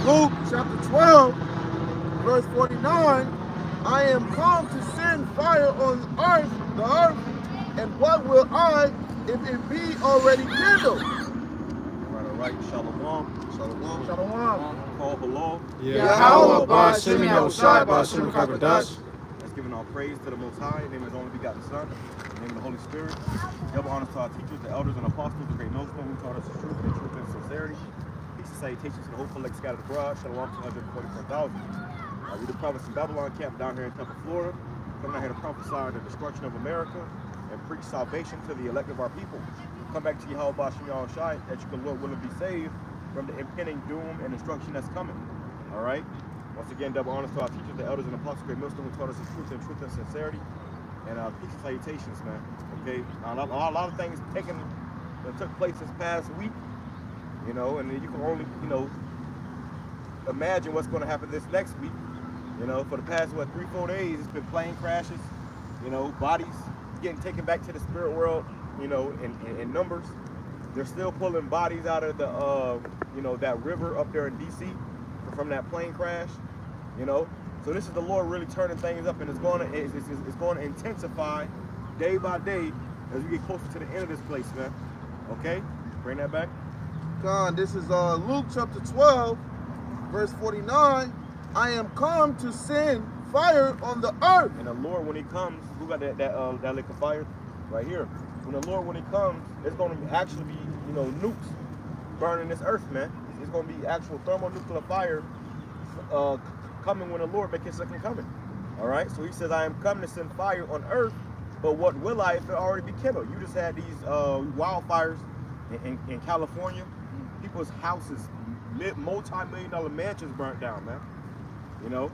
Luke chapter 12, verse 49, I am come to send fire on the earth, and what will I if it be already kindled? All right. Shalom. Call below. YAHAWAH, BAHASHAM, YAHAWASHI, BAHASHAM, QADASH. Let's give all praise to the Most High, in the name of His only begotten Son, in the name of the Holy Spirit. Double honors to our teachers, the elders and apostles, the great millstone who taught us the truth and sincerity. Peace and salutations to the hopeful like scattered abroad. Shalom to 144,000. We the prophets in Babylon camped down here in Tampa, Florida, coming out here to prophesy the destruction of America and preach salvation to the elect of our people. Come back to Yahawah, BAHASHAM, YAHAWASHI, that you can, Lord, will be saved from the impending doom and destruction that's coming. All right? Once again, double honors to our teachers, the elders and apostles, great millstone who taught us the truth and sincerity. And peace and salutations, man. Okay? A lot of things that took place this past week, you know, and you can only, you know, imagine what's going to happen this next week. You know, for the past, 3-4 days, it's been plane crashes, you know, bodies getting taken back to the spirit world, you know, in numbers. They're still pulling bodies out of the, you know, that river up there in D.C. from that plane crash, you know. So this is the Lord really turning things up, and it's going to intensify day by day as we get closer to the end of this place, man. Okay? Bring that back. God, this is Luke chapter 12, verse 49. I am come to send fire on the earth. And the Lord, when He comes, who got that lick of fire? Right here. When the Lord, when He comes, it's going to actually be, you know, nukes burning this earth, man. It's going to be actual thermonuclear fire coming when the Lord makes His second coming. All right? So He says, I am coming to send fire on earth, but what will I if it already be kindled? You just had these wildfires in California. People's houses, multi-million-dollar mansions burnt down, man. You know?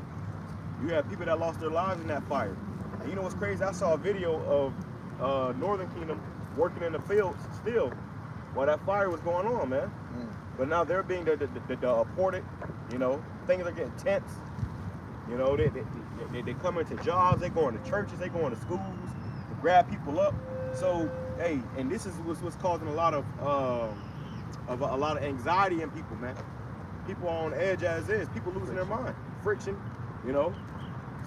You have people that lost their lives in that fire. And you know what's crazy? I saw a video of Northern Kingdom working in the fields still while that fire was going on, man. But now they're being deported, you know, things are getting tense. You know, they come into jobs, they go into churches, they go into schools to grab people up. So, hey, and this is what's causing a lot of anxiety in people, man. People are on edge as is, people losing their mind, friction, you know.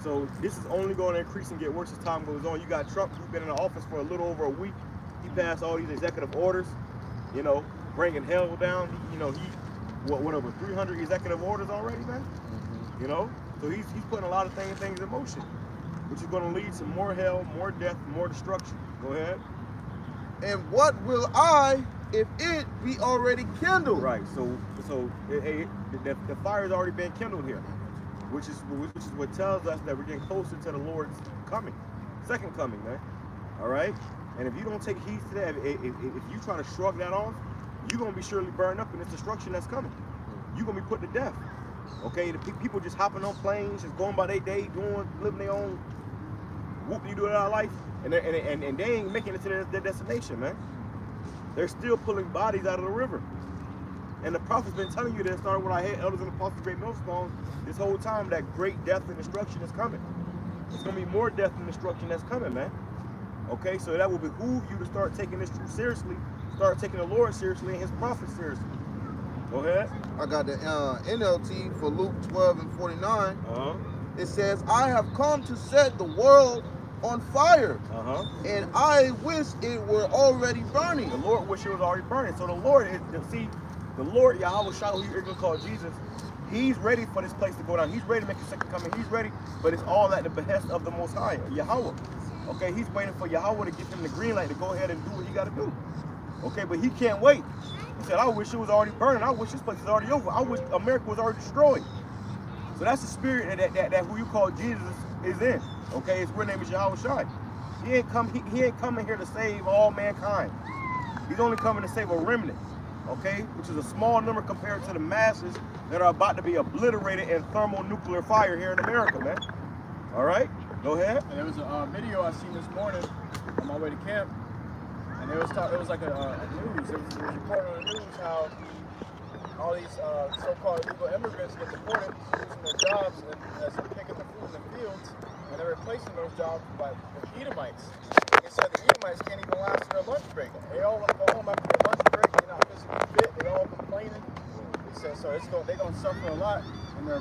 So this is only going to increase and get worse as time goes on. You got Trump, who's been in the office for a little over a week. He passed all these executive orders, you know, bringing hell down. You know, what over 300 executive orders already, man. You know, so he's putting a lot of things in motion, which is going to lead to more hell, more death, more destruction. Go ahead. And what will I if it be already kindled? Right. So the fire's already been kindled here, which is what tells us that we're getting closer to the Lord's coming, second coming, man. All right. And if you don't take heed to that, if you try to shrug that off, you're going to be surely burned up in this destruction that's coming. You're going to be put to death. Okay? The people just hopping on planes, just going by their day, living their own whoop-de-doo of life, and they ain't making it to their destination, man. They're still pulling bodies out of the river. And the prophet's been telling you that, started with our head elders and apostles, great millstone, this whole time, that great death and destruction is coming. There's going to be more death and destruction that's coming, man. Okay, so that will behoove you to start taking this truth seriously, start taking the Lord seriously and His prophets seriously. Go ahead. I got the NLT for Luke 12 and 49. It says, I have come to set the world on fire, and I wish it were already burning. The Lord wish it was already burning. So the Lord is, see, the Lord YAHAWASHI, who you're going to call Jesus, He's ready for this place to go down. He's ready to make His second coming. He's ready, but it's all at the behest of the Most High, Yahawah. Okay, He's waiting for Yahawah to give Him the green light to go ahead and do what He got to do. Okay, but He can't wait. He said, I wish it was already burning. I wish this place was already over. I wish America was already destroyed. So that's the spirit that who you call Jesus is in. Okay, His real name is YAHAWASHI. He ain't coming here to save all mankind. He's only coming to save a remnant. Okay, which is a small number compared to the masses that are about to be obliterated in thermonuclear fire here in America, man. All right, go ahead. And there was a video I seen this morning on my way to camp, and it was like a news. It was reported on the news how all these so-called illegal immigrants get deported, losing their jobs, and as they're picking the food in the fields, and they're replacing those jobs by Edomites. They said the Edomites can't even last their lunch break. They all want to go home after their lunch break. They're not physically fit. They're all complaining. They said, so they're going to suffer a lot in their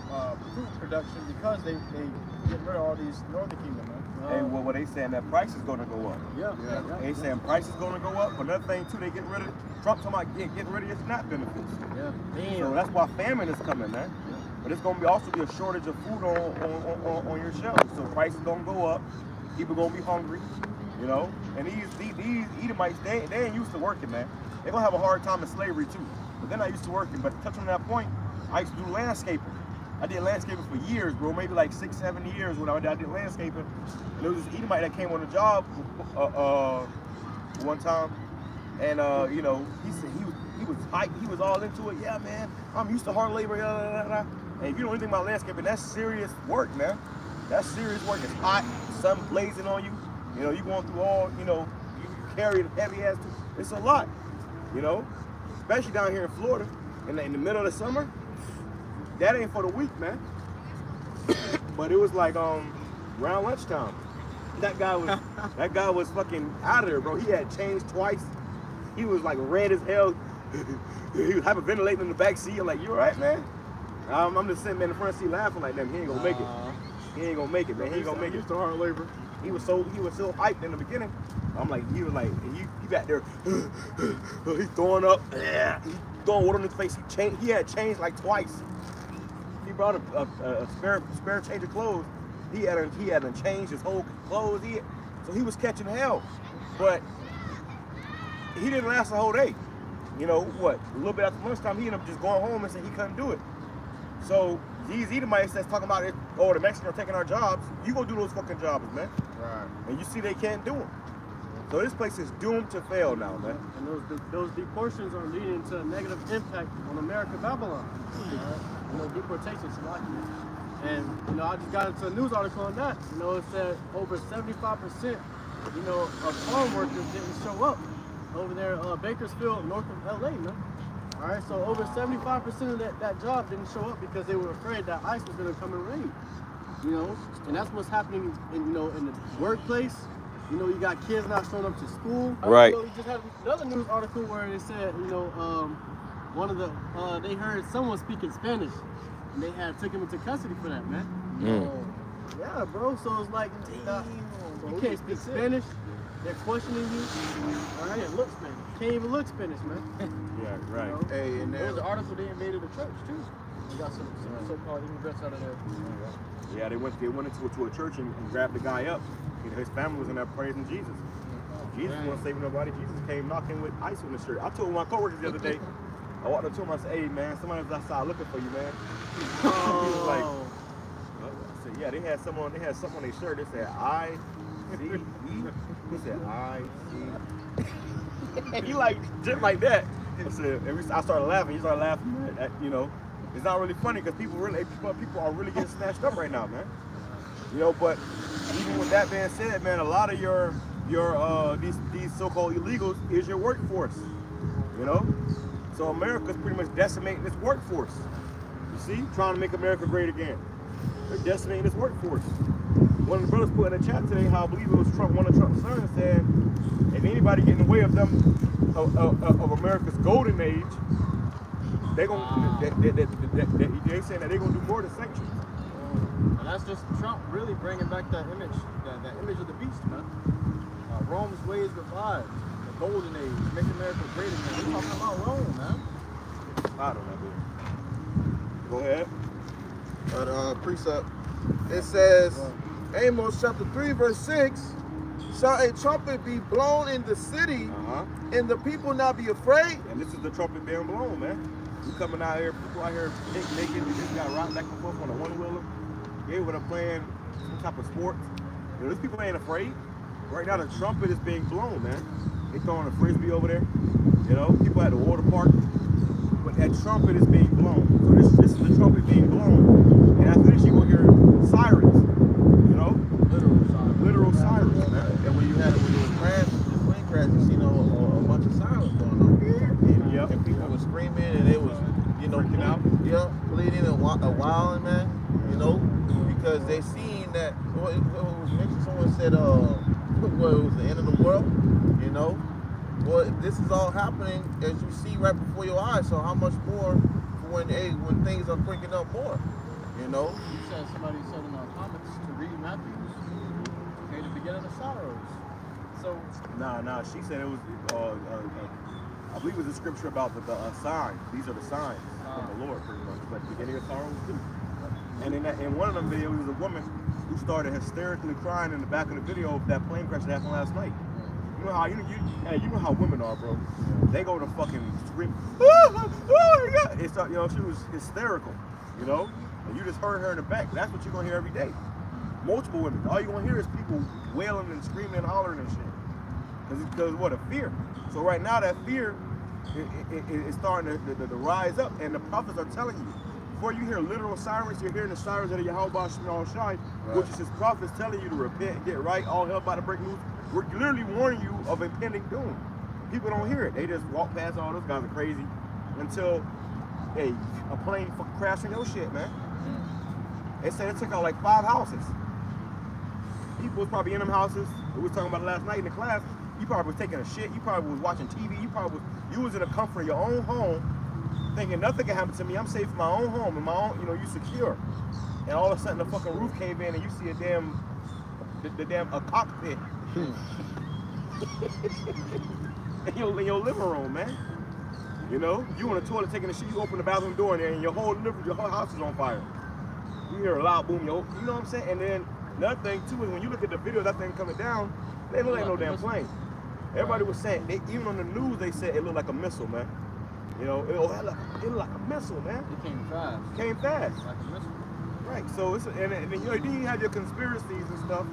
fruit production because they get rid of all these Northern Kingdom, man. And what they saying that price is going to go up. Yeah. They saying price is going to go up. But another thing too, they getting rid of Trump talking about getting rid of your SNAP benefits. Yeah. Damn. So that's why famine is coming, man. Yeah. But it's going to also be a shortage of food on your shelves. So price is going to go up. People going to be hungry, you know. And these Edomites, they ain't used to working, man. They're going to have a hard time in slavery too. But they're not used to working. But touching on that point, I used to do landscaping. I did landscaping for years, bro. Maybe like 6-7 years when I did landscaping. And there was this Edomite that came on the job one time, and you know, he said he was hyped. He was all into it. Yeah, man, I'm used to hard labor. And if you know anything about landscaping, that's serious work, man. That's serious work. It's hot, sun blazing on you. You know, you going through all. You know, you carry the heavy ass. It's a lot. You know, especially down here in Florida, in the middle of the summer. That ain't for the weak, man. But it was like around lunchtime. That guy was fucking out of there, bro. He had changed twice. He was like red as hell. He was hyperventilating in the back seat. I'm like, you all right, man? I'm just sitting in the front seat laughing like, damn, he ain't gonna make it. He ain't gonna make it, man. He ain't gonna make it. Used to hard labor. He was so hyped in the beginning. I'm like, he was like, he back there, he's throwing up, he's throwing water on his face. He had changed like twice. He brought a spare change of clothes. He hadn't changed his whole clothes. So he was catching hell, but he didn't last the whole day. You know what? A little bit after lunchtime, he ended up just going home and said he couldn't do it. So these Edomites that's talking about it, oh, the Mexicans are taking our jobs. You go do those fucking jobs, man. Right. And you see they can't do them. So this place is doomed to fail now, man. And those deportations are leading to a negative impact on America, Babylon. Right? You know, deportations, and you know, I just got into a news article on that. You know, it said over 75%, you know, of farm workers didn't show up over there, Bakersfield, north of LA, man. All right, so over 75% of that job didn't show up because they were afraid that ICE was going to come and raid. You know, and that's what's happening in the workplace. You know, you got kids not showing up to school. Right. You know, we just had another news article where they said, you know, one of the they heard someone speaking Spanish, and they took him into custody for that, man. Yeah, bro. So it's like, you can't speak Spanish. They're questioning you. All right, look Spanish. Can't even look Spanish, man. Yeah, right. You know? Hey, and there was an article they invaded the church too. They got some so-called immigrants out of there. Yeah, they went into a church and grabbed the guy up. His family was in there praising Jesus. Jesus wasn't saving nobody. Jesus came knocking with ice on the shirt. I told my coworkers the other day, I walked up to him, I said, hey man, somebody's outside looking for you, man. He was like, I said, yeah, they had something on their shirt. They said, I-C-E. He said, I-C. He like, just like that. I said, and I started laughing. He started laughing at, you know. It's not really funny because people are really getting snatched up right now, man. You know, but even with that being said, man, a lot of your these so-called illegals is your workforce. You know, so America's pretty much decimating its workforce. You see, trying to make America great again. They're decimating its workforce. One of the brothers put in the chat today how I believe it was Trump, one of Trump's sons, said, if anybody get in the way of them of America's golden age, they saying that they're gonna do more than sanctions. And that's just Trump really bringing back that image of the beast, man. Rome's ways revived, the golden age, make America great again. We're talking about Rome, man. I don't know, dude. Go ahead. Precept. It says, Amos chapter 3, verse 6, shall a trumpet be blown in the city, and the people not be afraid? And this is the trumpet being blown, man. You coming out here, people out here naked, and just got rocked back and forth on a one-wheeler. Yeah, when I'm playing some type of sport. You know, these people ain't afraid. Right now, the trumpet is being blown, man. They throwing a frisbee over there. You know, people at the water park. But that trumpet is being blown. So this is the trumpet being blown. And after this, you're going to hear sirens. You know? Literal sirens, man. And when you had it when it was crash, the plane crash, you seen a bunch of sirens going on. Yep. And people were screaming and they was, you know, freaking out. Yeah, bleeding and wilding, man. You know, because they seen that someone said it was the end of the world, you know. Well, this is all happening as you see right before your eyes, so how much more for when things are quicken up more. You know. You said somebody said in our comments to read Matthews. Okay, the beginning of sorrows. So. Nah. She said it was. I believe it was a scripture about the signs. These are the signs from the Lord, pretty much. But the beginning of sorrows too. And in one of them videos, there was a woman who started hysterically crying in the back of the video of that plane crash that happened last night. You know how you know how women are, bro. They go to fucking scream. It's you know, she was hysterical, you know. And you just heard her in the back. That's what you're gonna hear every day. Multiple women. All you're gonna hear is people wailing and screaming and hollering and shit. Because what, a fear. So right now that fear is starting to rise up, and the prophets are telling you. Before you hear literal sirens, you're hearing the sirens of the YAHAWASHI, which is his prophets telling you to repent, get right, all hell about to break loose. We're literally warning you of impending doom. People don't hear it. They just walk past, all those guys are crazy, until a plane fucking crashed in your shit, man. They said it took out like 5 houses. People was probably in them houses. We was talking about it last night in the class. You probably was taking a shit. You probably was watching TV. You was in the comfort of your own home, thinking nothing can happen to me. I'm safe in my own home, in my own, you know, you secure. And all of a sudden the fucking roof cave in and you see a cockpit in your living room, man. You know, you on the toilet taking a shit, you open the bathroom door in there and your whole house is on fire. You hear a loud boom, you know what I'm saying? And then another thing too is when you look at the video of that thing coming down, they look like no damn plane. Everybody was saying, even on the news they said it looked like a missile, man. You know, it looked like a missile, man. It came fast. Came fast. Like a missile. Right. So it's and you know, then you have your conspiracies and stuff,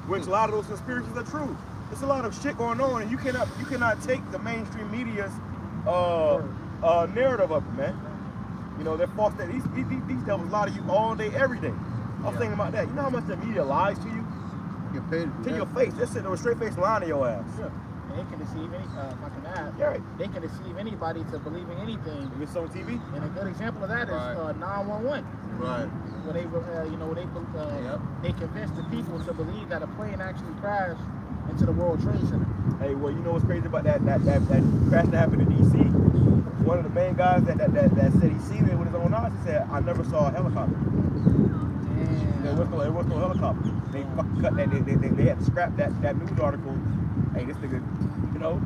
which a lot of those conspiracies are true. There's a lot of shit going on, and you cannot take the mainstream media's narrative of it, man. You know, they're false. These devils lie to you all day, every day. I was thinking about that. You know how much the media lies to you? You get paid to your face. They're sitting there with straight face lying to your ass. Sure. They can deceive if I can add. Yeah, right. They can deceive anybody to believing anything. If it's on TV. And a good example of that is 911. Right. Where they convinced the people to believe that a plane actually crashed into the World Trade Center. Hey, well, you know what's crazy about that crash that happened in D.C.? One of the main guys that said he seen it with his own eyes, he said, I never saw a helicopter. Damn. There was no helicopter. They fucking cut that. They had to scrap that news article. Hey, this nigga, you know.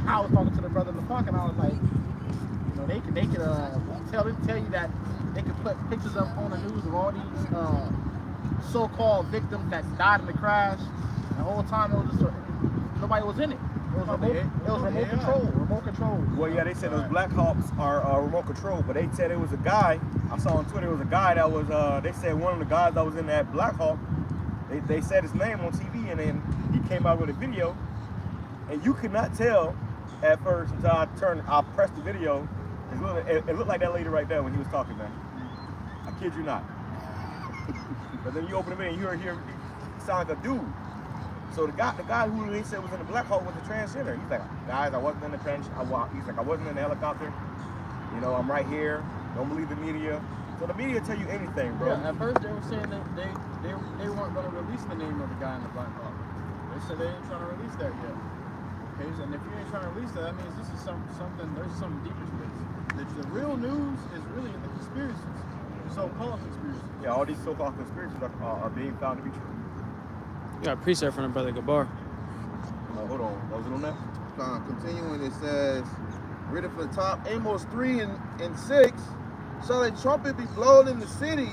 I was talking to the brother in the park, and I was like, you know, they could tell you that they could put pictures up on the news of all these so-called victims that died in the crash. The whole time it was just nobody was in it. It was remote control. Well, yeah, they said those Black Hawks are remote control, but they said it was a guy. I saw on Twitter it was a guy that was. They said one of the guys that was in that Black Hawk. They said his name on TV, and then he came out with a video, and you could not tell at first until I pressed the video. It looked like that lady right there when he was talking, man. I kid you not. But then you open the video and you hear him sound like a dude. So the guy who they said was in the Black Hawk was a transgender. He's like, guys, I wasn't in the he's like, I wasn't in the helicopter. You know, I'm right here. Don't believe the media. So the media tell you anything, bro. Yeah, at first they were saying that they weren't going to release the name of the guy in the Black Hawk. They said they ain't trying to release that yet. Okay, and if you ain't trying to release that means this is something. There's something deeper to this. The real news is really in the conspiracies, so-called conspiracies. Yeah, all these so-called conspiracies are being found to be true. You got a precept from the brother Gabar. Hold on, was it on that? Continuing, it says, read it from the top. Amos 3 and 6. Shall a trumpet be blown in the city,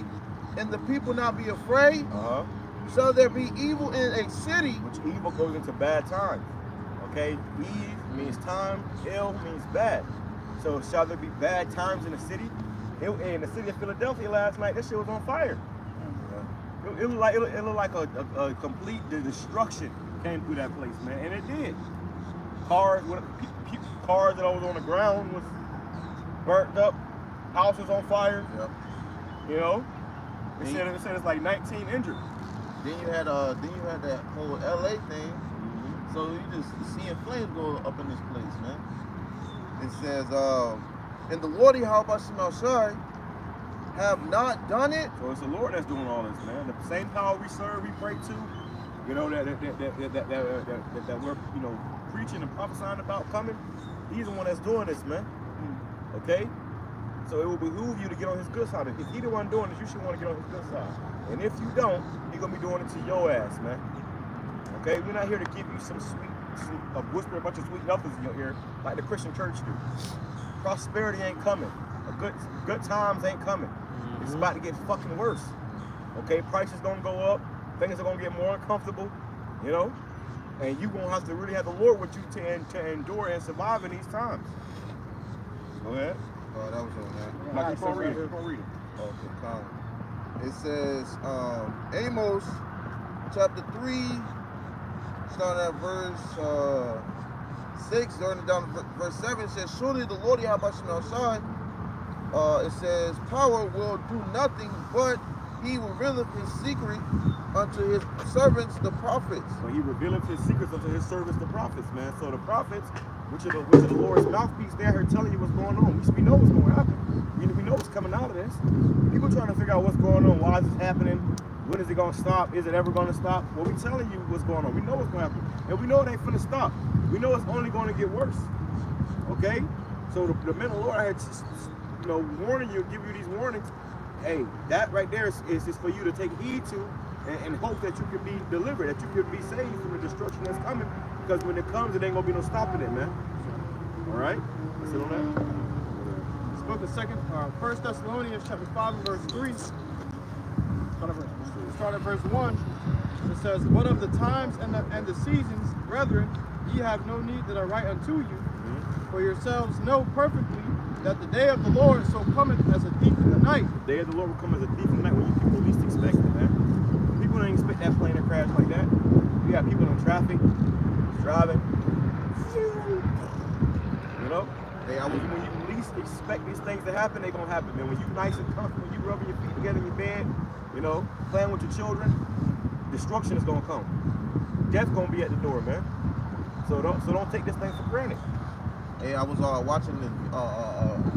and the people not be afraid? Shall there be evil in a city? Which evil goes into bad times. Okay, Eve means time, ill means bad. So shall there be bad times in the city? In the city of Philadelphia last night, that shit was on fire. It looked like a complete destruction came through that place, man, and it did. Cars that was on the ground was burnt up. House was on fire. Yep. You know, they said it's like 19 injured. Then you had that whole LA thing. So you just seeing flames go up in this place, man. It says, and the Lord YAHAWASHI have not done it. So it's the Lord that's doing all this, man. The same power we serve, we pray to, you know, that we're, you know, preaching and prophesying about coming. He's the one that's doing this, man. Okay? So it will behoove you to get on his good side. If he the one doing this, you should want to get on his good side. And if you don't, he's going to be doing it to your ass, man. Okay? We're not here to give you whisper a bunch of sweet nothings in your ear like the Christian church do. Prosperity ain't coming. Good times ain't coming. It's about to get fucking worse. Okay? Prices going to go up. Things are going to get more uncomfortable, you know? And you're going to have to really have the Lord with you to endure and survive in these times. Go ahead. Oh, that was on that. Now, keep on reading. Keep on reading. Okay, Colin. It says, Amos chapter 3, starting at verse 6, going down to verse 7, it says, surely the Lord Yahawadah, it says, power will do nothing, but he revealeth his secret unto his servants, the prophets. Well, he revealeth his secrets unto his servants, the prophets, man. So the prophets, which are the Lord's mouthpiece, they're here telling you what's going on. We know what's going to happen. We know what's coming out of this. People trying to figure out what's going on. Why is this happening? When is it going to stop? Is it ever going to stop? Well, we're telling you what's going on. We know what's going to happen. And we know it ain't finna stop. We know it's only going to get worse. Okay? So the men of the Lord had, warning you, give you these warnings. Hey, that right there is just for you to take heed to and hope that you can be delivered, that you can be saved from the destruction that's coming. Because when it comes, it ain't going to be no stopping it, man. All right? Let's sit on that. This book of 1 Thessalonians chapter 5 and verse 3. Start at verse 1. It says, but of the times and the seasons, brethren, ye have no need that I write unto you. For yourselves know perfectly that the day of the Lord so cometh as a thief in the night. The day of the Lord will come as a thief in the night when you people least expect it, man. People don't expect that plane to crash like that. You got people in traffic, driving. You know? When you least expect these things to happen, they're going to happen, man. When you nice and comfortable, you rubbing your feet together in your bed, playing with your children, destruction is going to come. Death's going to be at the door, man. So don't take this thing for granted. Hey, I was watching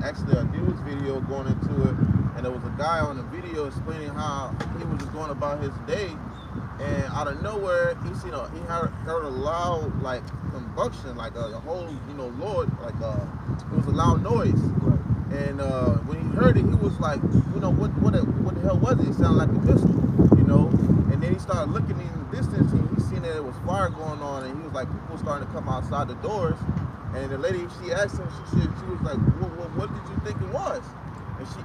actually a news video going into it, and there was a guy on the video explaining how he was just going about his day, and out of nowhere he heard a loud combustion, like a whole Lord, it was a loud noise. And when he heard it, he was like, what the hell was it? It sounded like a missile, And then he started looking in the distance, and he seen that there was fire going on, and he was like, people starting to come outside the doors. And the lady, she asked him, she was like, what did you think it was?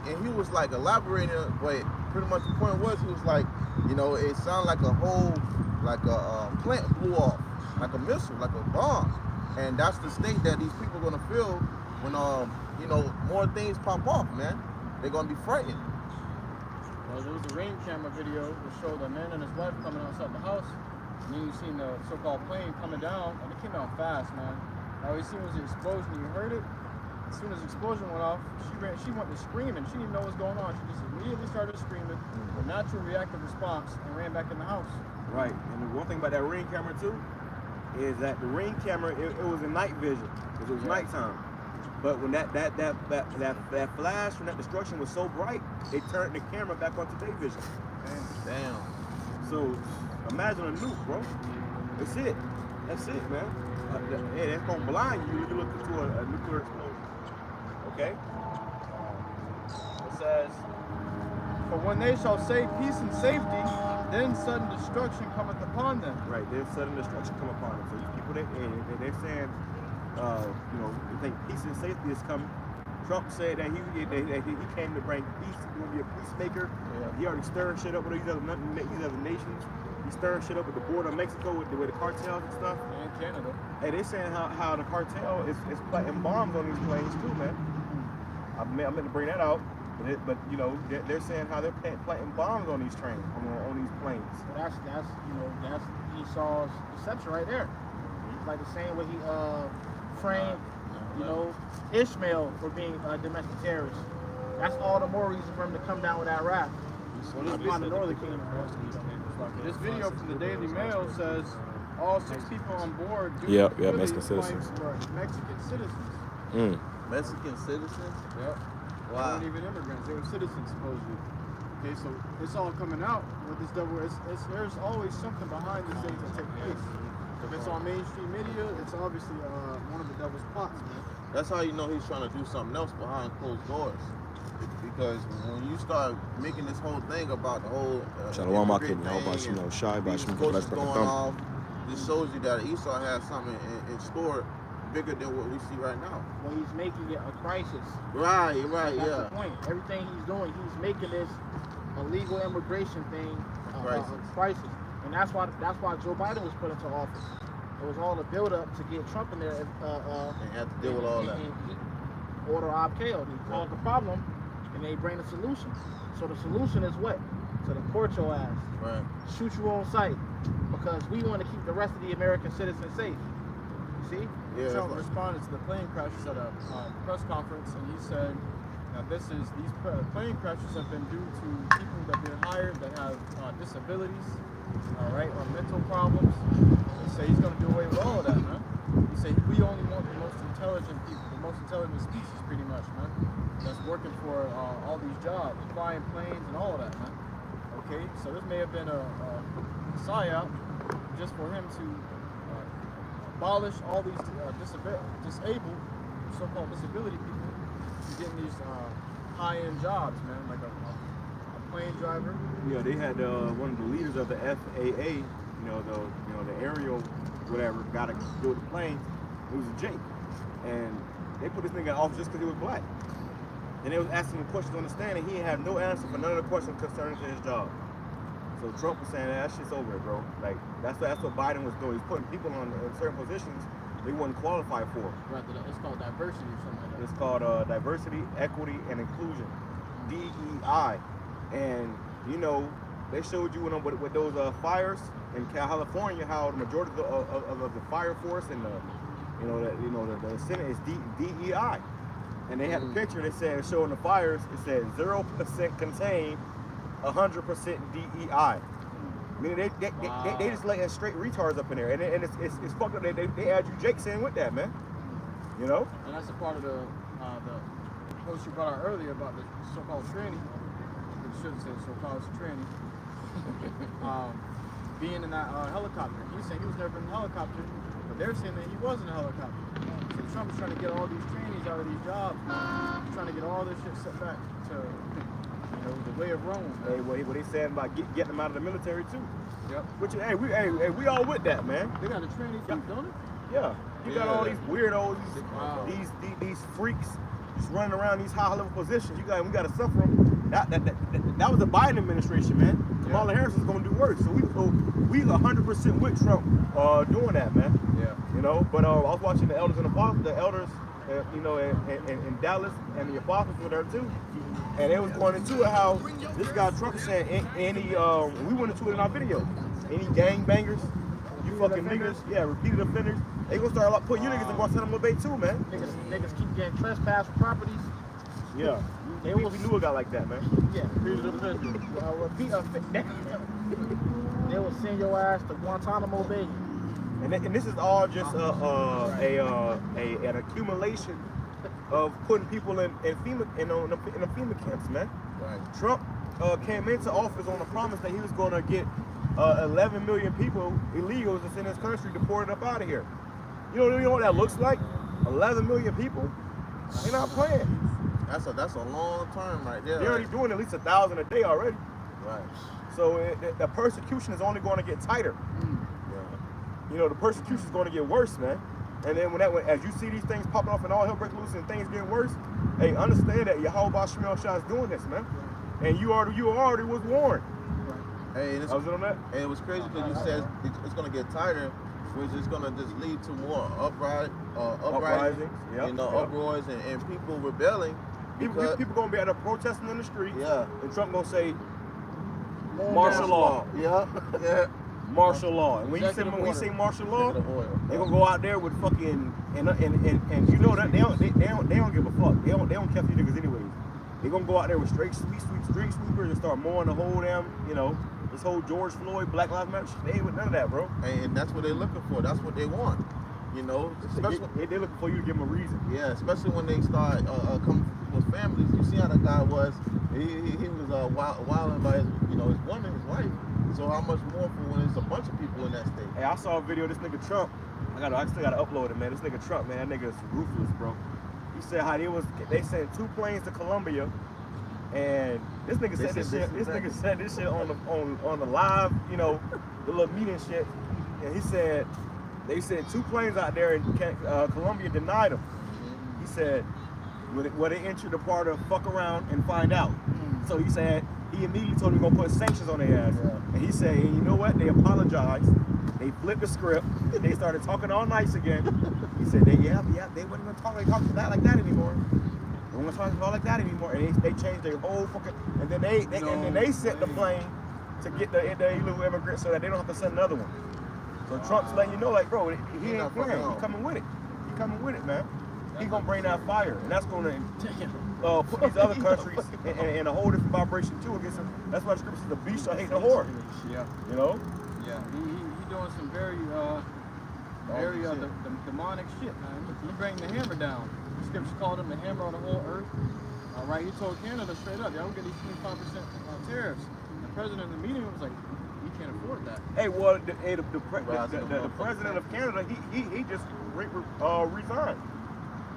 And he was like elaborating, but pretty much the point was, he was like, it sounded like a whole, plant blew off, like a missile, like a bomb. And that's the state that these people are gonna feel when, more things pop off, man. They're gonna be frightened. Well, there was a rain camera video that showed a man and his wife coming outside the house. And then you seen the so-called plane coming down, and it came down fast, man. All you seen was the explosion. You heard it. As soon as the explosion went off, she went to screaming. She didn't even know what was going on. She just immediately started screaming, a natural reactive response, and ran back in the house. Right. And the one thing about that ring camera too is that the ring camera, it was in night vision because it was nighttime. But when that flash from that destruction was so bright, it turned the camera back onto day vision. Damn. So imagine a nuke, bro. That's it. That's it, man. Yeah, that's gonna blind you if you look into a nuclear explosion. Okay? It says, for when they shall say peace and safety, then sudden destruction cometh upon them. Right, then sudden destruction come upon them. So these people, they're saying, they think peace and safety is coming. Trump said that he came to bring peace. He's going to be a peacemaker. Yeah. He already stirring shit up with these other nations. He's stirring shit up with the border of Mexico with the cartels and stuff. And Canada. Hey, they're saying how the cartel is planting bombs on these planes too, man. I meant to bring that out, but they're saying how they're planting bombs on these trains, on these planes. That's Esau's deception right there. It's like the same way he framed, Ishmael for being a domestic terrorist. That's all the more reason for him to come down with that wrath. Upon the northern kingdom. This video from the Daily Mail says all 6 people on board Mexican citizens. Mexican citizens. Mexican citizens? Yep. Wow. They weren't even immigrants. They were citizens, supposedly. Okay, so it's all coming out with this double. There's always something behind the things that take place. If it's on mainstream media, it's obviously one of the devil's plots, man. That's how you know he's trying to do something else behind closed doors. Because when you start making this whole thing about the whole Shalom, my kid. YAHAWASHI, shy by some going off, this shows you that Esau has something in store bigger than what we see right now. Well, he's making it a crisis. Right, That's yeah. the point. Everything he's doing, he's making this illegal immigration thing a crisis. And that's why Joe Biden was put into office. It was all a build-up to get Trump in there. And have to deal with all that. And order Abkeo. He caused the problem, and they bring the solution. So the solution is what? To deport your ass. Right. Shoot you on sight. Because we want to keep the rest of the American citizens safe. See? Yeah, Trump responded to the plane crashes at a press conference, and he said that these plane crashes have been due to people that have been hired that have disabilities, all right, or mental problems. He said he's going to do away with all of that, man. He said we only want the most intelligent people, the most intelligent species, pretty much, man, that's working for all these jobs, flying planes and all of that, man. Okay, so this may have been a psyop just for him to abolish all these disabled, so-called disability people to getting these high-end jobs, man, like a plane driver. Yeah, they had one of the leaders of the FAA, the aerial, whatever, got to do with the planes. It was a Jake, and they put this nigga in office just because he was black. And they was asking him questions on the stand, and he had no answer for none of the questions concerning to his job. So Trump was saying that shit's over, bro. Like that's what Biden was doing. He's putting people in certain positions they weren't qualified for. Right, it's called diversity or something like that. It's called diversity, equity, and inclusion, DEI. And they showed you with those fires in California how the majority of the fire force and the Senate is DEI. And they had a picture that said showing the fires. It said 0% contained. 100% DEI. Meaning they just letting straight retards up in there, and it's fucked up. They add you Jake saying with that, man. And that's a part of the post you brought out earlier about the so-called tranny. You shouldn't say so-called tranny. Being in that helicopter. He said he was never in a helicopter, but they're saying that he was in a helicopter. So Trump is trying to get all these trannies out of these jobs, man. He's trying to get all this shit set back to the way of Rome. Hey, what they saying about getting them out of the military too? Yep. Which we all with that, man. They got a tranny too, don't it? Yeah. You got all these weirdos, these freaks just running around these high level positions. We got to suffer them. That was the Biden administration, man. Kamala Harris is gonna do worse. So we 100% with Trump doing that, man. Yeah. But I was watching the elders and the elders, in Dallas, and the apostles were there too. And they was going into it how this guy Trump was saying we went into it in our video. Any gangbangers, you fucking niggas, repeated offenders, they gonna start putting you niggas in Guantanamo Bay too, man. Niggas keep getting trespassed for properties. Yeah. We knew a guy like that, man. Yeah, repeated offenders. They will send your ass to Guantanamo Bay. And this is all just an accumulation of putting people in FEMA camps, man. Right. Trump came into office on the promise that he was going to get 11 million people, illegals that's in this country, deported up out of here. You know what that looks like? 11 million people. They're not playing. That's a long term right there. They're already doing at least 1,000 a day already. Right. So the persecution is only going to get tighter. The persecution is going to get worse, man. And then as you see these things popping off and all hell break loose and things getting worse, hey, understand that Yahawah is doing this, man. And you already was warned. Hey, and it was crazy because you said it's going to get tighter, which is going to just lead to more uprisings, uproars, and people rebelling. People going to be out there protesting in the street. Yeah. And Trump going to say, martial law. Yeah. Martial law. And when you say martial law, they're gonna go out there with fucking and that they don't give a fuck. They don't care for you niggas anyways. They're gonna go out there with straight street sweepers and start mowing the whole damn, this whole George Floyd, Black Lives Matter shit. They ain't with none of that, bro. And that's what they're looking for. That's what they want. Especially they're looking for you to give them a reason. Yeah, especially when they start coming with families. You see how that guy was. He was wilding by his woman, his wife. So how much more for when there's a bunch of people in that state? Hey, I saw a video of this nigga Trump I still gotta upload it, man. This nigga Trump, man, that nigga is ruthless, bro. He said how they sent 2 planes to Colombia, and this nigga said this shit. This nigga said this shit on the live, you know, the little meeting shit. And he said they sent 2 planes out there, and Colombia denied them. He said, "Will they enter the part of fuck around and find out?" So he said he immediately told them we're gonna put sanctions on their ass. And he said, you know what? They apologized. They flipped the script. They started talking all nice again. He said, they wouldn't even talk like that anymore. They wouldn't talk like that anymore. And they changed their whole fucking. And then they sent the plane to get the illegal immigrants so that they don't have to send another one. So Trump's letting you know, like, bro, he ain't playing. He coming with it. He coming with it, man. He gonna bring that fire, and that's gonna put these other countries in a whole different vibration too against him. That's why the scripture says the beast shall hate the whore. Yeah. You know? Yeah. He doing some very demonic shit, man. He bring the hammer down. The scripture called him the hammer on the whole earth. Right? He told Canada straight up, y'all get these 25% tariffs. And the president of the meeting was like, we can't afford that. Hey, well, the president of Canada, he just resigned.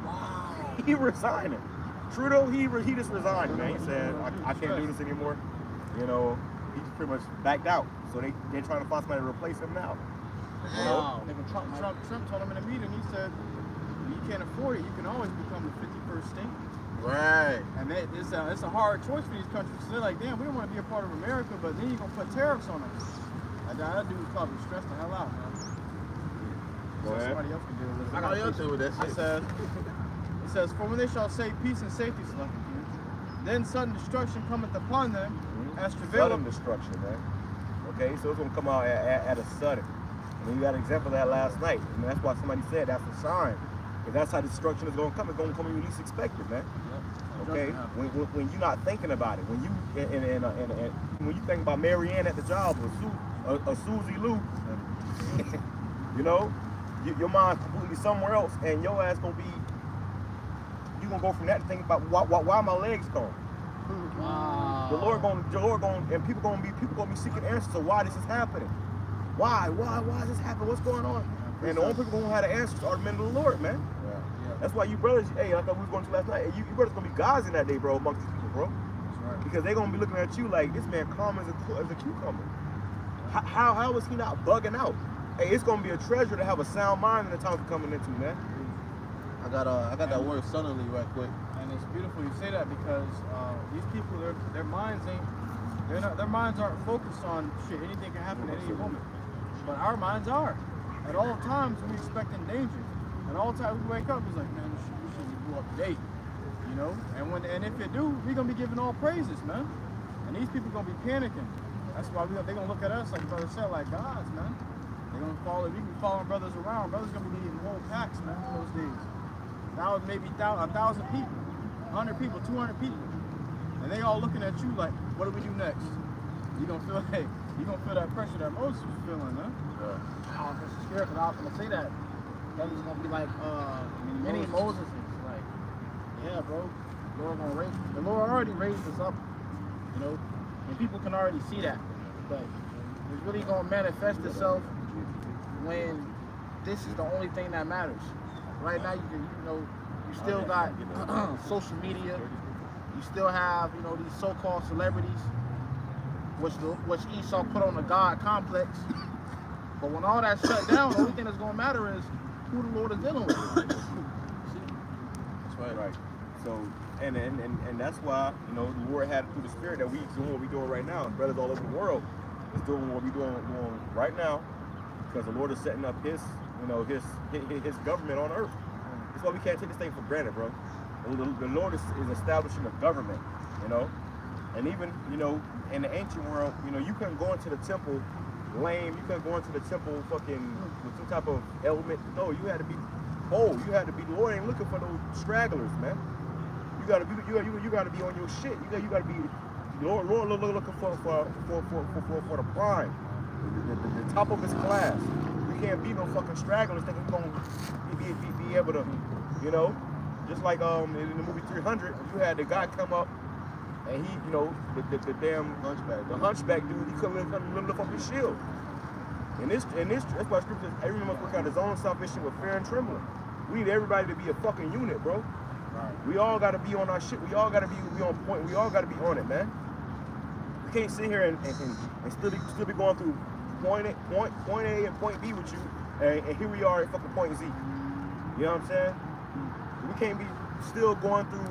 Wow. He resigned. Trudeau, he just resigned, man. He said, I can't do this anymore. You know, he just pretty much backed out. So they're trying to find somebody to replace him now. Wow. Trump told him in a meeting, he said, you can't afford it. You can always become the 51st state. Right. And it's a hard choice for these countries. So they're like, damn, we don't want to be a part of America, but then you're going to put tariffs on us. That dude was probably stressed the hell out, man. So somebody else can deal with it. Somebody else deal with that shit. It says, for when they shall say peace and safety, then sudden destruction cometh upon them as travail. Sudden destruction, man. Okay, so it's going to come out at a sudden. And you got an example of that last night. And that's why somebody said that's a sign. Because that's how destruction is going to come. It's going to come when you least expect it, man. Okay? When you're not thinking about it. When you when you think about Mary Ann at the job or Susie Lou, you know, your mind's completely somewhere else, and your ass going to be, you're going to go from that to think about why my legs gone. Wow. The Lord going, and people going to be seeking answers to why this is happening. Why is this happening? What's going on? And the only people who have the answers are the men of the Lord, man. Yeah. That's why you brothers, hey, I thought we was going to last night. You brothers gonna be gods in that day, bro, amongst these people, bro. That's right. Because they're gonna be looking at you like this man calm as a cucumber. How is he not bugging out? Hey, it's gonna be a treasure to have a sound mind in the time we're coming into, man. I got that word suddenly right quick. And it's beautiful you say that because these people, their minds aren't focused on shit. Anything can happen at any moment. But our minds are. At all times, we're expecting danger. At all times, we wake up, it's like, man, we should go up to date, you know? And if it do, we're going to be giving all praises, man. And these people going to be panicking. That's why they're going to look at us, like brother said, like gods, man. They're going to follow, we can follow brothers around. Brothers going to be leading whole packs, man, in those days. Now it's maybe 1,000 people, 100 people, 200 people. And they all looking at you like, what do we do next? You're going to feel, hey, you're going to feel that pressure that Moses was feeling, huh? I was just scared because I was going to say that. Brothers going to be like, many Moses. Like, yeah, bro, the Lord already raised us up, you know, and people can already see that. But it's really going to manifest itself when this is the only thing that matters. Right now, you still got social media. You still have, these so-called celebrities, which Esau put on the God complex. But when all that's shut down, the only thing that's going to matter is who the Lord is dealing with. That's right. So, and that's why, the Lord had through the Spirit that we doing what we're doing right now. And brothers all over the world is doing what we're doing right now because the Lord is setting up His government on earth. That's why we can't take this thing for granted, bro. The Lord is establishing a government, and even, in the ancient world, you couldn't go into the temple lame, you couldn't go into the temple fucking with some type of element. No, you had to be whole. You had to be, the Lord ain't looking for those stragglers, man. You gotta be on your shit. You gotta be, Lord looking for the prime, the top of his class. We can't be no fucking stragglers thinking we're gonna be able to, just like in the movie 300, you had the guy come up and he, the damn hunchback dude, he couldn't lift up his shield. And this, that's why scripture says every man must work out his own salvation with fear and trembling. We need everybody to be a fucking unit, bro. Right. We all gotta be on our shit. We all gotta be on point. We all gotta be on it, man. We can't sit here and still be going through point A and point B with you, and here we are at fucking point Z. You know what I'm saying? We can't be still going through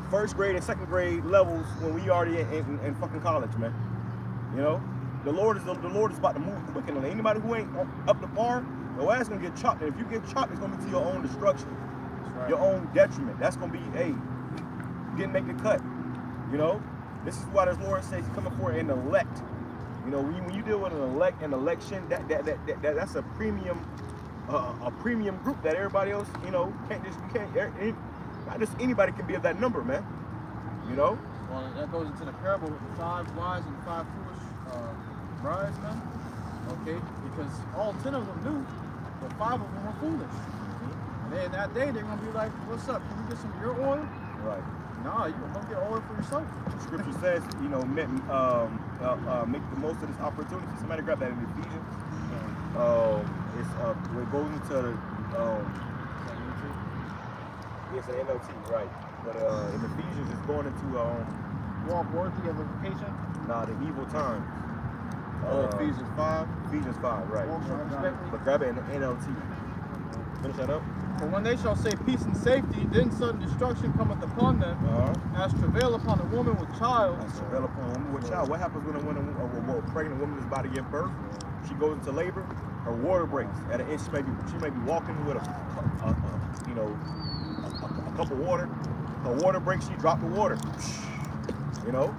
first grade and second grade levels when we already in fucking college, man. You know, the Lord is about to move quick, and anybody who ain't up to par, your ass gonna get chopped. And if you get chopped, it's gonna be to your own destruction, right. Your own detriment. That's gonna be, hey, you didn't make the cut. You know, this is why the Lord says He's coming for an elect. You know, when you deal with an election, that's a premium group that everybody else, you know, not just anybody can be of that number, man. You know. Well, that goes into the parable with the 5 wise and 5 foolish brides, man. Okay, because all 10 of them knew, but 5 of them were foolish. And then that day they're gonna be like, "What's up? Can you get some of your oil?" Right. Nah, you don't get oil for yourself. Scripture says, you know, make the most of this opportunity. Somebody grab that in Ephesians. It goes into it's an NLT, right? But in Ephesians, it's going into walk worthy of a vocation. Nah, the evil times. Ephesians 5. Ephesians 5, right? But grab it in the NLT. Finish that up. For when they shall say peace and safety, then sudden destruction cometh upon them, as travail upon a woman with child. As travail upon a woman with child. What happens when a pregnant woman is about to give birth? She goes into labor. Her water breaks at an inch. She may be walking with a cup of water. Her water breaks. She dropped the water. You know,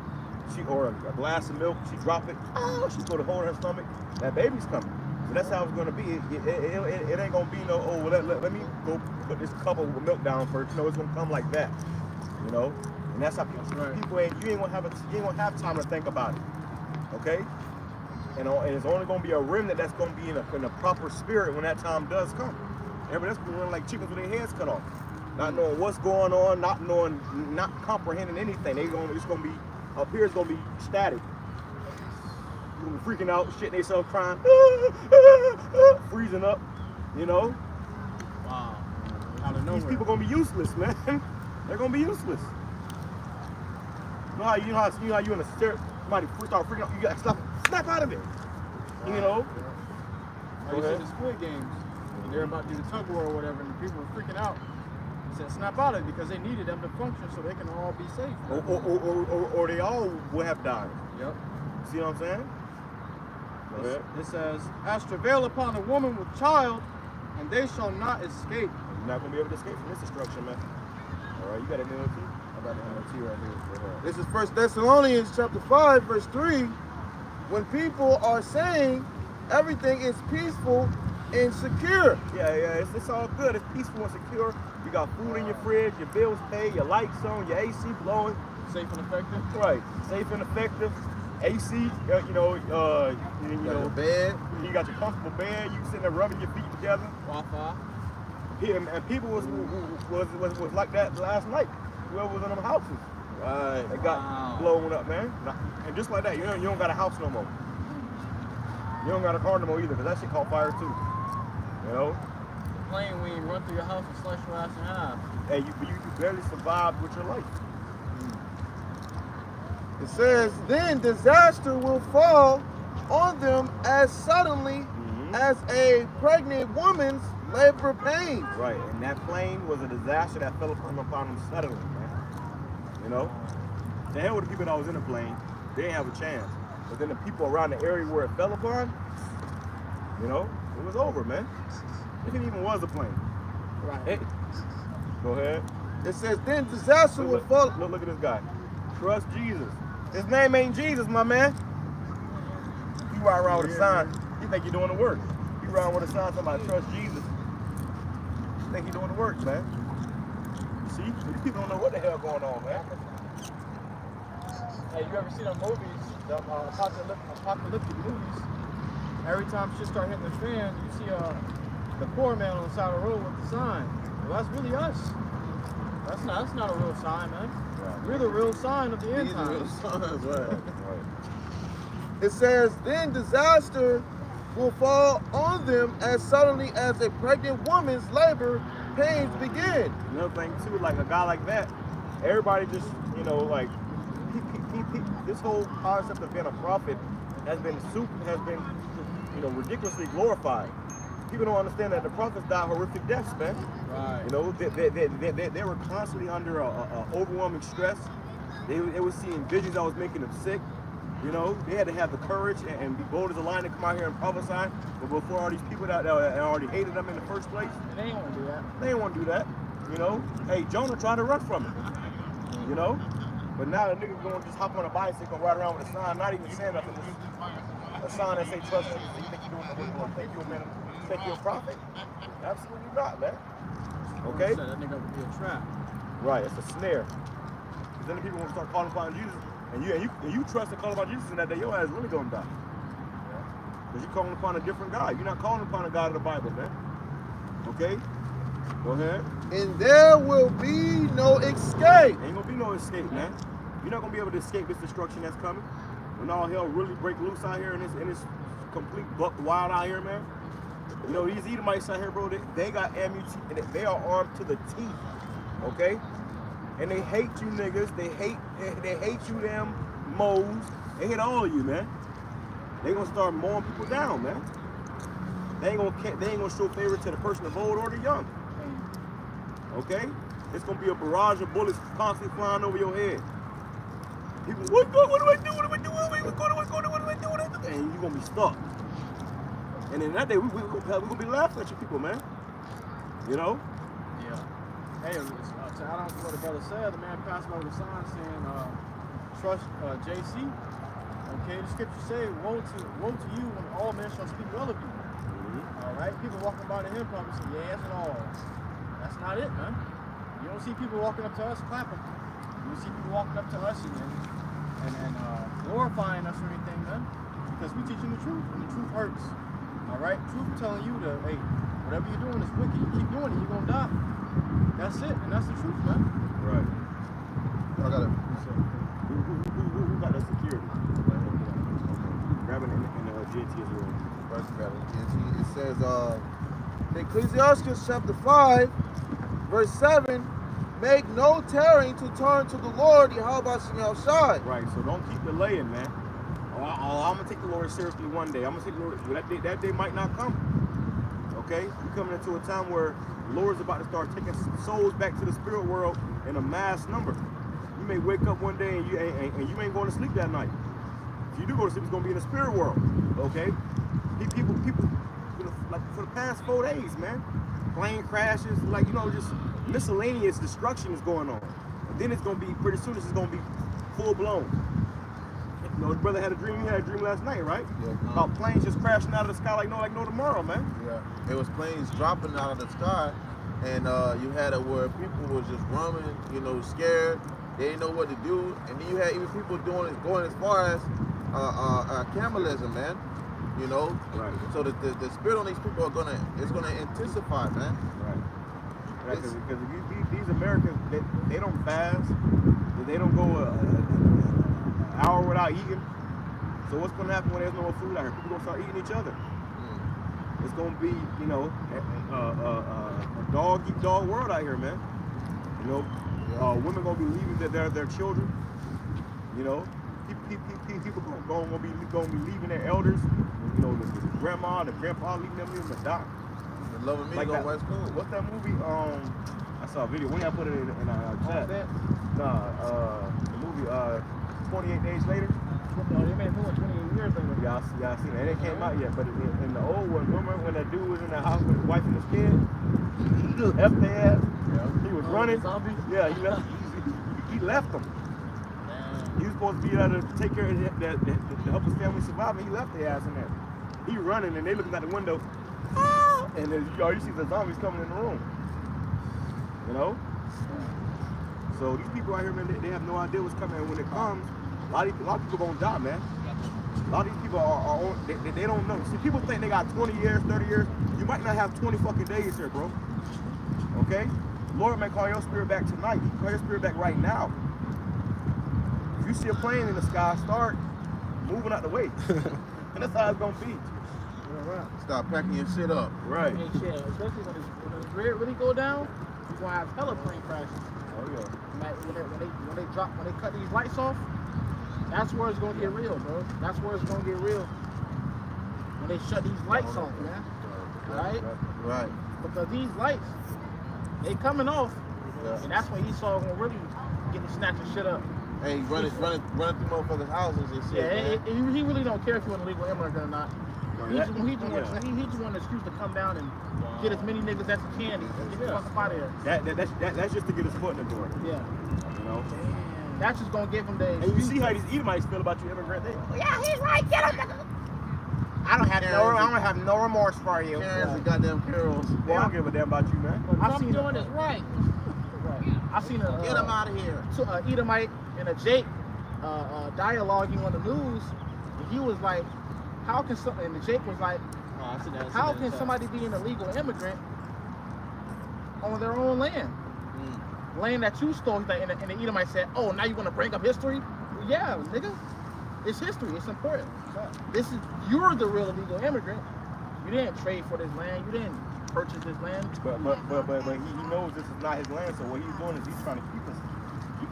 or a glass of milk. She drop it. Oh, she go to hold her stomach. That baby's coming. So that's how it's gonna be. It ain't gonna be no. Oh, well, let me go put this cup of milk down first. You know, it's gonna come like that. You know, and that's how people you ain't gonna have time to think about it. Okay. And it's only going to be a remnant that's going to be in a proper spirit when that time does come. Everybody else will run like chickens with their heads cut off, not knowing what's going on, not comprehending anything. It's going to be up here. It's going to be static. You're going to be freaking out, shitting themselves, crying, freezing up. You know. Wow. Out of nowhere. These people are going to be useless, man. They're going to be useless. You know how you in a stare, somebody start freaking out. You got to snap out of it. You know? Like you said, the Squid Games, they're about to do the tug war or whatever, and the people were freaking out. They said snap out of it because they needed them to function so they can all be safe. Or they all would have died. Yep. See what I'm saying? Go ahead. It says, as travail upon a woman with child, and they shall not escape. You're not going to be able to escape from this destruction, man. All right, you got an NLT? I got an NLT right here. This is 1 Thessalonians chapter 5, verse 3. When people are saying everything is peaceful and secure. Yeah, it's all good. It's peaceful and secure. You got food in your fridge, your bills paid, your lights on, your AC blowing. Safe and effective. Right, safe and effective. AC, you know, bed. You got your comfortable bed. You sitting there rubbing your feet together. Wi-Fi. Yeah, and people was like that last night. Whoever was in them houses. Right. They got blown up, man. And just like that, you don't got a house no more. You don't got a car no more either, because that shit caught fire too. You know? The plane when you run through your house and slice your ass in half. Hey, you barely survived with your life. It says, then disaster will fall on them as suddenly as a pregnant woman's labor pain. Right, and that plane was a disaster that fell upon them suddenly, man. You know? The hell with the people that was in the plane, they didn't have a chance. But then the people around the area where it fell upon, you know, it was over, man. If it even was a plane. Right. Hey, go ahead. It says, then disaster will fall. Look at this guy. Trust Jesus. His name ain't Jesus, my man. You ride around with a sign. You think you're doing the work. You ride with a sign talking about trust Jesus. You think you're doing the work, man. See? These people don't know what the hell going on, man. Hey, you ever see them movies, the apocalyptic movies? Every time shit start hitting the fan, you see the poor man on the side of the road with the sign. Well, that's really us. That's not a real sign, man. Right. We're the real sign of the end times. Right. It says, then disaster will fall on them as suddenly as a pregnant woman's labor pains begin. Another thing too, like a guy like that, everybody just, you know, like this whole concept of being a prophet has been you know, ridiculously glorified. People don't understand that the prophets died horrific deaths, man. Right. You know, they were constantly under a overwhelming stress. They were seeing visions that was making them sick. You know, they had to have the courage and be bold as a lion to come out here and prophesy. But before all these people that already hated them in the first place, They ain't want to do that. they didn't want to do that. You know, hey, Jonah tried to run from it. You know, but now the nigga's going to just hop on a bicycle and ride around with a sign, not even saying nothing. A sign that say trust Jesus. You think you're doing the work? Think you're a man? Think you're a prophet? Absolutely not, man. Okay. That nigga would be a trap. Right, it's a snare. Because then the people will start calling upon Jesus, and you trust and call upon Jesus, and that day your ass really gonna die. Because you're calling upon a different God. You're not calling upon a God of the Bible, man. Okay? Go ahead. And there will be no escape. Ain't gonna be no escape, man. You're not gonna be able to escape this destruction that's coming. When all hell really break loose out here and it's complete buck wild out here, man. You know, these Edomites out here, bro, they got ammunition, they are armed to the teeth, okay? And they hate you niggas, they hate you them moles, they hate all of you, man. They gonna start mowing people down, man. They ain't gonna show favor to the person of old or the young. Okay? It's gonna be a barrage of bullets constantly flying over your head. People, what do I do? What do I do? What do I do? And you're gonna be stuck. And then that day, we're gonna be laughing at you people, man. You know? Yeah. Hey, to add on to what the brother said, the man passed by with a sign saying, trust JC. Okay, the scriptures say, woe to you when all men shall speak well of you. All right, people walking by to him probably say, yes and all. That's not it, man. You don't see people walking up to us clapping. You see people walking up to us and glorifying us or anything, man. Because we teaching the truth, and the truth hurts. All right, truth telling you that, hey, whatever you're doing is wicked. You keep doing it, you're gonna die. That's it, and that's the truth, man. Right. I got it. Who got that security? Grab it in the GT as well. First grab it. It says, Ecclesiastes chapter 5, verse 7, make no tarrying to turn to the Lord, YAHAWASHI. Right, so don't keep delaying, man. I'm gonna take the Lord seriously one day. I'm gonna take the Lord. That day might not come. Okay, we're coming into a time where the Lord's about to start taking souls back to the spirit world in a mass number. You may wake up one day and you ain't going to sleep that night. If you do go to sleep, it's gonna be in the spirit world. Okay, people, you know, like for the past 4 days, man, plane crashes, like just miscellaneous destruction is going on. And then it's gonna be pretty soon. This is gonna be full blown. You know, his brother had a dream. He had a dream last night, right? Yeah. About planes just crashing out of the sky like no tomorrow, man. Yeah. It was planes dropping out of the sky, and you had it where people was just running, scared. They didn't know what to do, and then you had even people going as far as cannibalism, man. Right. So the spirit on these people is gonna intensify, man. Right. Because these Americans, they don't fast. They don't go an hour without eating. So what's gonna happen when there's no food out here? People gonna start eating each other. It's gonna be, a dog eat dog world out here, man. Women gonna be leaving their children. People gonna be leaving their elders. The grandma, the grandpa leaving them in the dock. The love of me Like go that. West Coast. What's that movie? I saw a video. When y'all put it in our chat? The movie 28 Days Later. They made it 28 years later. Y'all seen it? It ain't came out yet, but in the old one, remember when that dude was in the house with his wife and his kid? He left their ass. Yeah. He was running. Zombie? Yeah, he left them. He was supposed to be there to take care of to help his family survive, and he left their ass in there. He running, and they looking out the window, and then all you see is the zombies coming in the room. So these people out here, man, they have no idea what's coming, and when it comes, a lot of people gonna die, man. A lot of these people they don't know. See, people think they got 20 years, 30 years. You might not have 20 fucking days here, bro. Okay? The Lord may call your spirit back tonight. He can call your spirit back right now. If you see a plane in the sky, start moving out the way. And that's how it's gonna be. Start packing your shit up. Right. Hey, shit, especially when the grid really go down, you're gonna have hella plane crashes. Oh yeah. When they cut these lights off, that's where it's gonna get real, bro. That's where it's gonna get real. When they shut these lights off, man. Right? Right. Because these lights, they coming off, and that's when Esau gonna really get to snatching shit up. Hey, running through motherfuckers' houses and shit. Yeah, he really don't care if you're an illegal immigrant or not. He just want an excuse to come down and get as many niggas as he can and get the fuck up out of here. That's just to get his foot in the door. Yeah. You know? That's just gonna give him the And you see how these Edomites feel about you immigrant. yeah, he's right, get him. I don't have no remorse for you. Karens and goddamn Carols. They don't give a damn about you, man. I've seen doing this right. I've seen a Get him out of here. Edomite and a Jake dialoguing on the news, and he was like, "How can some?" And the Jake was like, "How can somebody be an illegal immigrant on their own land, land that you stole?" And the Edomite said, "Oh, now you want to bring up history?" Well, yeah, nigga, it's history. It's important. You're the real illegal immigrant. You didn't trade for this land. You didn't purchase this land. But he knows this is not his land. So what he's doing is he's trying to keep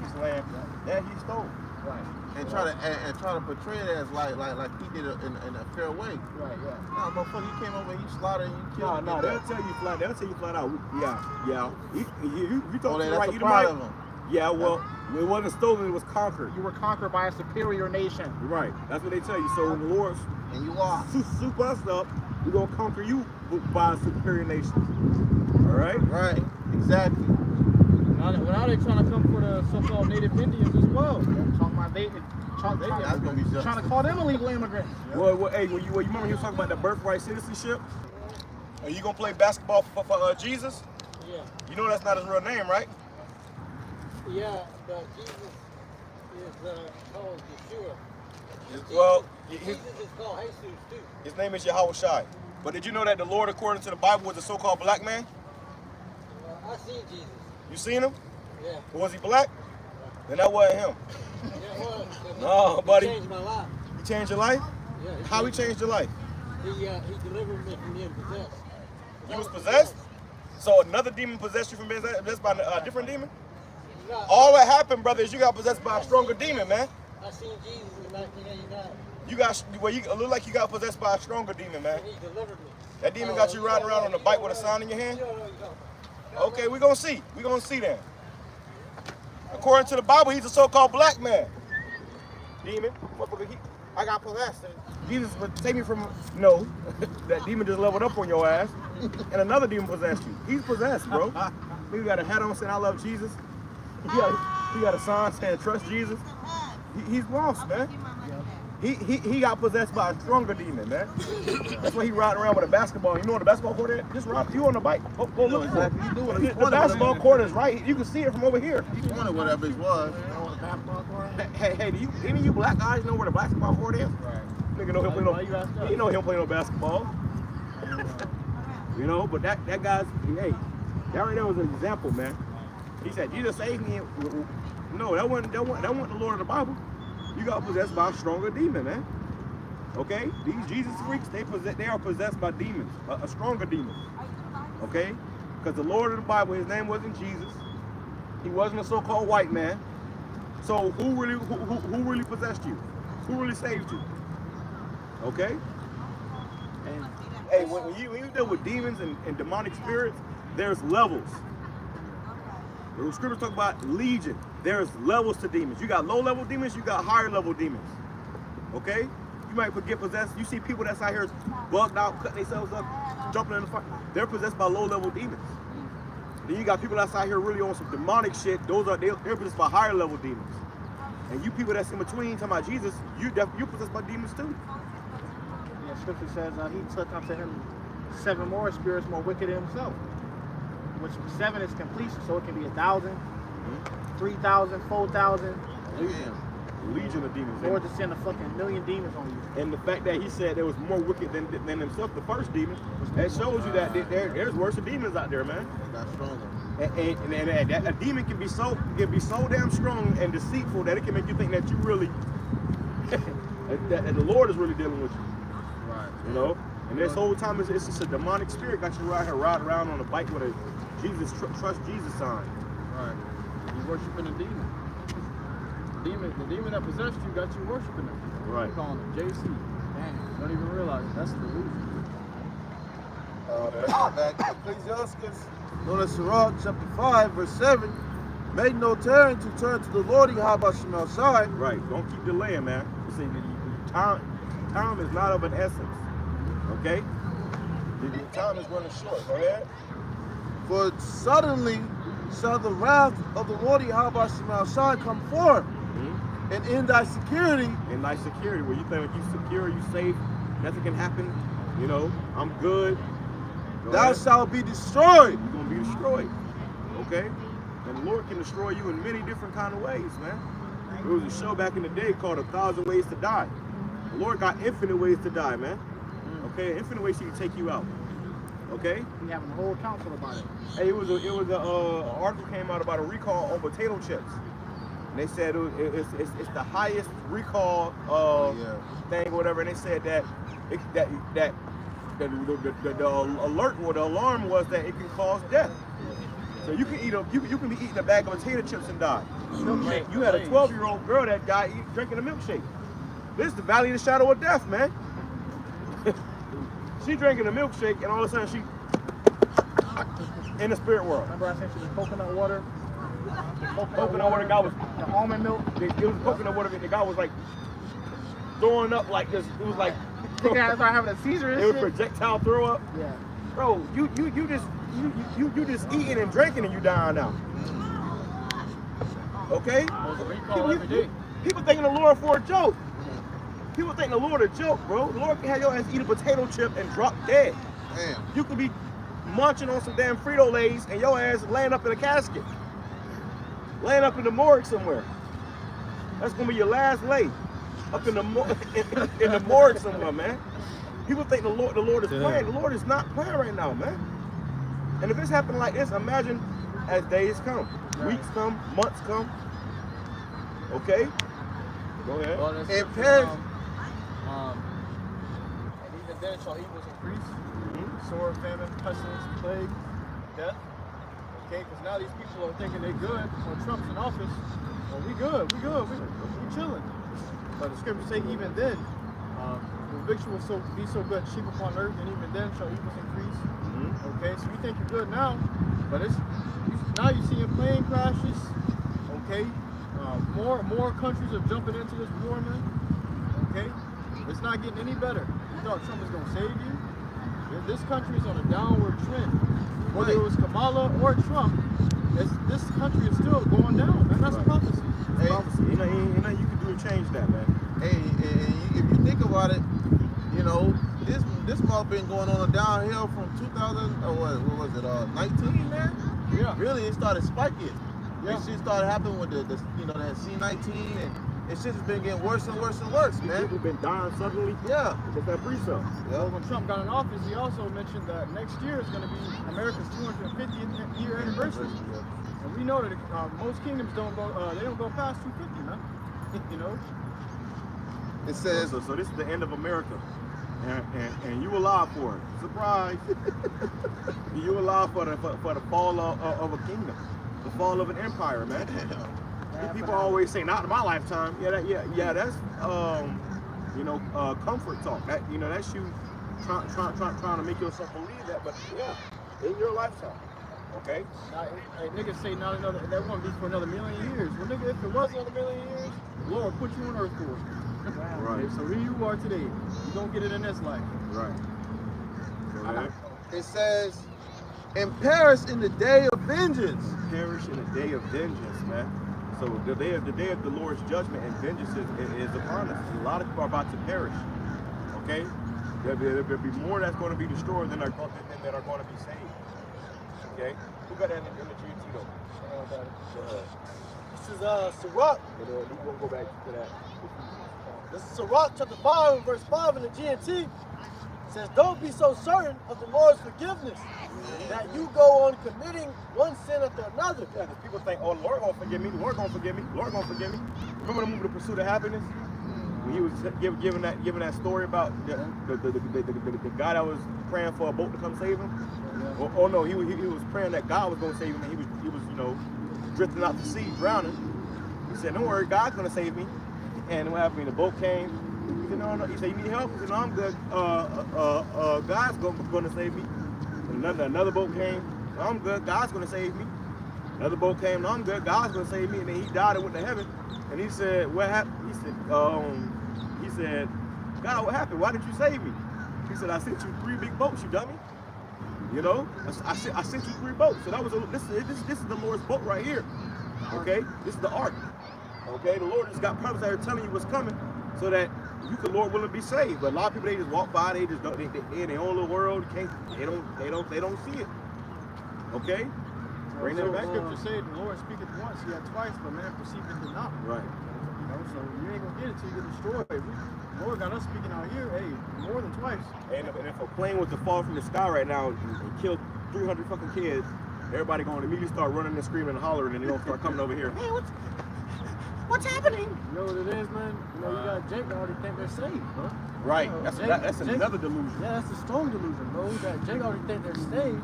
his land that he stole. Right. And try to portray it as like he did it in a fair way. Right. Yeah. Nah, motherfucker, you came over, you slaughtered, and you killed. No, they'll tell you flat out. Yeah. You talk to the that's right a part Edomite. of him. Yeah, well, it wasn't stolen, it was conquered. You were conquered by a superior nation. Right. That's what they tell you. So when the Lord And you lost. soup us up, we're gonna conquer you by a superior nation. All right? Right. Exactly. Now they're trying to come for the so-called native Indians as well. Talking about That's gonna be just. trying to call them illegal immigrants. Well, hey, you remember he was talking about the birthright citizenship? Are you gonna play basketball for Jesus? Yeah. You know that's not his real name, right? Yeah, but Jesus is called Yeshua. Well, Jesus is called Jesus too. his name is YAHAWASHI. But did you know that the Lord, according to the Bible, was a so-called black man? I seen Jesus. You seen him? Yeah. Was he black? Then that wasn't him. Yeah, well, No, buddy. He changed my life. He changed your life? Yeah. How he changed your life? He delivered me from being possessed. You was possessed? So another demon possessed you from being possessed by a different demon? No, All that happened, brother, is you got possessed by a stronger demon, man. I seen Jesus in 1989. You look like you got possessed by a stronger demon, man. And he delivered me. That demon got you riding around on a bike with a sign in your hand? Okay, we're gonna see. We're gonna see that. According to the Bible, he's a so-called black man. Demon, motherfucker, I got possessed. Jesus would take me from, no, that demon just leveled up on your ass, and another demon possessed you. He's possessed, bro. He got a hat on saying, I love Jesus. He got a sign saying, trust Jesus. He's lost, man. He got possessed by a stronger demon, man. That's why he riding around with a basketball. You know what a basketball court is? Just ride you on the bike. Go look for it. The basketball court is right. You can see it from over here. He wanted whatever it was. Hey, do any of you black guys know where the basketball court is? Right. Nigga know him play no. You know him play no basketball. You know, but that guy's hey, that right there was an example, man. He said, Jesus saved me. No, that wasn't the Lord of the Bible. You got possessed by a stronger demon, man. Okay? These Jesus freaks, they are possessed by demons, a stronger demon. Okay? Because the Lord of the Bible, his name wasn't Jesus. He wasn't a so-called white man. So who really possessed you? Who really saved you? Okay? And hey, when you deal with demons and demonic spirits, there's levels. The scriptures talk about legion. There's levels to demons. You got low-level demons, you got higher-level demons. Okay? You might get possessed. You see people that's out here bugged out, cutting themselves up, jumping in the fire. They're possessed by low-level demons. Then you got people that's out here really on some demonic shit. They're possessed by higher-level demons. And you people that's in between, talking about Jesus, you're possessed by demons too. Yeah, scripture says he took unto him 7 more spirits more wicked than himself. Which 7 is completion, so it can be 1,000, 3,000, 4,000. Legion of demons. Lord just send a fucking million demons on you. And the fact that he said there was more wicked than himself, the first demon, that shows you that there's worse demons out there, man. That's stronger. And a demon can be so damn strong and deceitful that it can make you think that you really that the Lord is really dealing with you. Right. You know? And this whole time, it's just a demonic spirit got you out here riding around on a bike with a Jesus, trust Jesus sign. Right. You worshiping a demon. The demon that possessed you got you worshiping him. Right. You calling him JC. Damn, you don't even realize it. That's the delusion. Back to Ecclesiastes, known as Sirach, chapter 5, verse 7. Make no tarrying to turn to the Lord YAHAWASHI. Right. Don't keep delaying, man. You see, time is not of an essence. Okay? The time is running short. Go ahead. For suddenly shall the wrath of the Lord YAHAWASHI come forth, and in thy security. In thy security, where you think you secure, you safe, nothing can happen. You know, I'm good. Thou shalt be destroyed. You're going to be destroyed. Okay? And the Lord can destroy you in many different kind of ways, man. There was a show back in the day called 1,000 Ways to Die. The Lord got infinite ways to die, man. Okay? Infinite ways He can take you out. Okay? We having a whole council about it. Hey, it was an article came out about a recall on potato chips. And they said it's the highest recall thing or whatever. And they said that the alert or the alarm was that it can cause death. So you can eat you can be eating a bag of potato chips and die. You had a 12-year-old girl that died drinking a milkshake. This is the valley of the shadow of death, man. She drinking a milkshake and all of a sudden she in the spirit world. Remember I said she was coconut water? Coconut water, the guy was the almond milk. It was coconut water. The guy was like throwing up like this. It was like You guys start having a seizure and it was shit? projectile throw up. Yeah. Bro, you just eating and drinking and you dying now. Okay? People thinking the Lord for a joke. People think the Lord a joke, bro. The Lord can have your ass eat a potato chip and drop dead. Damn. You could be munching on some damn Frito-Lays and your ass laying up in a casket. Laying up in the morgue somewhere. That's gonna be your last lay. Up in the in the morgue somewhere, man. People think the Lord is playing. The Lord is not playing right now, man. And if it's happening like this, imagine as days come, weeks come, months come. Okay? Go ahead. Well, that's And even then shall evils increase. Sword, famine, pestilence, plague, death. Okay, because now these people are thinking they're good when Trump's in office. Well, we good, we chilling. But the scriptures say even then, the victual will be so good, sheep upon earth, and even then shall evils increase. Okay, so you think you're good now, but now you're seeing plane crashes. Okay, more countries are jumping into this war, man. Okay, it's not getting any better. You thought Trump was gonna save you? This country is on a downward trend. Whether it was Kamala or Trump, this country is still going down, man. That's prophecy. Hey, prophecy. You know, you can do to change that, man. Hey, if you think about it, you know, this month been going on a downhill from 2000, or what was it, 19, man? Yeah. Really, it started spiking. Yeah. This shit started happening with the you know, that C-19, and it's just been getting worse and worse and worse, man. People been dying suddenly. Yeah. Because that precept. Well, when Trump got in office, he also mentioned that next year is going to be America's 250th year anniversary. And we know that most kingdoms don't go past 250, man. You know. It says. So this is the end of America, and you alive for it. Surprise! You alive for the fall of a kingdom, the fall of an empire, man. People always say, not in my lifetime. Yeah, that's you know, comfort talk. That, you know, that's you trying to make yourself believe that, but yeah, in your lifetime. Okay. Now, niggas say that won't be for another million years. Well, nigga, if it was another million years, the Lord put you on earth for it. Right. So here you are today. You don't get it in this life. Right. Go ahead. It says, and perish in the day of vengeance. Perish in the day of vengeance, man. So the day of the Lord's judgment and vengeance is upon us. And a lot of people are about to perish. Okay? There'll be more that's going to be destroyed than that are going to be saved. Okay? Who got that in the GT though? This is Sirach. We're going to go back to that. This is Sirach chapter 5 verse 5 in the GNT. It says, don't be so certain of the Lord's forgiveness that you go on committing one sin after another. Yeah, because people think, oh, the Lord gonna forgive me, the Lord gonna forgive me, the Lord gonna forgive me. Remember the movie The Pursuit of Happiness? when he was giving that story about the guy that was praying for a boat to come save him. Oh no, he was praying that God was going to save him, and he was you know, drifting out to sea, drowning. He said, "Don't worry, God's going to save me." And what happened? The boat came. He said, "No." He said, "You need help?" He said, "No, I'm good. God's going to save me." And another boat came. "No, I'm good. God's going to save me." Another boat came. "No, I'm good. God's going to save me." And then he died and went to heaven. And he said, "What happened?" He said, "God, what happened? Why didn't you save me?" He said, "I sent you 3 big boats, you dummy. You know, I sent you 3 boats. So that was this is the Lord's boat right here. Okay, this is the ark. Okay, the Lord just got prophets out here telling you what's coming, so that you can, Lord willing, be saved. But a lot of people, they just walk by, they just don't, they in their own little world. They don't see it. Okay, bring that back. Scripture said, "The Lord speaketh once, yet twice, but man perceiveth it not." Right. You know, so you ain't gonna get it till you get destroyed. The Lord got us speaking out here, hey, more than twice. And if a plane was to fall from the sky right now and kill 300 fucking kids, everybody gonna immediately start running and screaming and hollering, and they're gonna start coming over here. "Hey, what's happening?" You know what it is, man? You know, you got Jake that already think they're saved, bro. Right. You know, That's another delusion. Yeah, that's a strong delusion, bro. That Jake already think they're saved.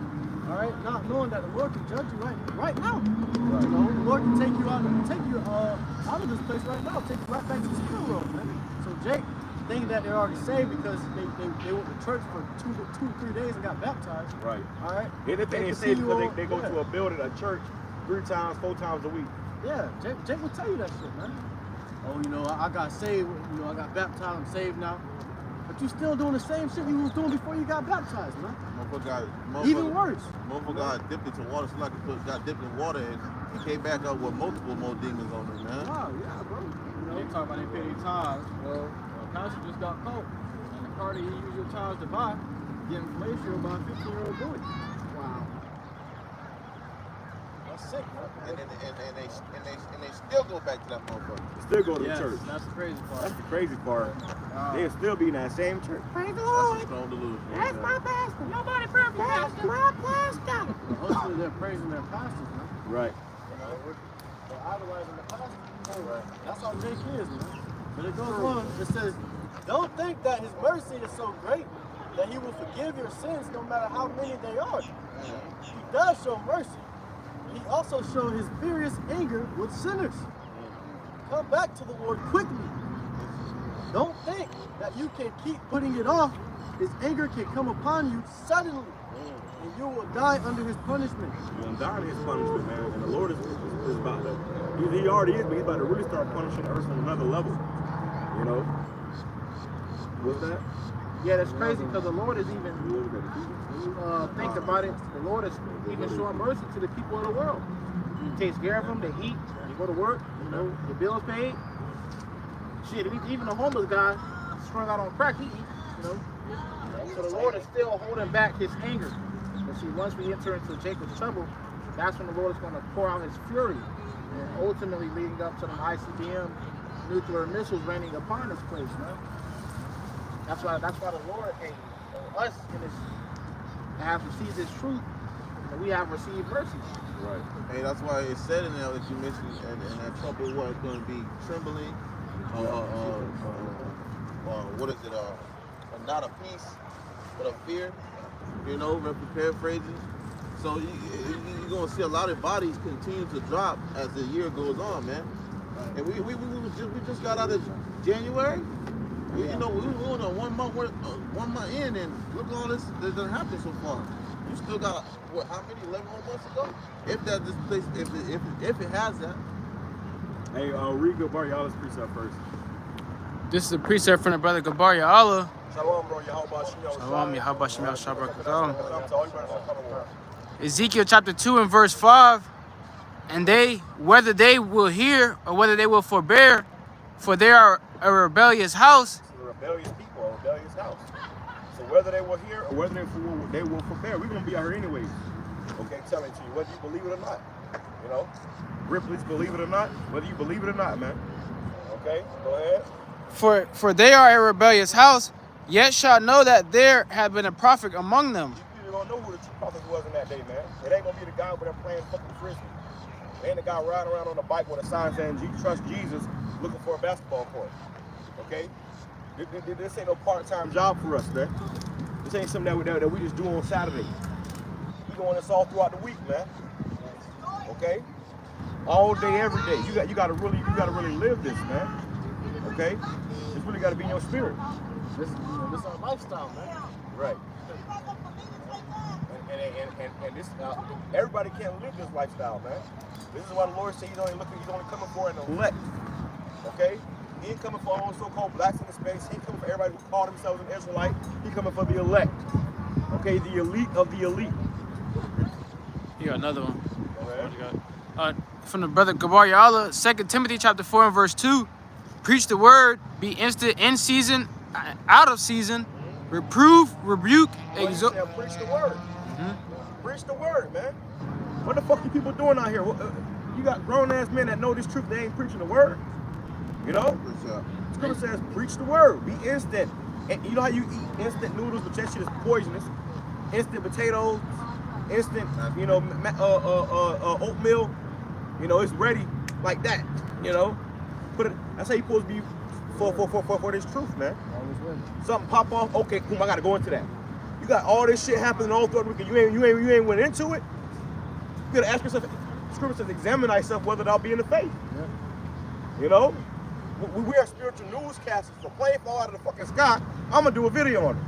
All right, not knowing that the Lord can judge you right now. Right. You know, the Lord can take you out of this place right now, take you right back to the spirit world, man. So Jake thinking that they're already saved because they went to church for 2 to 3 days and got baptized. Right. All right. They ain't saved because they go to a building, a church, 3 times, 4 times a week. Yeah, Jake will tell you that shit, man. Oh, you know, I got saved. You know, I got baptized. I'm saved now. But you still doing the same shit you was doing before you got baptized, man. Even worse. Motherfucker got dipped into water, so like got dipped in water and came back up with multiple more demons on him, man. Wow, yeah, bro. You know, they talk about they pay their tithes. Well, pastor just got caught, and the car that he used your tithes to buy, getting glacier by a 15-year-old boy. Wow. That's sick, bro. And they still go back to that motherfucker. Still go to the church. That's the crazy part. That's the crazy part. They'll still be in that same church. Praise the Lord. That's a strong delusion. That's my pastor. Nobody perfect. That's my pastor. Hopefully they're praising their pastors, man. Right. You know, they're idolizing the pastor. Right. That's how Jake is, man. But it goes on. It says, Don't think that his mercy is so great that he will forgive your sins no matter how many they are. He does show mercy. He also shows his furious anger with sinners. Come back to the Lord quickly. Don't think that you can keep putting it off. His anger can come upon you suddenly, and you will die under his punishment. You're gonna die under his punishment, man. And the Lord is about to, he already is, but he's about to really start punishing the earth on another level. You know? What's that? Yeah, that's crazy because the Lord is even, think about it, the Lord is even showing mercy to the people of the world. He takes care of them, they eat, they go to work, you know, the bills paid. Shit, even a homeless guy strung out on crack, he eats, you know. So the Lord is still holding back his anger. But see, once we enter into Jacob's trouble, that's when the Lord is going to pour out his fury, and ultimately leading up to the ICBM nuclear missiles raining upon this place, man. That's why the Lord, hey, us in this have received this truth, and we have received mercy. Right. Hey, that's why it said in there that you mentioned, and that trouble was going to be trembling, what is it? Not a peace, but a fear. You know, paraphrasing. So you're going to see a lot of bodies continue to drop as the year goes on, man. And we just got out of January. You know, we were on a 1 month in, and look at all this that done happened so far. You still got what? How many? 11 more months ago? If that this place, if it has that. Hey, read Ibar Yahawah's precept first. This is a precept from the brother Ibar Yahawadah. Shalom, bro. YAHAWASHI. Shalom, YAHAWASHI. Shalom. Ezekiel chapter 2 and verse 5. And they, whether they will hear or whether they will forbear, for they are a rebellious house. It's a rebellious people, a rebellious house. So whether they will hear or whether they will forbear, we're going to be out here anyways. Okay, telling to you, whether you believe it or not. You know? Ripley's believe it or not, whether you believe it or not, man. Okay, go ahead. For they are a rebellious house, yet shall know that there have been a prophet among them. You don't know who the true prophet was in that day, man. It ain't going to be the guy with them playing fucking frisbee. It ain't the guy riding around on a bike with a sign saying, trust Jesus, looking for a basketball court. Okay? This ain't no part-time job for us, man. This ain't something that we just do on Saturday. We doing this all throughout the week, man. Okay? All day, every day. You gotta really live this, man. Okay? It's really gotta be in your spirit. This is our lifestyle, man. Right. And this everybody can't live this lifestyle, man. This is why the Lord said he's only coming for an elect. Okay? He ain't coming for all so-called blacks in the space. He ain't coming for everybody who called themselves an Israelite. He coming for the elect. Okay, the elite of the elite. You got another one. Go ahead. From the brother Ibar Yahawadah, 2 Timothy chapter 4 and verse 2. Preach the word, be instant in season, out of season, reprove, rebuke, exhort. Preach the word. Preach the word, man. What the fuck are people doing out here? You got grown-ass men that know this truth, they ain't preaching the word. You know? Scripture says, preach the word, be instant. And you know how you eat instant noodles, but that shit is poisonous. Instant potatoes, instant, you know, oatmeal. You know, it's ready like that. You know, that's how you supposed to be for this truth, man. Something pop off. Okay, cool. I gotta go into that. You got all this shit happening all throughout the weekend. You ain't went into it. You gotta ask yourself. Scripture says, examine thyself whether thou be in the faith. Yeah. You know, we are spiritual newscasters. If a plane fall out of the fucking sky, I'm gonna do a video on it.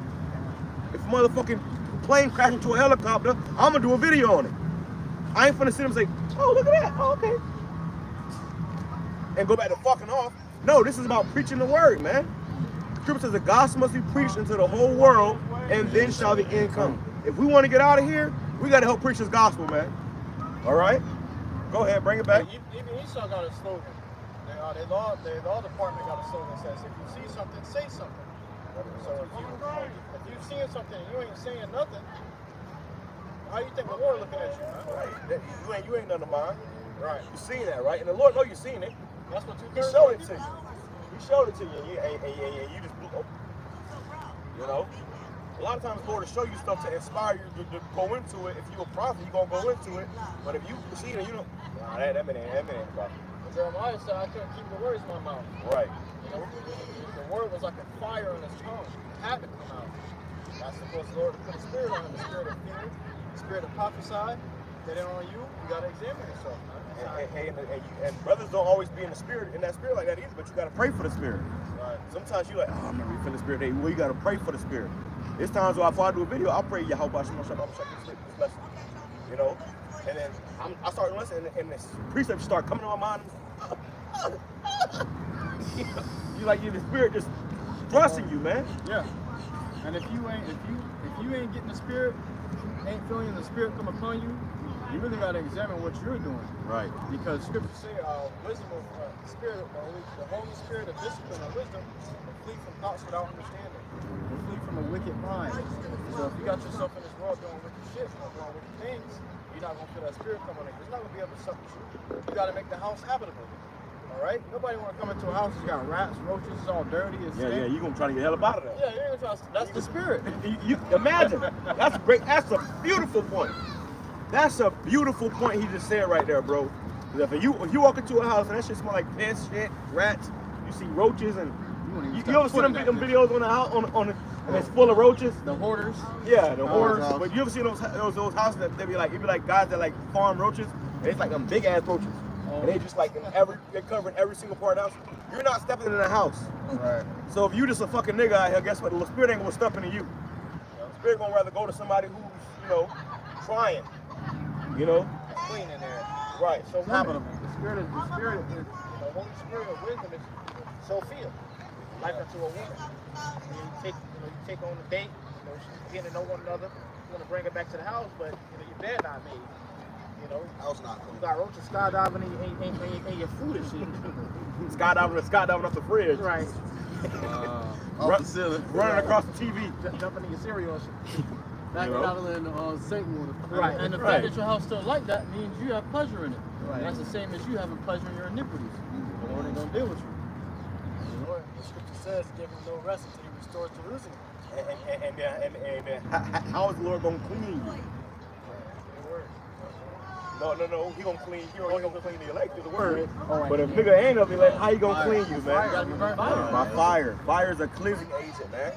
If a motherfucking plane crash into a helicopter, I'm gonna do a video on it. I ain't finna sit and say, oh, look at that. Oh, okay. And go back to fucking off. No, this is about preaching the word, man. Scripture says the gospel must be preached into the whole world, and then shall the end come. If we want to get out of here, we got to help preach this gospel, man. All right? Go ahead, bring it back. Even Esau got a slogan. The law department got a slogan that says, if you see something, say something. So if you're seeing something and you ain't saying nothing, how you think the Lord looking at you, man? Right. You ain't none of mine. Right. You seen that, right? And the Lord know you seen it. That's what He showed it to you. He showed it to you, and you just blew up. You know? A lot of times the Lord will show you stuff to inspire you to go into it. If you're a prophet, you're going to go into it. But if you see it and you don't, nah, that man ain't a prophet. Jeremiah said, I couldn't keep the words in my mouth. Right. You know, the word was like a fire in his tongue. It had to come out. That's supposed the Lord to put a spirit on him, the spirit of fear, the spirit of prophesy. Get it on you, you got to examine yourself, man. And brothers don't always be in that spirit like that either, but you got to pray for the spirit. Right. Sometimes you're like, oh, I'm not really feeling the spirit. Well, you got to pray for the spirit. There's times where I do a video, I'll pray YAHAWASHI, this lesson. You know? And then I start listening, and this precept start coming to my mind. The spirit just thrusting you, man. Yeah. And if you ain't getting the spirit, ain't feeling the spirit come upon you, you really got to examine what you're doing. Right. Because scripture say, wisdom of spirit, the Holy Spirit of discipline and wisdom, will flee from thoughts without understanding. Will flee from a wicked mind. So if you got yourself in this world doing wicked shit, doing wicked things, you're not gonna feel that spirit come on in. It's not gonna be able to suck you. You got to make the house habitable. All right. Nobody want to come into a house that's got rats, roaches, it's all dirty. It's yeah. You gonna try to get the hell up out of there. Yeah, you're gonna try. That's the spirit. You imagine. That's great. That's a beautiful point. That's a beautiful point he just said right there, bro. If you walk into a house and that shit smell like piss, shit, rats, you see roaches, and you ever see them videos on the house and it's full of roaches? The hoarders. Yeah, the hoarders. But you ever see those houses that it'd be like guys that like farm roaches, and it's like them big ass roaches, and they just like they're covering every single part of the house. You're not stepping in the house. Right. So if you just a fucking nigga out here, guess what? The spirit ain't gonna step into you. The spirit gonna rather go to somebody who's trying. You know? Clean in there. Right. So habitable. The spirit is the Holy Spirit of wisdom is Sophia, like unto a woman. You take on a date, getting to know one another. You want to bring it back to the house, but your bed not made. House not clean. You got roaches skydiving in your food and shit. skydiving off the fridge. Right. Off the ceiling. Running across the TV. Jumping in your cereal and shit. Backpedaling Satan with it. Right. And the fact that your house still like that means you have pleasure in it. Right. And that's the same as you having pleasure in your iniquities. The Lord ain't gonna deal with you. The Lord, the scripture says, give him no rest until he restores Jerusalem. And how is the Lord gonna clean you? No. He gonna clean. He gonna clean the elect through the word. But if nigga ain't of the elect, how you gonna clean you, man? By fire. Fire is a cleansing agent, man.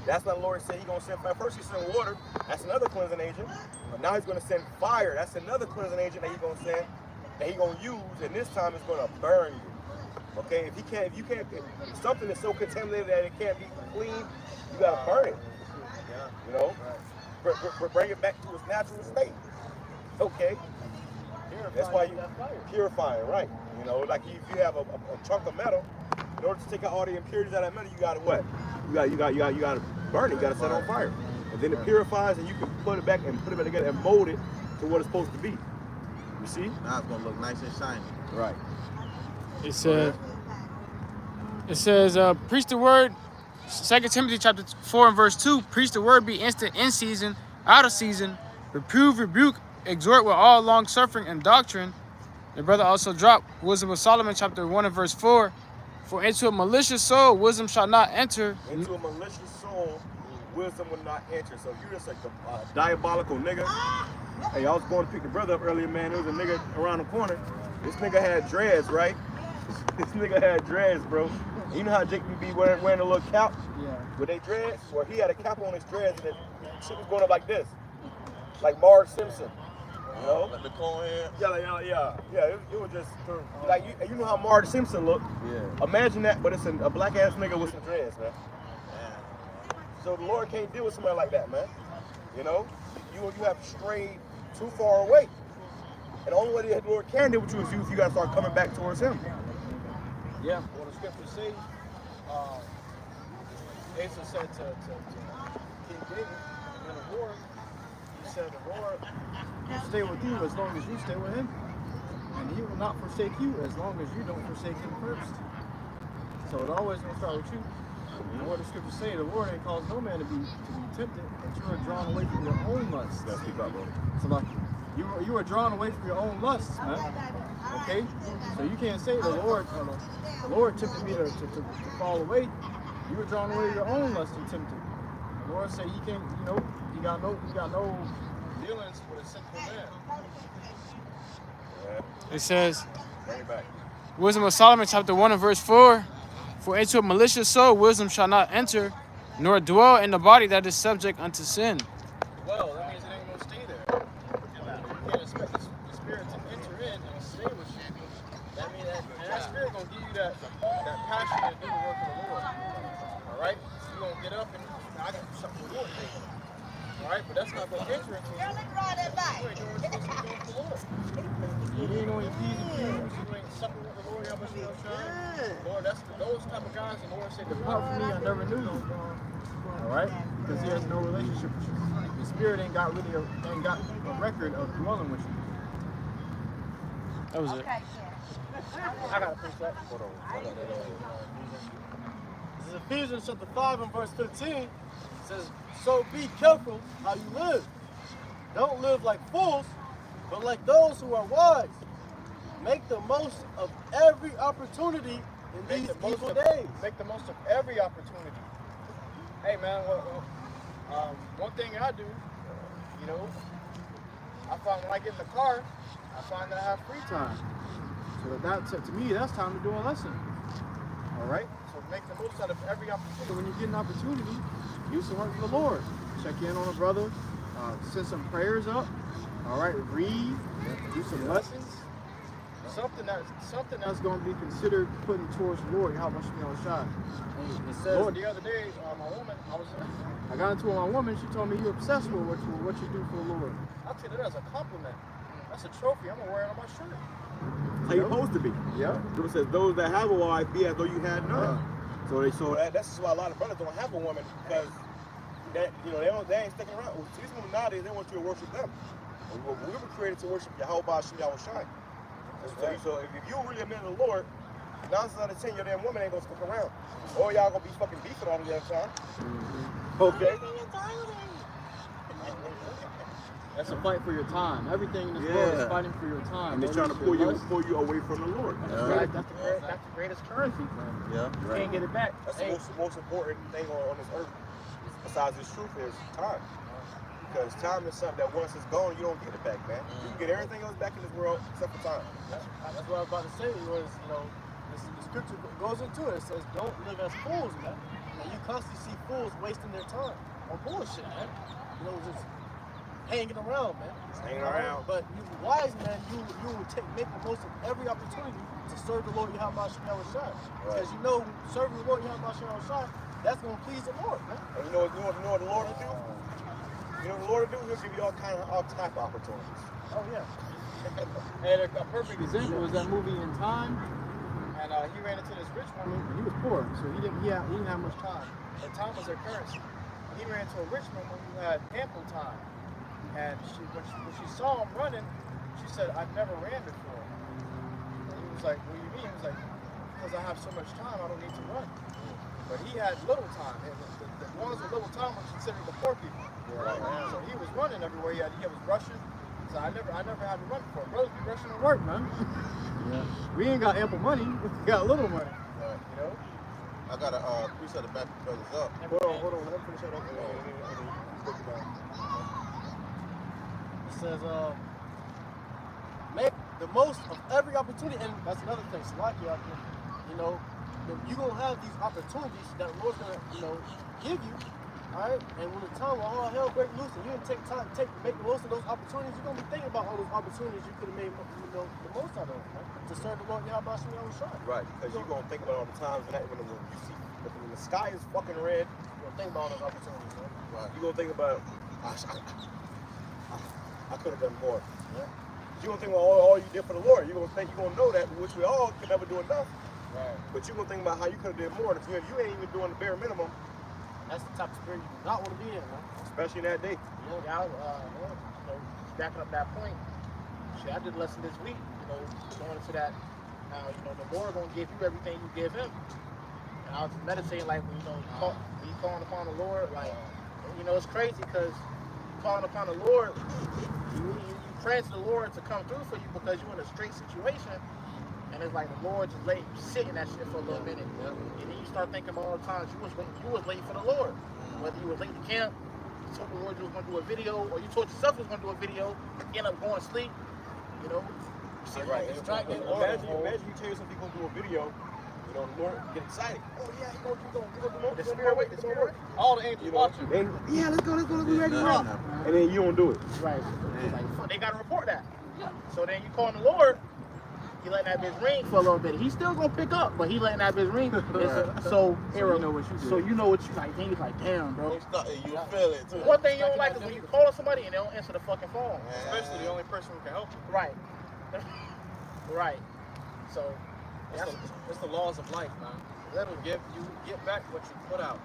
That's what the Lord said. He gonna send fire. First he sent water. That's another cleansing agent. But now he's gonna send fire. That's another cleansing agent that he gonna send. That he gonna use. And this time it's gonna burn you. Okay. If something is so contaminated that it can't be clean, you gotta burn it. You know. Bring it back to its natural state. Okay. That's why you purifying, right? You know, like if you have a chunk of metal, in order to take out all the impurities out of that metal, you gotta what? You gotta burn it. You gotta set it on fire, and then it purifies, and you can put it back together and mold it to what it's supposed to be. You see? Now it's gonna look nice and shiny. Right. It says, preach the word. 2 Timothy chapter 4 and verse 2. Preach the word, be instant in season, out of season, reprove, rebuke, exhort with all long suffering and doctrine. The brother also dropped Wisdom of Solomon chapter 1 and verse 4. For into a malicious soul wisdom shall not enter. Into a malicious soul wisdom will not enter. So if you're just a diabolical nigga. Hey, I was going to pick the brother up earlier, man. There was a nigga around the corner. This nigga had dreads, right? This nigga had dreads, bro. And you know how Jake be wearing a little cap? Yeah. With they dreads? Well, he had a cap on his dreads and the shit was going up like this. Like Marge Simpson. You know? Like the Cohen. Yeah. It was just, like, you know how Marge Simpson looked? Yeah. Imagine that, but it's a black ass nigga with some dreads, man. So the Lord can't deal with somebody like that, man. You know? You have strayed too far away. And the only way the Lord can deal with you is if you got to start coming back towards Him. Yeah, what the scriptures say, Asa said to King David in the war, he said, the Lord will stay with you as long as you stay with him. And he will not forsake you as long as you don't forsake him first. So it always going to start with you. And what the scriptures say, the Lord ain't caused no man to be tempted, but you are drawn away from your own lusts. Let's keep up, bro. So like, you are drawn away from your own lusts, man. Okay? So you can't say the Lord tempted me to fall away. You were drawn away to your own lust and tempted. The Lord said you can't, you got no dealings with a sinful man. Yeah. It says, Bring it back. Wisdom of Solomon chapter 1 and verse 4. For into a malicious soul wisdom shall not enter, nor dwell in the body that is subject unto sin. Well, that means it ain't gonna stay there. You can't expect the spirit to enter in and stay with you. That means that spirit gonna give you that passion to do the work of the Lord. All right, so you gonna get up and I got to do something for the Lord today. All right, but that's not gonna enter into you. You ain't doing what you're supposed to be doing for the Lord. You ain't on your P's and Q's. You ain't supping with the Lord. Lord, that's those type of guys. The Lord said, "Depart from me, I never knew you." All right, because He has no relationship with you. The Spirit ain't got a record of dwelling with you. That was it. I gotta fix that. Hold on. This is Ephesians chapter 5 and verse 15. It says, so be careful how you live. Don't live like fools, but like those who are wise. Make the most of every opportunity in these evil days. Make the most of every opportunity. Hey man, one thing I do, I find when I get in the car, I find that I have free time. So to me, that's time to do a lesson. All right? So make the most out of every opportunity. So when you get an opportunity, use the word for the Lord. Check in on a brother, send some prayers up. All right, read, do some lessons. Something that's going to be considered putting towards the Lord. YAHAWASHI. Lord, the other day, my woman, I got into it with my woman. She told me you're obsessed with what you do for the Lord. I'll take that as a compliment. That's a trophy. I'm gonna wear it on my shirt. How you supposed to be? Yeah. It says those that have a wife be as though you had none. So that's just why a lot of brothers don't have a woman because they ain't sticking around. Well, these women nowadays they want you to worship them. We were created to worship YAHAWASHI, YAHAWASHI. So if you really a man of the Lord, 9 out of 10 your damn woman ain't gonna stick around. Or y'all gonna be fucking beefing all the damn time. Okay. That's a fight for your time. Everything in this world is fighting for your time. And they're trying to pull you away from the Lord. That's the greatest currency. Yeah. You can't get it back. That's the most important thing on this earth. Besides this truth is time. Because time is something that once it's gone, you don't get it back, man. You can get everything else back in this world except for time. That's what I was about to say. Was the scripture goes into it. It says, "Don't live as fools, man." And you constantly see fools wasting their time on bullshit, man. Just hanging around, man. Just hanging around. But you wise man, you will make the most of every opportunity to serve the Lord Yahawashi. Because serving the Lord Yahawashi, that's gonna please the Lord, man. And you know what the Lord will do? You know what the Lord will do? He'll give you all type of opportunities. Oh yeah. And a perfect example is that movie In Time. And he ran into this rich woman. He was poor, so he didn't have much time. But time was their currency. He ran into a rich woman who had ample time. And when she saw him running, she said, "I've never ran before." And he was like, "What do you mean?" He was like, "Because I have so much time, I don't need to run." But he had little time. And the ones with little time were considered the poor people. Right? So he was running everywhere. He was rushing. So I never had to run before. Brothers be rushing to work, man. Yeah. We ain't got ample money. We got little money. Right. You know? I got a preset to back the brothers up. Hold on. Let me finish up. It says, make the most of every opportunity, and that's another thing. Salaki out there, you're gonna have these opportunities that the Lord's gonna, give you. All right, and when the time when all hell breaks loose, and you didn't take time to make the most of those opportunities, you're gonna be thinking about all those opportunities you could have made, the most out of them, right? To serve the Lord Yahawashi. Right, because you're gonna think about all the times when you see when the sky is fucking red. You're gonna think about all those opportunities, man. Right. You're gonna think about, I could have done more. Yeah. You're gonna think about all you did for the Lord. You're gonna know that, which we all could never do enough. Right. But you're gonna think about how you could have did more. And if you ain't even doing the bare minimum. That's the type of spirit you do not want to be in, man. Especially in that day. Backing up that point, I did a lesson this week, going into that, the Lord gonna give you everything you give him. And I was meditating like, when you calling upon the Lord, like, it's crazy because calling upon the Lord, you pray to the Lord to come through for you because you're in a straight situation. And it's like the Lord just let you sit in that shit for a little minute. And then you start thinking about all the times you was late for the Lord. Whether you was late to camp, you told the Lord you was going to do a video, or you told yourself you was going to do a video, end up going to sleep, Right. Imagine you tell yourself you're going to do a video, the Lord get excited. Oh yeah, you're going to do more. All the angels watching. Yeah, let's go, we ready to rock. And then you don't do it. Right. Like, they got to report that. So then you call the Lord, he letting that bitch ring for a little bit. He's still gonna pick up, but he letting that bitch ring. So you know what you do. So you know what you like. Then he's like, damn, bro. You feel it too. One thing you don't like is when you call somebody and they don't answer the fucking phone. Especially the only person who can help you. Right. Right. So it's the laws of life, man. Let them get back what you put out.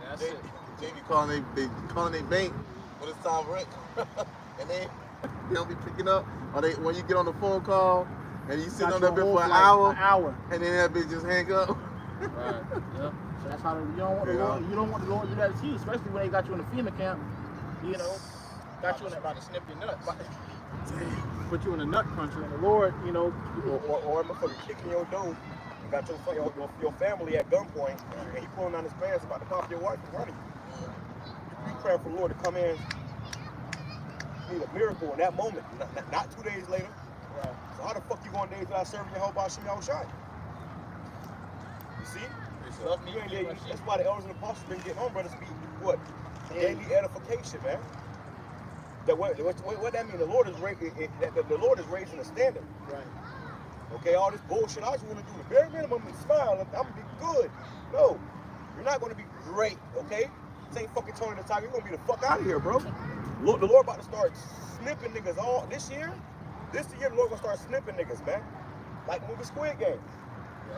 And that's it. They be calling they bank when it's time for rent, and they don't be picking up. Or when you get on the phone call. And you sit on that bitch for an hour, and then that bitch just hang up. Right. Yeah. So that's how you don't want the Lord to do that to you, especially when they got you in the FEMA camp. Got you in about to snip your nuts. Put you in a nut country, and the Lord, or motherfucker kicking your door, and got your family at gunpoint, and he pulling down his pants about to pop your wife and running. You pray for the Lord to come in, need a miracle in that moment, not 2 days later. Right. So how the fuck you going days without serving your whole BAHASHAM YAHAWASHI? You see? That's why the elders and apostles been getting on, brothers, be what? Daily edification, man. That what that mean? The Lord is raising a standard. Right. Okay, all this bullshit. I just want to do the bare minimum and smile. I'm gonna be good. No, you're not gonna be great. Okay, this ain't fucking Tony the Tiger. You're gonna be the fuck out of here, bro. The Lord about to start snipping niggas all this year. This year, the Lord gonna start snipping niggas, man. Like movie Squid Game.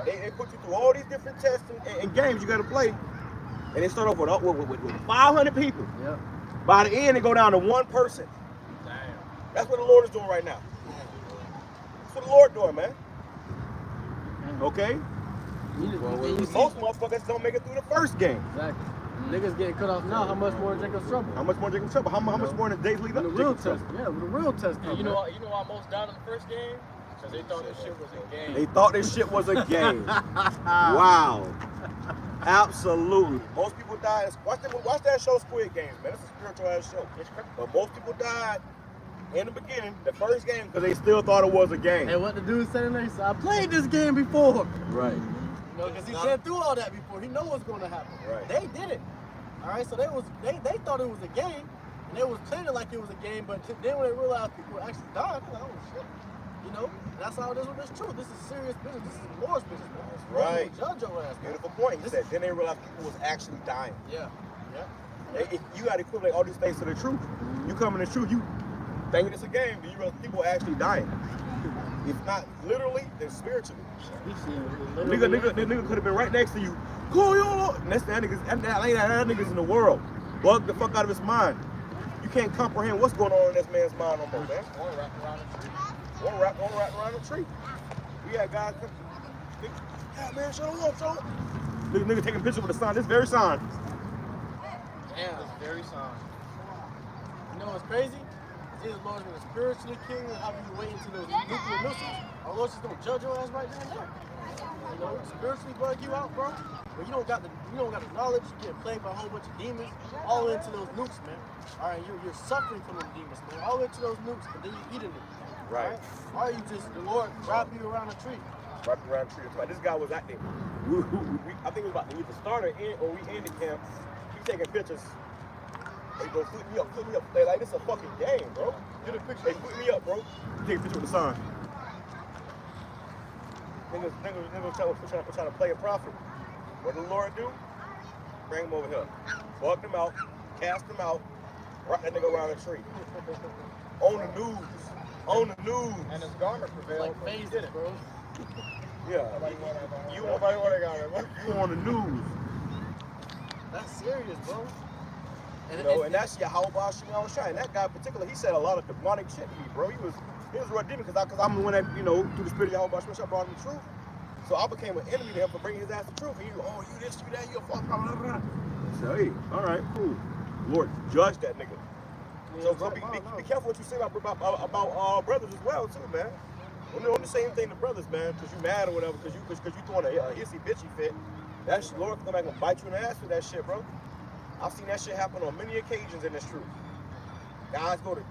They put you through all these different tests and games you gotta play. And they start off with 500 people. Yeah. By the end, they go down to one person. Damn. That's what the Lord is doing right now. That's what the Lord doing, man. Okay? Most motherfuckers don't make it through the first game. Exactly. Niggas getting cut off now. How much more Jacob's trouble? How much more Jacob's trouble? How much more in the days leading up the to real Jacob's test? trouble? Yeah, with the real test. And you know why most died in the first game? Because they thought this shit was a game. They thought this shit was a game. Wow. Absolutely. Most people died. Watch that show, Squid Games, man. It's a spiritual ass show. But most people died in the beginning, the first game, because they still thought it was a game. And what the dude said in there, he said, I played this game before. Right. You know, because he been through all that before. He know what's going to happen. Right. They didn't. All right, so they thought it was a game, and they was playing it like it was a game, but then when they realized people were actually dying, they're like, oh shit. You know, that's how it is with this truth. This is serious business. This is the Lord's business, man. That's right. Judge your ass, man. Beautiful point. He said, then they realized people was actually dying. Yeah. If you got to equivalent all these things to the truth. You come in the truth, you thinking it's a game, but you realize people are actually dying. If not literally, then spiritually. Nigga could have been right next to you. Call your Lord. And that's that nigga's in the world. Bug the fuck out of his mind. You can't comprehend what's going on in this man's mind almost, man. One wrapped around the tree. One wrap around the tree. We had guys come. Yeah, man, show up. Nigga taking pictures with the sign. This very sign. Damn, this very sign. You know what's crazy? Jesus Lord is spiritually king and having you wait until those nuclear missiles. Our Lord's just gonna judge your ass right there and there. You know, spiritually bug you out, bro. But you don't got the knowledge. You get plagued by a whole bunch of demons, all into those nukes, man. All right, you're suffering from those demons, man. All into those nukes, but then you're eating them. Right. Or you just the Lord wrap you around a tree. Wrap around the tree. This guy was acting. I think it was about to either start or we ended camp. He taking pictures. They go flip me up. They like, this is a fucking game, bro. Get a picture. They flip me up, bro. Take a picture with the sign. Niggas trying to play a prophet. What did the Lord do? Bring him over here. Bug him out. Cast him out. Wrap that nigga around a tree. On the news. And his garment prevailed. Like phased it, bro. Yeah. You on the news. That's serious, bro. You know, and that's YAHAWASHI. And that guy in particular, he said a lot of demonic shit to me, bro. He was real demon because I'm the one that, you know, through the spirit of YAHAWASHI, brought him the truth. So I became an enemy to him for bringing his ass the truth. And you this, you that, you a fuck, blah, blah, blah. So, hey, all right, cool. Lord, judge that nigga. Yeah, So, bro, be careful what you say about brothers as well, too, man. Don't do the same thing to brothers, man, because you mad or whatever, because you throwing a hissy bitchy fit. That shit, Lord, come back and bite you in the ass for that shit, bro. I've seen that shit happen on many occasions in this truth. Guys go to.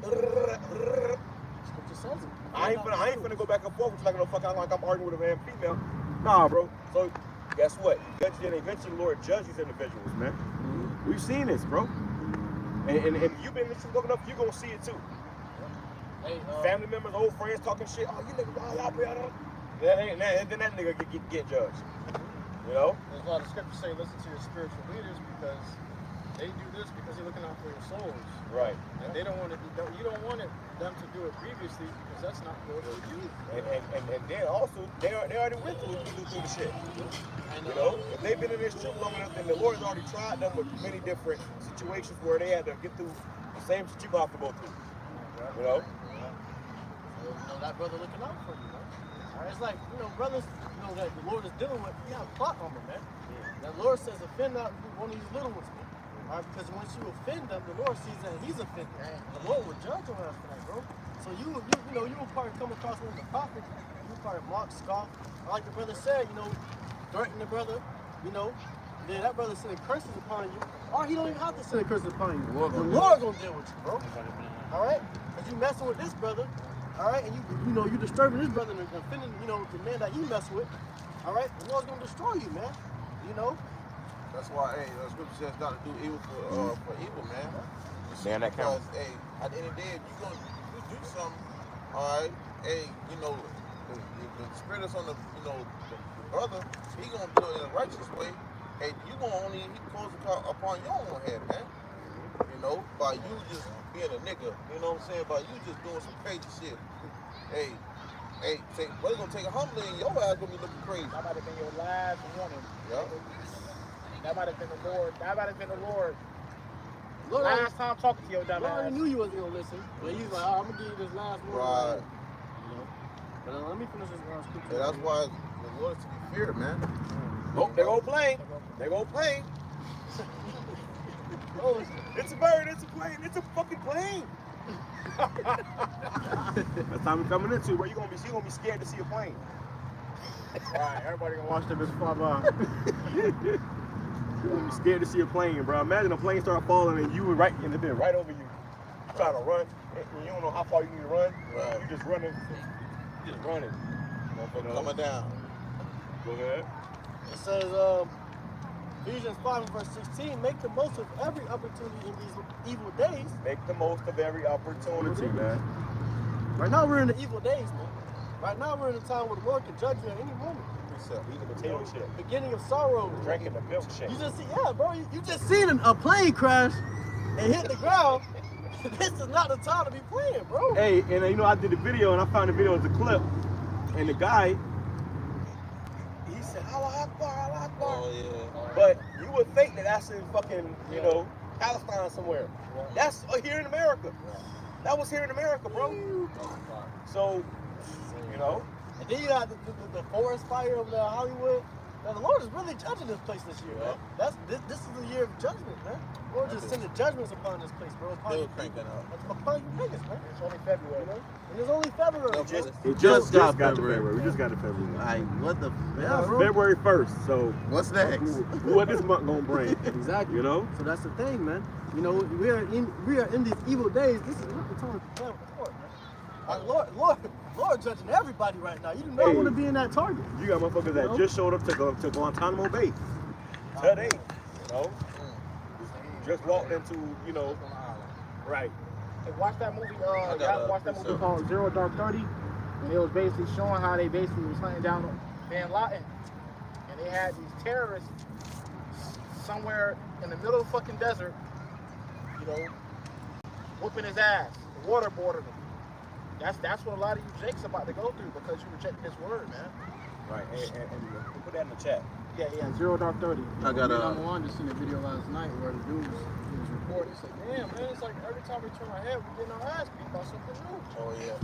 I ain't finna go back and forth with you like no fuck. Like I'm arguing with a man female. Nah, bro. So guess what? Eventually, the Lord judges these individuals, man. We've seen this, bro. And if you've been in this truth long enough, you're gonna see it too. Hey, family members, old friends talking shit. Oh, you nigga, then that nigga get judged. You know? There's a lot of scriptures say listen to your spiritual leaders because they do this because they're looking out for your souls. Right. And they don't want you don't want them to do it grievously because that's not good for you. And then also they already went through the shit. You know, if they've been in this truth long enough, then the Lord's already tried them with many different situations where they had to get through the same shit you have to go through. You know? So, you know, that brother looking out for you, man. All right, it's like, you know, brothers, you know, that the Lord is dealing with, you have plot on them, man. The Lord says, offend not one of these little ones, man. All right, because once you offend them, the Lord sees that he's offended. The Lord will judge your ass for that, bro. So you know, you will probably come across one of the prophets, you will probably mock, scoff. Like the brother said, you know, threaten the brother, you know, then that brother sending curses upon you, or he don't even have to send curses upon you. The Lord gonna deal with you, bro. All right, because you messing with this brother, all right, and you know you disturbing this brother and offending, you know, the man that he mess with. All right, the Lord's gonna destroy you, man. You know. That's why, hey, the scripture says not to do evil for evil, man. Man, that because, counts. hey, at the end of the day, if you do something, all right, hey, you know, the spirit that's on the, you know, the brother, he gonna do it in a righteous way. Hey, you gonna only cause upon your own head, man. You know, by you just being a nigga, you know what I'm saying? By you just doing some crazy shit. Hey, brother gonna take a humbling, your ass gonna be looking crazy. That might have been your last warning. Yeah. That might have been the Lord. That might have been the Lord. Lord, Last time talking to your dumb Lord ass. already knew you wasn't gonna listen, but he's like, I'm gonna give you this last word. Right. You know. But let me finish this scripture. Yeah, that's why the Lord is to be feared, man. Oh, they gonna play. They gonna play. Oh, It's a bird. It's a plane. It's a fucking plane. That's time we're coming into where you gonna be scared to see a plane. All right, everybody gonna watch them as far by. You're scared to see a plane, bro. Imagine a plane start falling and you were right in the bed, right over you. You're trying to run, and you don't know how far you need to run. Right. You're just running. You're just running. Coming down. Go ahead. It says, Ephesians 5 verse 16, make the most of every opportunity in these evil days. Make the most of every opportunity, man. Right now we're in the evil days, man. Right now we're in a time where the Lord can judge you at any moment. Eating potato chip. Beginning of sorrow. Drinking the milkshake. You just see, yeah, bro. You just seen a plane crash and hit the ground. This is not the time to be playing, bro. Hey, and you know, I did a video and I found the video as a clip, and the guy, he said, Allah Akbar, Allah Akbar. Oh, yeah. But you would think that that's in fucking, you know, Palestine somewhere. That's here in America. That was here in America, bro. So, you know. And then you got the forest fire over there in Hollywood. Now, the Lord is really judging this place this year, man. This is the year of judgment, man. The Lord just sending judgments upon this place, bro. Still cranking up. Upon you niggas, man. It's only February. You know? And it's only February. No, bro. we just got to February. We just got to February. Like, what the Yeah, bro. February 1st, so what's next? what this month gonna bring? Exactly. You know? So that's the thing, man. You know, we are in these evil days. This is not the time to play with the Lord, man. Lord judging everybody right now. You do not want to be in that target. You got motherfuckers that just showed up to Guantanamo Bay today. You know? Just walked into, you know, right. Hey, watch that movie. Y'all watch that movie called Zero Dark 30, and it was basically showing how they basically was hunting down Bin Laden, and they had these terrorists somewhere in the middle of the fucking desert, you know, whooping his ass, waterboarding him. That's what a lot of you Jakes about to go through because you rejected his word, man. Right, and put that in the chat. Yeah, Zero Dark 30. I got Number one, just seen a video last night where the dude was recording. He said, damn, man, it's like every time we turn our head, we're getting our ass beat by something new. Oh, yeah.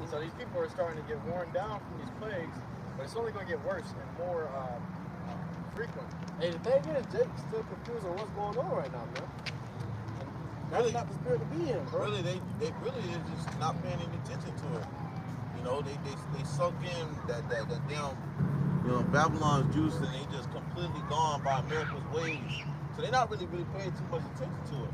So these people are starting to get worn down from these plagues, but it's only going to get worse and more frequent. Hey, the thing is, Jake's still confused on what's going on right now, man. That's not the spirit to be in, bro. Really, they really is just not paying any attention to it. You know, they sunk in that damn, you know, Babylon's juice, and they just completely gone by America's ways. So they're not really paying too much attention to it.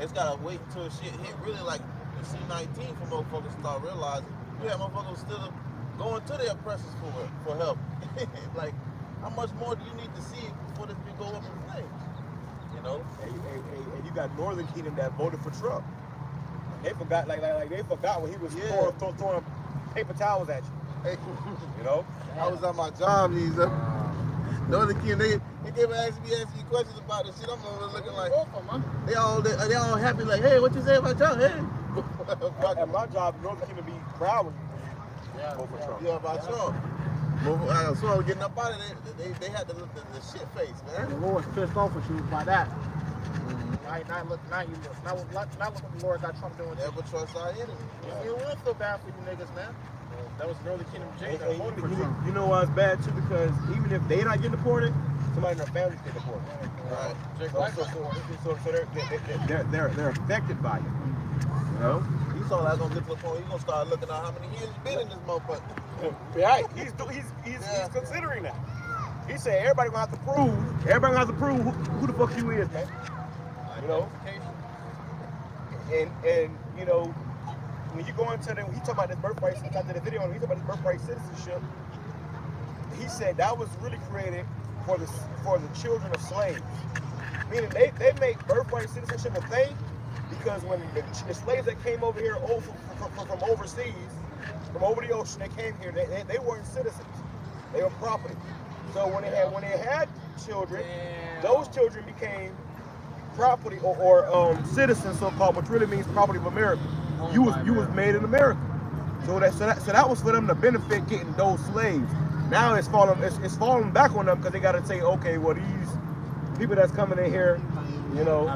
It's gotta wait until shit hit really like the C-19 for motherfuckers to start realizing. You have motherfuckers still going to their oppressors for help. Like, how much more do you need to see before this thing go up in flames? You know? And you got Northern Kingdom that voted for Trump. They forgot, like they forgot when he was throwing paper towels at you. Hey, You know? I was on my job, these Northern Kingdom, they came and asked me questions about this shit. I'm over looking like they all happy, like, hey, what you say about Trump? Hey. At my job, Northern Kingdom be proud when you vote for Trump. Yeah, about Trump. So I was getting up out of there. They had the shit face, man. The Lord's pissed off with you by that. Not what the Lord got Trump doing. Never trust our enemy. You will feel bad for you niggas, man. That was Northern Kingdom Jake that And voted for Trump. you know why it's bad too? Because even if they not getting deported, somebody in their family get deported. Right. So they're affected by it. You know? He saw that gonna get to the point. He's gonna start looking at how many years you been in this motherfucker. Right. He's considering that. He said everybody gonna have to prove who the fuck you is, man. You know? And you know, when you go into he talking about this birthright, I did a video on him, he talking about this birthright citizenship. He said that was really created for the children of slaves. Meaning they make birthright citizenship a thing because when the slaves that came over here from overseas, from over the ocean, they came here, they weren't citizens. They were property. So when they had children, those children became property or citizens, so-called, which really means property of America. You was made in America. So that was for them to benefit getting those slaves. Now it's falling back on them because they got to say, okay, well, these people that's coming in here, you know,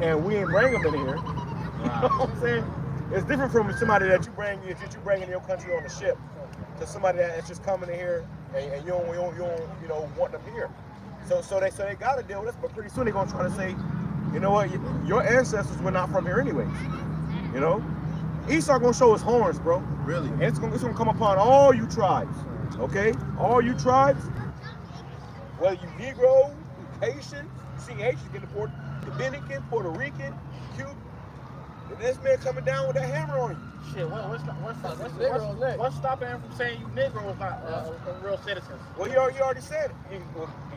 and we ain't bring them in here. You know what I'm saying? It's different from somebody that you bring in your country on the ship to somebody that's just coming in here and you don't want them here. So they got to deal with this, but pretty soon they're gonna try to say, you know what, your ancestors were not from here anyways. You know, Esau gonna show his horns, bro. Really? And it's gonna come upon all you tribes, okay? All you tribes, whether you Negro, Haitian, see Haitians getting deported, Dominican, Puerto Rican, Cuban. And this man coming down with that hammer on you. Shit, what's stopping him from saying you Negroes not real citizens? Well, you already said it.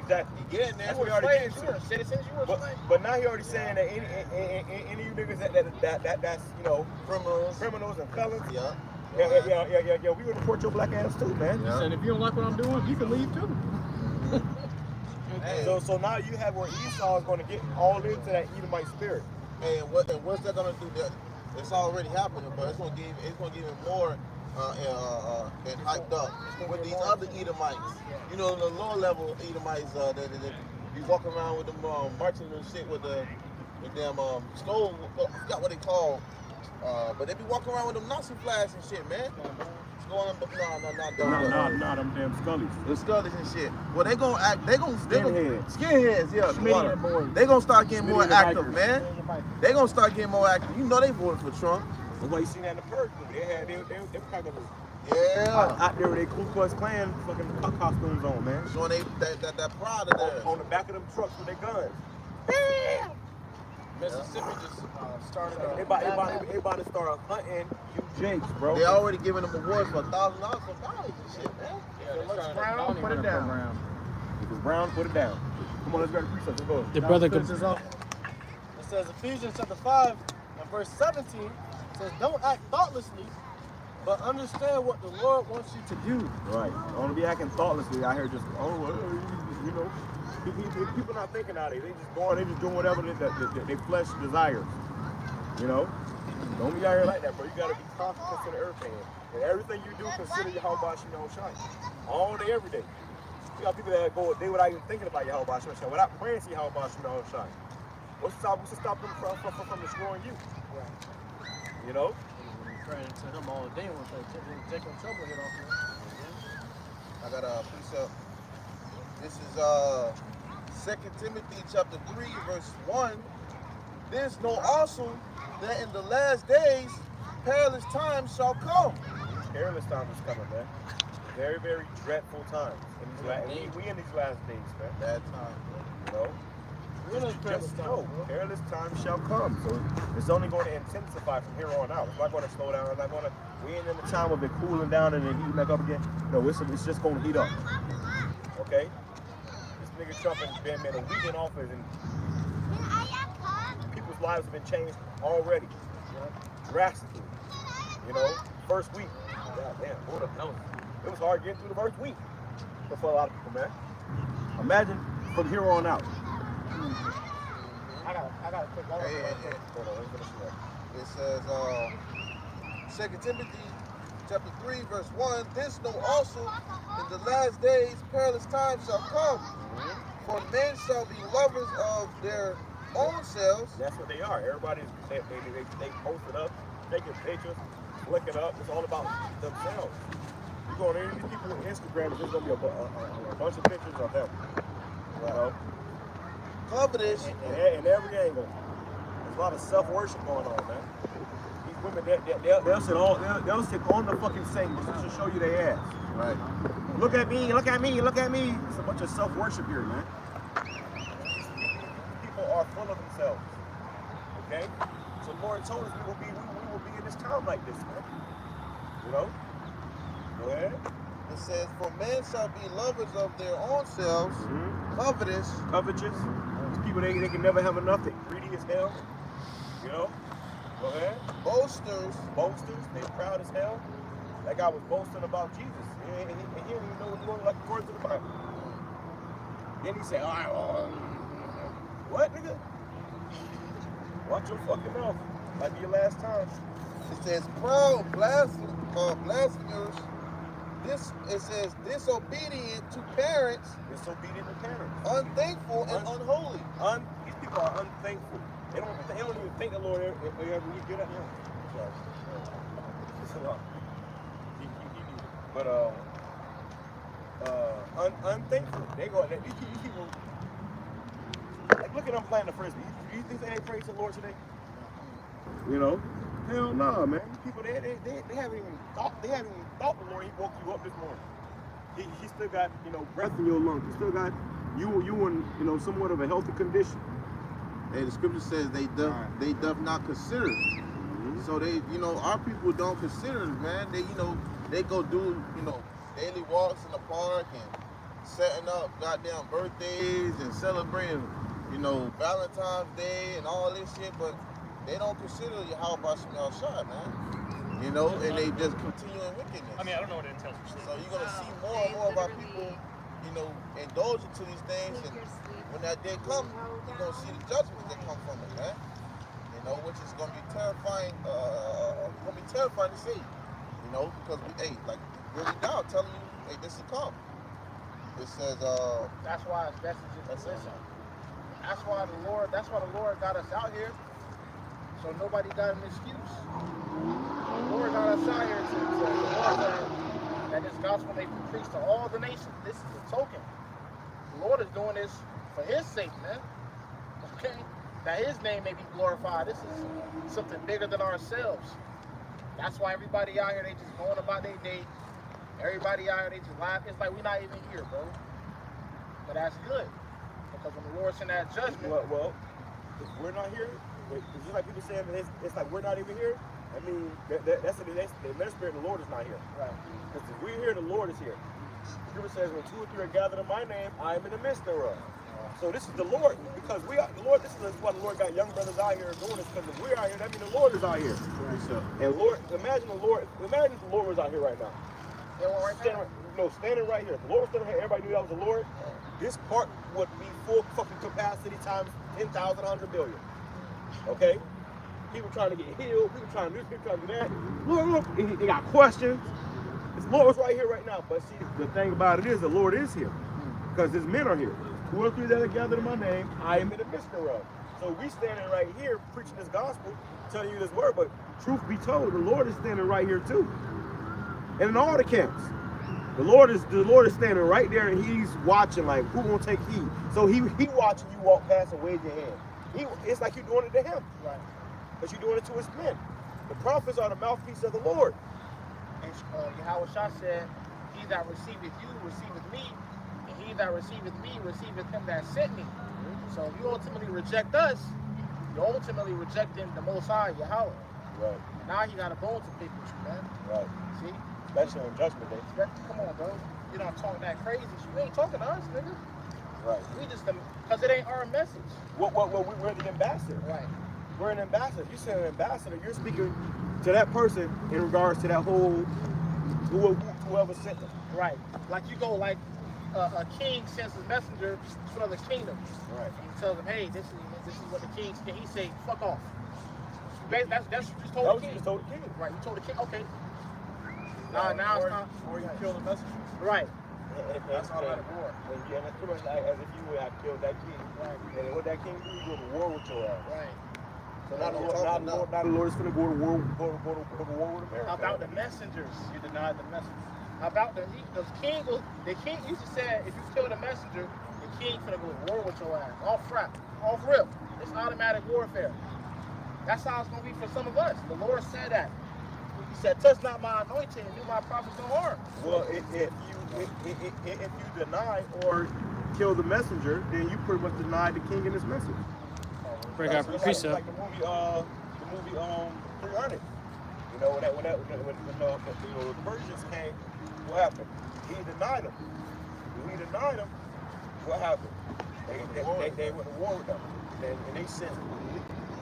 Exactly. You getting there? That's We what already slaves, you were citizens, you were slaves. but now he already saying that any of you niggas that's you know criminals and felons. Yeah. Yeah. We gonna report your black ass too, man. He said if you don't like what I'm doing, you can leave too. Hey. So now you have where Esau is gonna get all into that Edomite spirit. Hey, and what's that gonna do? That it's already happening, but it's gonna give it more and hyped up with these other Edomites. You know, the lower level Edomites that be walking around with them marching and shit with the damn skull. I forgot what they call, but they be walking around with them Nazi flags and shit, man. Going on, Nah, them damn scullies. The scullies and shit. Well, they gonna act. Skinheads. Skinheads, yeah. They gonna start getting more active, man. They gonna start getting more active. You know they voted for Trump. That's why you seen that in the Purge movie. They kind of Yeah. out there with their Ku Klux Klan fucking costumes on, man. Showing that pride of theirs. On the back of them trucks with their guns. Mississippi just started They about to start hunting you Jakes, bro. They already giving them awards for $1,000 for college and shit, man. Brown, put it down. If it's brown, put it down. Come on, let's go to precepts. Let's go. The brother Finish this off. It says Ephesians chapter 5 and verse 17 says, don't act thoughtlessly, but understand what the Lord wants you to do. Right. Don't want to be acting thoughtlessly out here just, you know. People not thinking out here. They just doing whatever their flesh desires. You know? Don't be out here like that, bro. You gotta be conscious, consider everything. And everything you do, consider YAHAWASHI. All day, every day. You got people that go a day without even thinking about YAHAWASHI, without praying to YAHAWASHI. What's to stop them from destroying you? You know? Praying to him all day once they take them trouble hit off. I got a precept. This is 2 Timothy chapter 3, verse 1. This know also that in the last days perilous times shall come. Perilous times is coming, man. Very, very dreadful times. We in these last days, man. Bad time. You know? Just know, perilous times shall come. So it's only going to intensify from here on out. It's not going to slow down. It's not going to. We ain't in the time of it cooling down and then heating back up again. No, it's just going to heat up. Okay? This nigga Trump has been a week in office and people's lives have been changed already. You know, drastically. You know, first week. God damn, what a hell. It was hard getting through the first week for a lot of people, man. Imagine from here on out. I got a quick one. It says 2 Timothy chapter 3, verse 1. This know also in the last days perilous times shall come. For men shall be lovers of their own selves. That's what they are. Everybody's they post it up, taking pictures, looking up. It's all about themselves. You go on any of these people on Instagram, there's gonna be a bunch of pictures of them. You know? Covetous. In every angle. There's a lot of self-worship going on, man. These women, they'll sit on the fucking sink just to show you their ass. Right. Look at me, look at me, look at me. It's a bunch of self-worship here, man. People are full of themselves. Okay? So the Lord told us we will be in this time like this, man. You know? Go ahead. It says, for men shall be lovers of their own selves, covetous. People, they can never have enough. They're greedy as hell. You know? Go ahead. Boasters. They're proud as hell. That guy was boasting about Jesus. He didn't even know what's going on like according to the Bible. Then he said, all right, what, nigga? Watch your fucking mouth. Might be your last time. It says, proud blasphemers. It says, disobedient to parents. Unthankful and unholy. These people are unthankful. They don't even thank the Lord every we get at him. It's a lot. But unthankful. They go. These people. Like, look at them playing the frisbee. Do you think they ain't praised the Lord today? You know. Hell no, man. These people, they haven't even thought. They haven't even thought the Lord. He woke you up this morning. He still got breath in your lungs. He still got you in, you know, somewhat of a healthy condition. Hey, the scripture says they doth not consider. So they, you know, our people don't consider it, man. They, you know, they go do, you know, daily walks in the park and setting up goddamn birthdays and celebrating, you know, Valentine's Day and all this shit, but they don't consider YAHAWASHI, man. You know, and they just continue in wickedness. I mean, I don't know what it entails. So you're gonna see more and more of our people, you know, indulge into these things, and when that day comes, you're gonna see the judgments that come from it, man. You know, which is gonna be terrifying. To see. You know, because we, hey, like really now telling you, hey, this is come. It says, that's why it's best to just listen. That's why the Lord got us out here, so nobody got an excuse. The Lord got us out here to that this gospel may be preached to all the nations. This is a token. The Lord is doing this for His sake, man. Okay? That His name may be glorified. This is something bigger than ourselves. That's why everybody out here, they just going about their day. Everybody out here, they just laugh. It's like we're not even here, bro. But that's good. Because when the Lord sent that judgment. Well, if we're not here, it's just like people saying it's like we're not even here. I mean, that's the Spirit of the Lord is not here. Right. Because if we're here, the Lord is here. The Scripture says, when 2 or 3 are gathered in my name, I am in the midst thereof. So this is the Lord, because we are the Lord. This is why the Lord got young brothers out here doing this. Because if we're out here, that means the Lord is out here. And Lord, imagine if the Lord was out here right now. Standing right here. The Lord was standing here. Everybody knew that was the Lord. This park would be full fucking capacity times 10,000, 100 million. Okay? People trying to get healed. People trying to do this. People trying to do that. Lord, they got questions. The Lord was right here right now. But see, the thing about it is, the Lord is here. Because His men are here. 2 or 3 that are gathered in my name, I am in the midst thereof. So we standing right here preaching this gospel, telling you this word, but truth be told, the Lord is standing right here too. And in all the camps. The Lord is standing right there, and He's watching like who gonna take heed. So he watching you walk past and wave your hand. It's like you're doing it to Him. Right. But you're doing it to His men. The prophets are the mouthpiece of the Lord. And Yahawashi said, he that receiveth you receiveth me. He that receiveth me receiveth Him that sent me. So if you ultimately reject us, you're ultimately rejecting the Most High, Yahweh. Right. And now He got a bone to pick with you, man. Right. See? Especially on Judgment Day. Come on, bro. You're not talking that crazy. You ain't talking to us, nigga. Right. We just, because it ain't our message. We're the ambassador. Right. We're an ambassador. If you say an ambassador, you're speaking to that person in regards to that whole, whoever sent them. Right. Like you go like, a king sends his messenger to another kingdom. Right. He tells him, hey, this is what the king said. He say, fuck off. That's what you just told the king. You just told the king. Right, you told the king, okay. Now it's time. Or you kill the messenger. Right. That's automatic war. And that's pretty much like as if you would have killed that king. Right. And what that king do, you go to war with your ass. Right. So now the Lord is going to go to war with America. How about the messengers? You denied the messengers. How about the king? The king used to say, if you kill the messenger, the king finna go to war with your ass. Off rip. It's automatic warfare. That's how it's gonna be for some of us. The Lord said that. He said, touch not my anointing and do my prophets no harm. Well, if you deny or kill the messenger, then you pretty much deny the king and his message. Break out precept. Like the movie 300. You know, when the virgins came, what happened? He denied them. When he denied them, what happened? They went to war with them. And they sent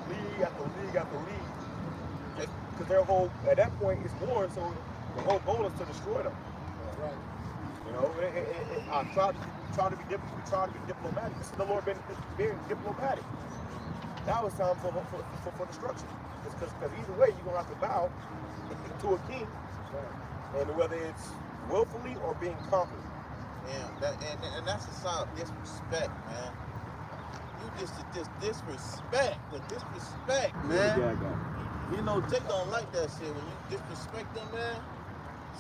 league after league after league. Because their whole, at that point, it's war, so the whole goal is to destroy them. Right. You know, I try to be diplomatic. This is the Lord being diplomatic. Now it's time for destruction. Because either way, you're going to have to bow to a king. And whether it's willfully or being conquered. Yeah, and that's a sign of disrespect, man. You just disrespect, man. Yeah, You know, Jake don't like that shit when you disrespect them, man.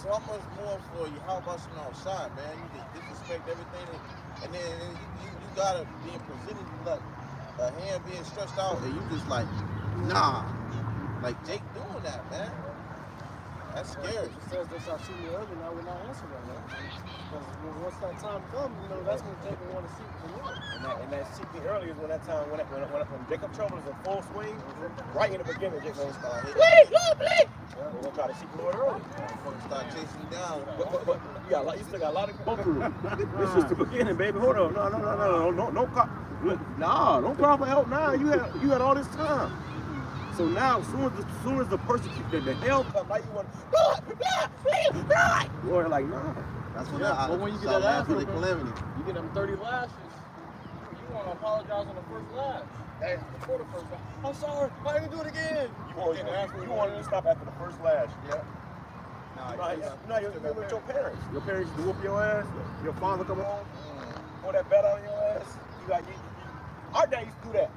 So how much more for you? How about some outside, man? You just disrespect everything, and then you gotta be presented like a hand being stretched out, and you just like, nah, like Jake doing that, man. That's scary. It says they shall seek me early, and I will not answer them. Because once that time comes, you know, that's when Jacob want to seek the Lord. And that seek me early is when that time, when Jacob trouble is in full swing, right in the beginning, Jacob gonna start hitting. Please, Lord, please. We're gonna try to seek the Lord early. Start chasing you down. But you still got a lot to go through. This is the beginning, baby. Hold on. No call for help now. You had all this time. So now, as soon as the persecution, the hell comes, like you want, Lord, like, nah. That's what But when you get that ass for the whooping, calamity. you get them 30 lashes. You want to apologize on the first lash. Hey, before the first lash. I'm sorry. I ain't gonna do it again. You want to stop after the first lash. Yeah. You're with your parents. Your parents used to whoop your ass. Your father come home, pour that bet on your ass. Our dad used to do that.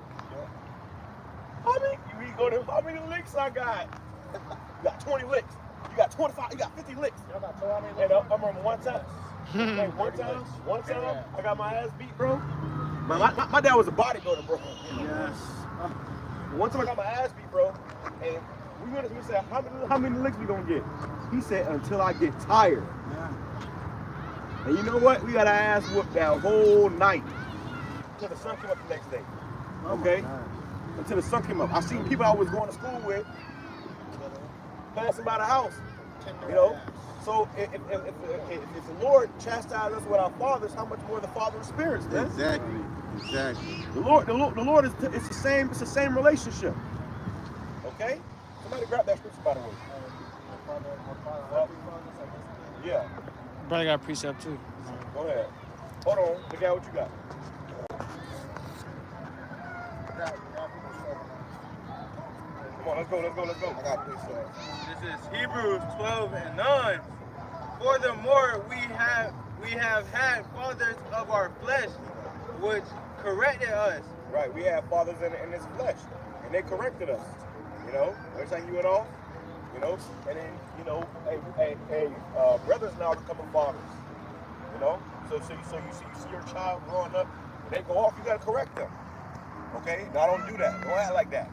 How many licks I got? You got 20 licks. You got 25. You got 50 licks. And I remember one time. One time, I got my ass beat, bro. My dad was a bodybuilder, bro. Yes. One time I got my ass beat, bro, and we said, how many licks we gonna get? He said, until I get tired. Yeah. And you know what? We got our ass whooped that whole night until the sun came up the next day. Okay? Until the sun came up. I seen people I was going to school with passing by the house. You know? So if the Lord chastised us with our fathers, how much more the Father of spirits, man? Exactly. The Lord is it's the same relationship. Okay? Somebody grab that scripture, by the way. Yeah. Brother got a precept too. Go ahead. Hold on. Look at what you got. Come on, let's go. I got precept. This is Hebrews 12:9. Furthermore, we have had fathers of our flesh, which corrected us. Right, we have fathers in this flesh, and they corrected us. You know, every time you went off, you know, and then, you know, brothers now becoming fathers. You know, so you see your child growing up, and they go off, you gotta correct them. Okay, now don't do that. Don't act like that.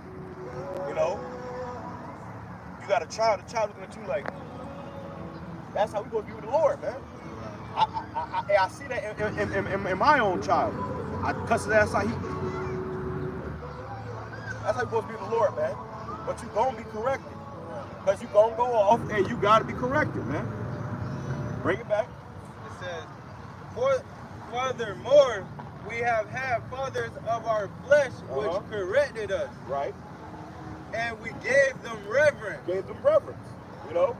You know, you got a child. The child looking at you like, that's how we gonna be with the Lord, man. I see that in my own child. I cuss his ass out. That's how you supposed to be with the Lord, man. But you gonna be corrected. Because you gonna go off and you gotta be corrected, man. Bring it back. It says, furthermore, we have had fathers of our flesh, which corrected us. Right. And we gave them reverence. You know?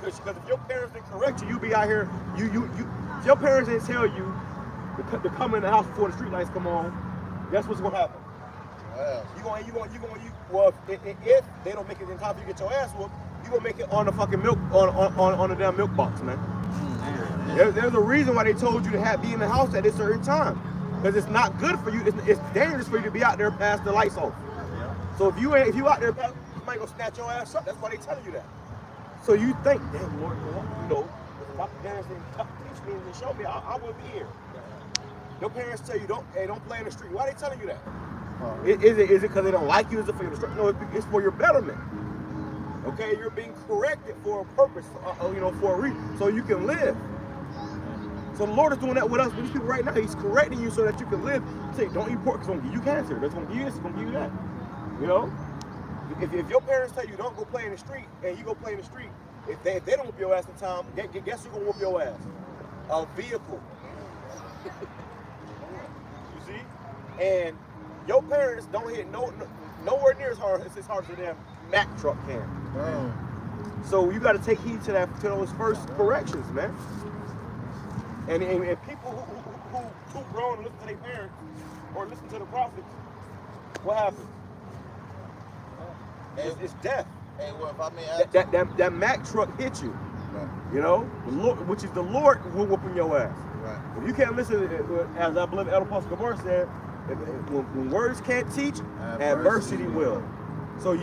Because if your parents didn't correct you, you be out here, if your parents didn't tell you to come in the house before the street lights come on, guess what's gonna happen? Well, if they don't make it in time for you to get your ass whooped, you gonna make it on the fucking milk, on the damn milk box, man. There's a reason why they told you to be in the house at a certain time. Because it's not good for you, it's dangerous for you to be out there past the lights off. So if you out there, somebody gonna snatch your ass up. That's why they telling you that. So you think, damn Lord, you know, if my parents didn't teach me and show me, I would be here. Your parents tell you don't play in the street. Why are they telling you that? Is it because they don't like you? Is it for your no? It's for your betterment. Okay, you're being corrected for a purpose, you know, for a reason, so you can live. So the Lord is doing that with us, with these people right now. He's correcting you so that you can live. Say, don't eat pork, it's gonna give you cancer. That's gonna give you this, it's gonna give you that. You know, if your parents tell you don't go play in the street, and you go play in the street, if they don't whoop your ass in time, guess who's gonna whoop your ass? A vehicle. You see, and your parents don't hit nowhere near as hard as the damn Mack truck can. So you got to take heed to those first corrections, man. And people who grown and listen to their parents or listen to the prophets, what happens? It's death. Hey, well, if I may ask that Mack truck hit you. Right. You know, the Lord, which is the Lord who whooping your ass. Right. If you can't listen, as I believe Elder Apostle Gabar said, when words can't teach, adversity will. So if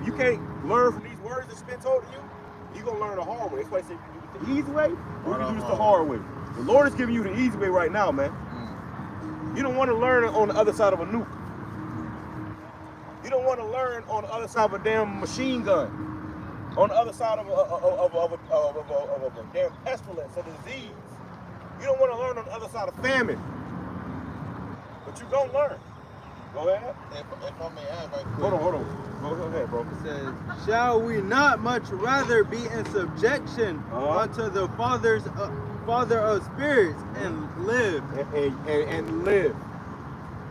you can't learn from these words that's been told to you, you're gonna learn the hard way. That's why I say you can do it the easy way, or you can do this the hard way. The Lord is giving you the easy way right now, man. You don't want to learn it on the other side of a nuke. You don't want to learn on the other side of a damn machine gun. On the other side of a damn pestilence, a disease. You don't want to learn on the other side of famine. But you're going to learn. Go ahead. If I may add right quick. Hold on. Go ahead, bro. It says, shall we not much rather be in subjection unto the Father of spirits and live? And live.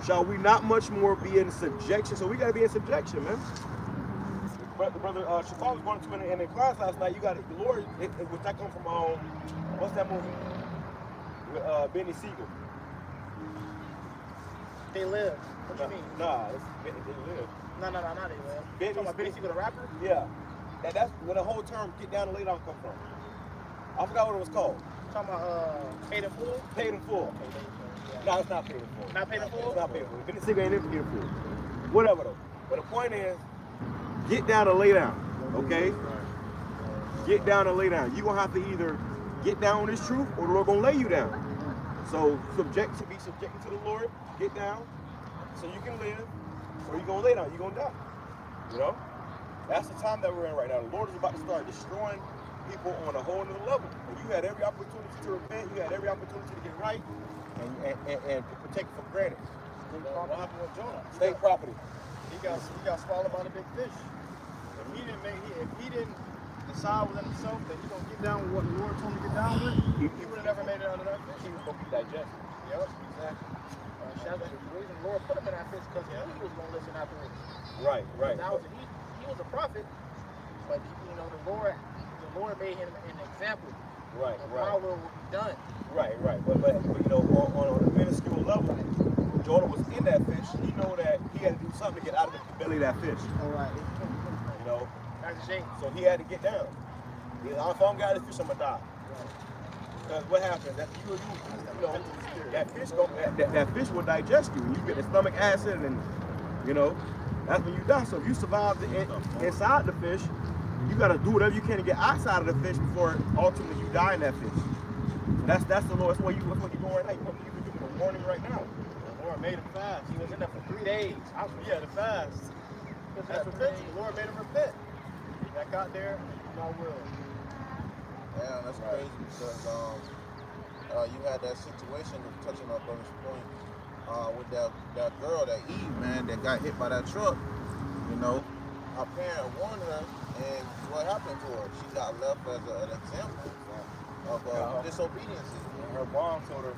Shall we not much more be in subjection? So we got to be in subjection, man. Brother Shafal was going to in the class last night. You got the Lord, which that come from, what's that movie? With Benny Siegel. They live. What do you mean? Nah, they live. No, not they live. Benny, You talking about Benny Siegel, the rapper? Yeah. That's where the whole term get down and lay down come from. I forgot what it was called. You talking about Paid in Full? Paid in full. No, it's not paid in full. Not Paid in Full? It's not paid in full. Benny Siegel ain't in paid in full. Whatever though. But the point is, get down and lay down. Okay? Get down and lay down. You're gonna have to either get down on this truth or the Lord gonna lay you down. So be subjected to the Lord, get down, so you can live, or you're gonna lay down, you're gonna die. You know? That's the time that we're in right now. The Lord is about to start destroying people on a whole nother level. And you had every opportunity to repent, you had every opportunity to get right, and take it for granted. What happened with Jonah? State property. He got swallowed by the big fish. If he didn't decide within himself that he's gonna get down with what the Lord told him to get down with, he would have never made it under that fish. He was going to be digested. Yep, exactly. That's the reason the Lord put him in that fish, because he knew he was gonna listen afterwards. Right. He was a prophet, but the Lord made him an example. Right. How will be done. Right. But on a minuscule level, Jonah was in that fish. He know that he had to do something to get out of the belly of that fish. All right. That's a shame. So he had to get down. If I don't get out of this fish, I'm gonna die. Because what happens? That fish will digest you. You get the stomach acid, and that's when you die. So if you survive inside the fish, you gotta do whatever you can to get outside of the fish before ultimately you die in that fish. So that's the Lord. That's what you're doing right now. You're giving a warning right now. The Lord made him fast. He was in there for 3 days. The fast. That's repentance. The Lord made him repent. I got there, I will. Yeah, that's crazy because you had that situation, touching up on this point, with that girl, that Eve, man, that got hit by that truck. Her parent warned her, and what happened to her? She got left as an example of disobedience. Her mom told her,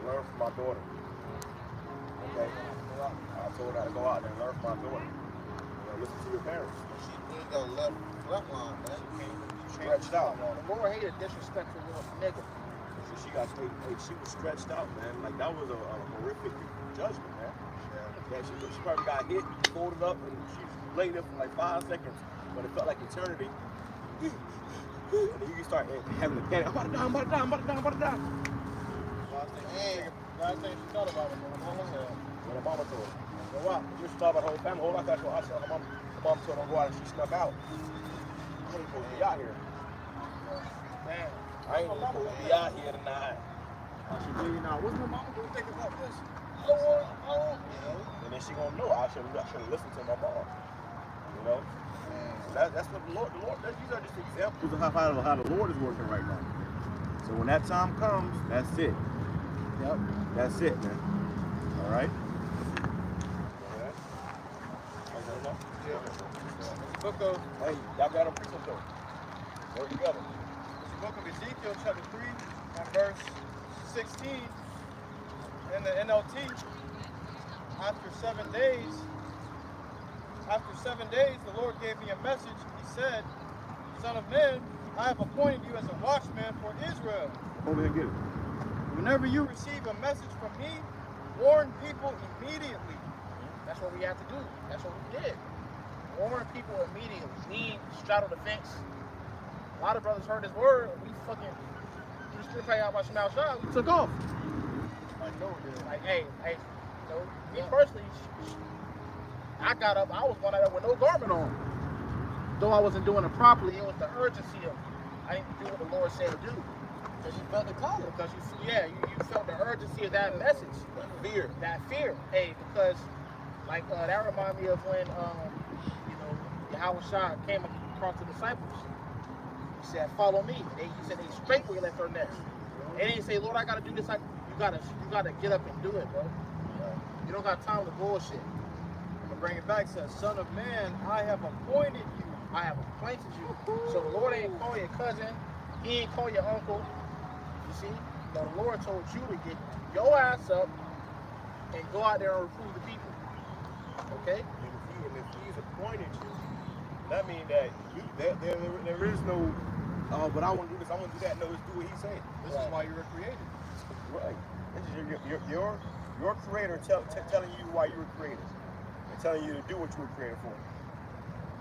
learn from my daughter. Okay? I told her to go out there and learn from my daughter. Listen to your parents. She got left flatline, man. Stretched out. The Lord hated disrespectful little nigga. She was stretched out, man. Like, that was a horrific judgment, man. Yeah, she probably got hit, folded up, and she laid there for like 5 seconds, but it felt like eternity. And then you can start having a panic. I'm about to die. Last thing she thought about it, when her mama said. When her mama told her. So what? You should start about the whole family. Whole life, that's what I said. Her mom told her to go out and she snuck out. I ain't supposed to be out here. Man. I ain't supposed to be out here tonight. What's my mama gonna think about this? And then she gonna know I should listen to my mom. That's what the Lord. These are just examples of how the Lord is working right now. So when that time comes, that's it. Yep. That's it, man. All right. Book of, Hey, y'all got a preacher though. Work together. it's the book of Ezekiel, chapter 3, and verse 16. In the NLT, after 7 days, the Lord gave me a message. He said, Son of man, I have appointed you as a watchman for Israel. Over here, get it. Whenever you receive a message from me, warn people immediately. That's what we have to do. That's what we did. Warn people immediately. We straddled the fence. A lot of brothers heard his word. We fucking just didn't pay out my small shot. We took off. Like, hey, me personally, I got up. I was going out there with no garment on. Though I wasn't doing it properly, it was the urgency of it. I didn't do what the Lord said to do. Because you felt the calling. Because you felt the urgency of that message. That fear. Hey, because like that reminded me of when Yahawashi came across the disciples. He said, "Follow me." He said they straightway left their nets. They didn't say, "Lord, I gotta do this." Like you gotta get up and do it, bro. You don't got time to bullshit. I'm gonna bring it back. Says, "Son of man, I have appointed you. I have appointed you. So the Lord ain't call your cousin. He ain't call your uncle. You see? No, the Lord told you to get your ass up and go out there and reprove the people. Okay? And if he's appointed you, that means that there is no, but I want to do this, I want to do that. No, just do what he's saying. This is why you were created." Right. This is your creator telling you why you were created and telling you to do what you were created for.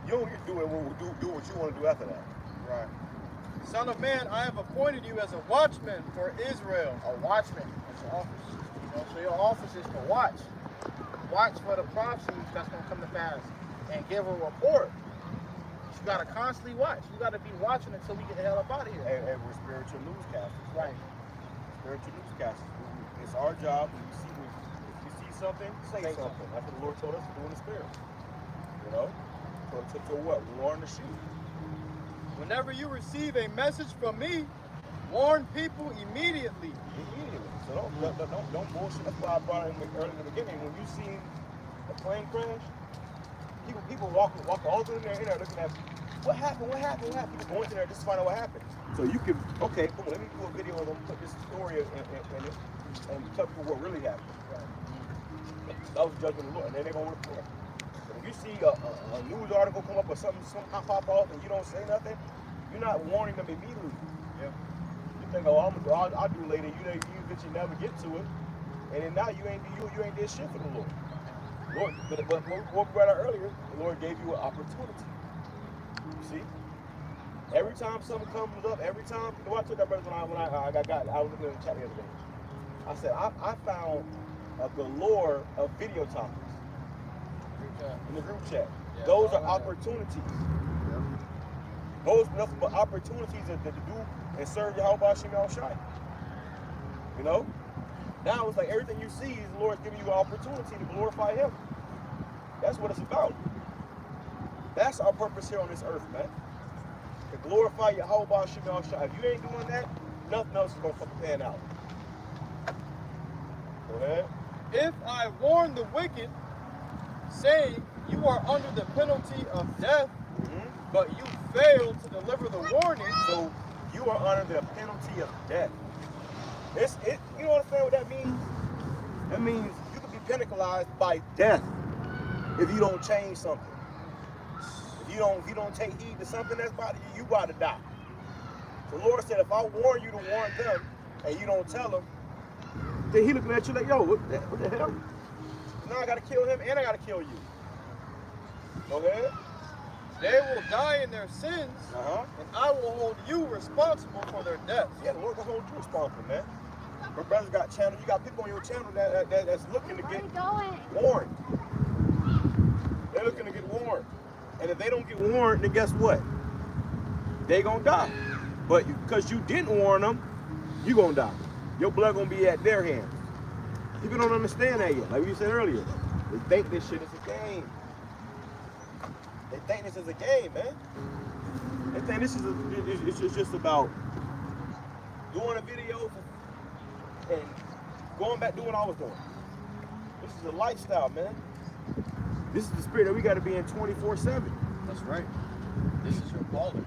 You don't get to do what you want to do after that. Right. "Son of man, I have appointed you as a watchman for Israel." A watchman. That's your office. You know, so your office is to watch. Watch for the prophecies that's going to come to pass and give a report. You got to constantly watch. You got to be watching until we get the hell up out of here. And we're spiritual newscasters. Right. Spiritual newscasters. It's our job. If you see something, say something. That's what the Lord told us to do in the spirit. You know? To what? Warn the sheep. "Whenever you receive a message from me, warn people immediately." Immediately. So don't bullshit. That's why I brought it in early in the beginning. When you see a plane crash, people walk all through there looking at what happened. People going to there just to find out what happened. So you can, okay, cool, let me do a video and put this story in it and tell people what really happened. That was judgment of the Lord, and then they're going to report. But if you see a news article come up or something pop off and you don't say nothing, you're not warning them immediately. Yeah. You think, oh, I'll do later. You bitch, you never get to it, and then now you ain't did shit for the Lord. But what we read out earlier, the Lord gave you an opportunity. You see, every time something comes up, every time. You know, I took that brother when I was looking at the chat the other day. I said I found a galore of video topics in the group chat. Yeah, those are opportunities. Yeah. Those are nothing but opportunities to do and serve YAHAWASHI. You know? Now it's like everything you see is the Lord giving you an opportunity to glorify Him. That's what it's about. That's our purpose here on this earth, man. To glorify YAHAWASHI. If you ain't doing that, nothing else is going to fucking pan out. Go ahead. "If I warn the wicked, saying you are under the penalty of death, but you fail to deliver the warning." So you are under the penalty of death. You understand what that means? That means you could be penalized by death if you don't change something. If you don't take heed to something that's about you about to die. The Lord said, if I warn you to warn them and you don't tell them, then He looking at you like, yo, what the hell? Now I gotta kill him and I gotta kill you. Go ahead. "They will die in their sins, and I will hold you responsible for their deaths." Yeah, the Lord gonna hold you responsible, man. My brother's got channel. You got people on your channel that's looking to get warned. They're looking to get warned. And if they don't get warned, then guess what? They gonna die. But because you didn't warn them, you gonna die. Your blood gonna be at their hands. People don't understand that yet. Like we said earlier, they think this shit is a game. They think this is a game, man. They think this is it's just about doing a video and going back doing what I was doing. This is a lifestyle, man. This is the spirit that we got to be in 24/7. That's right. This is your calling.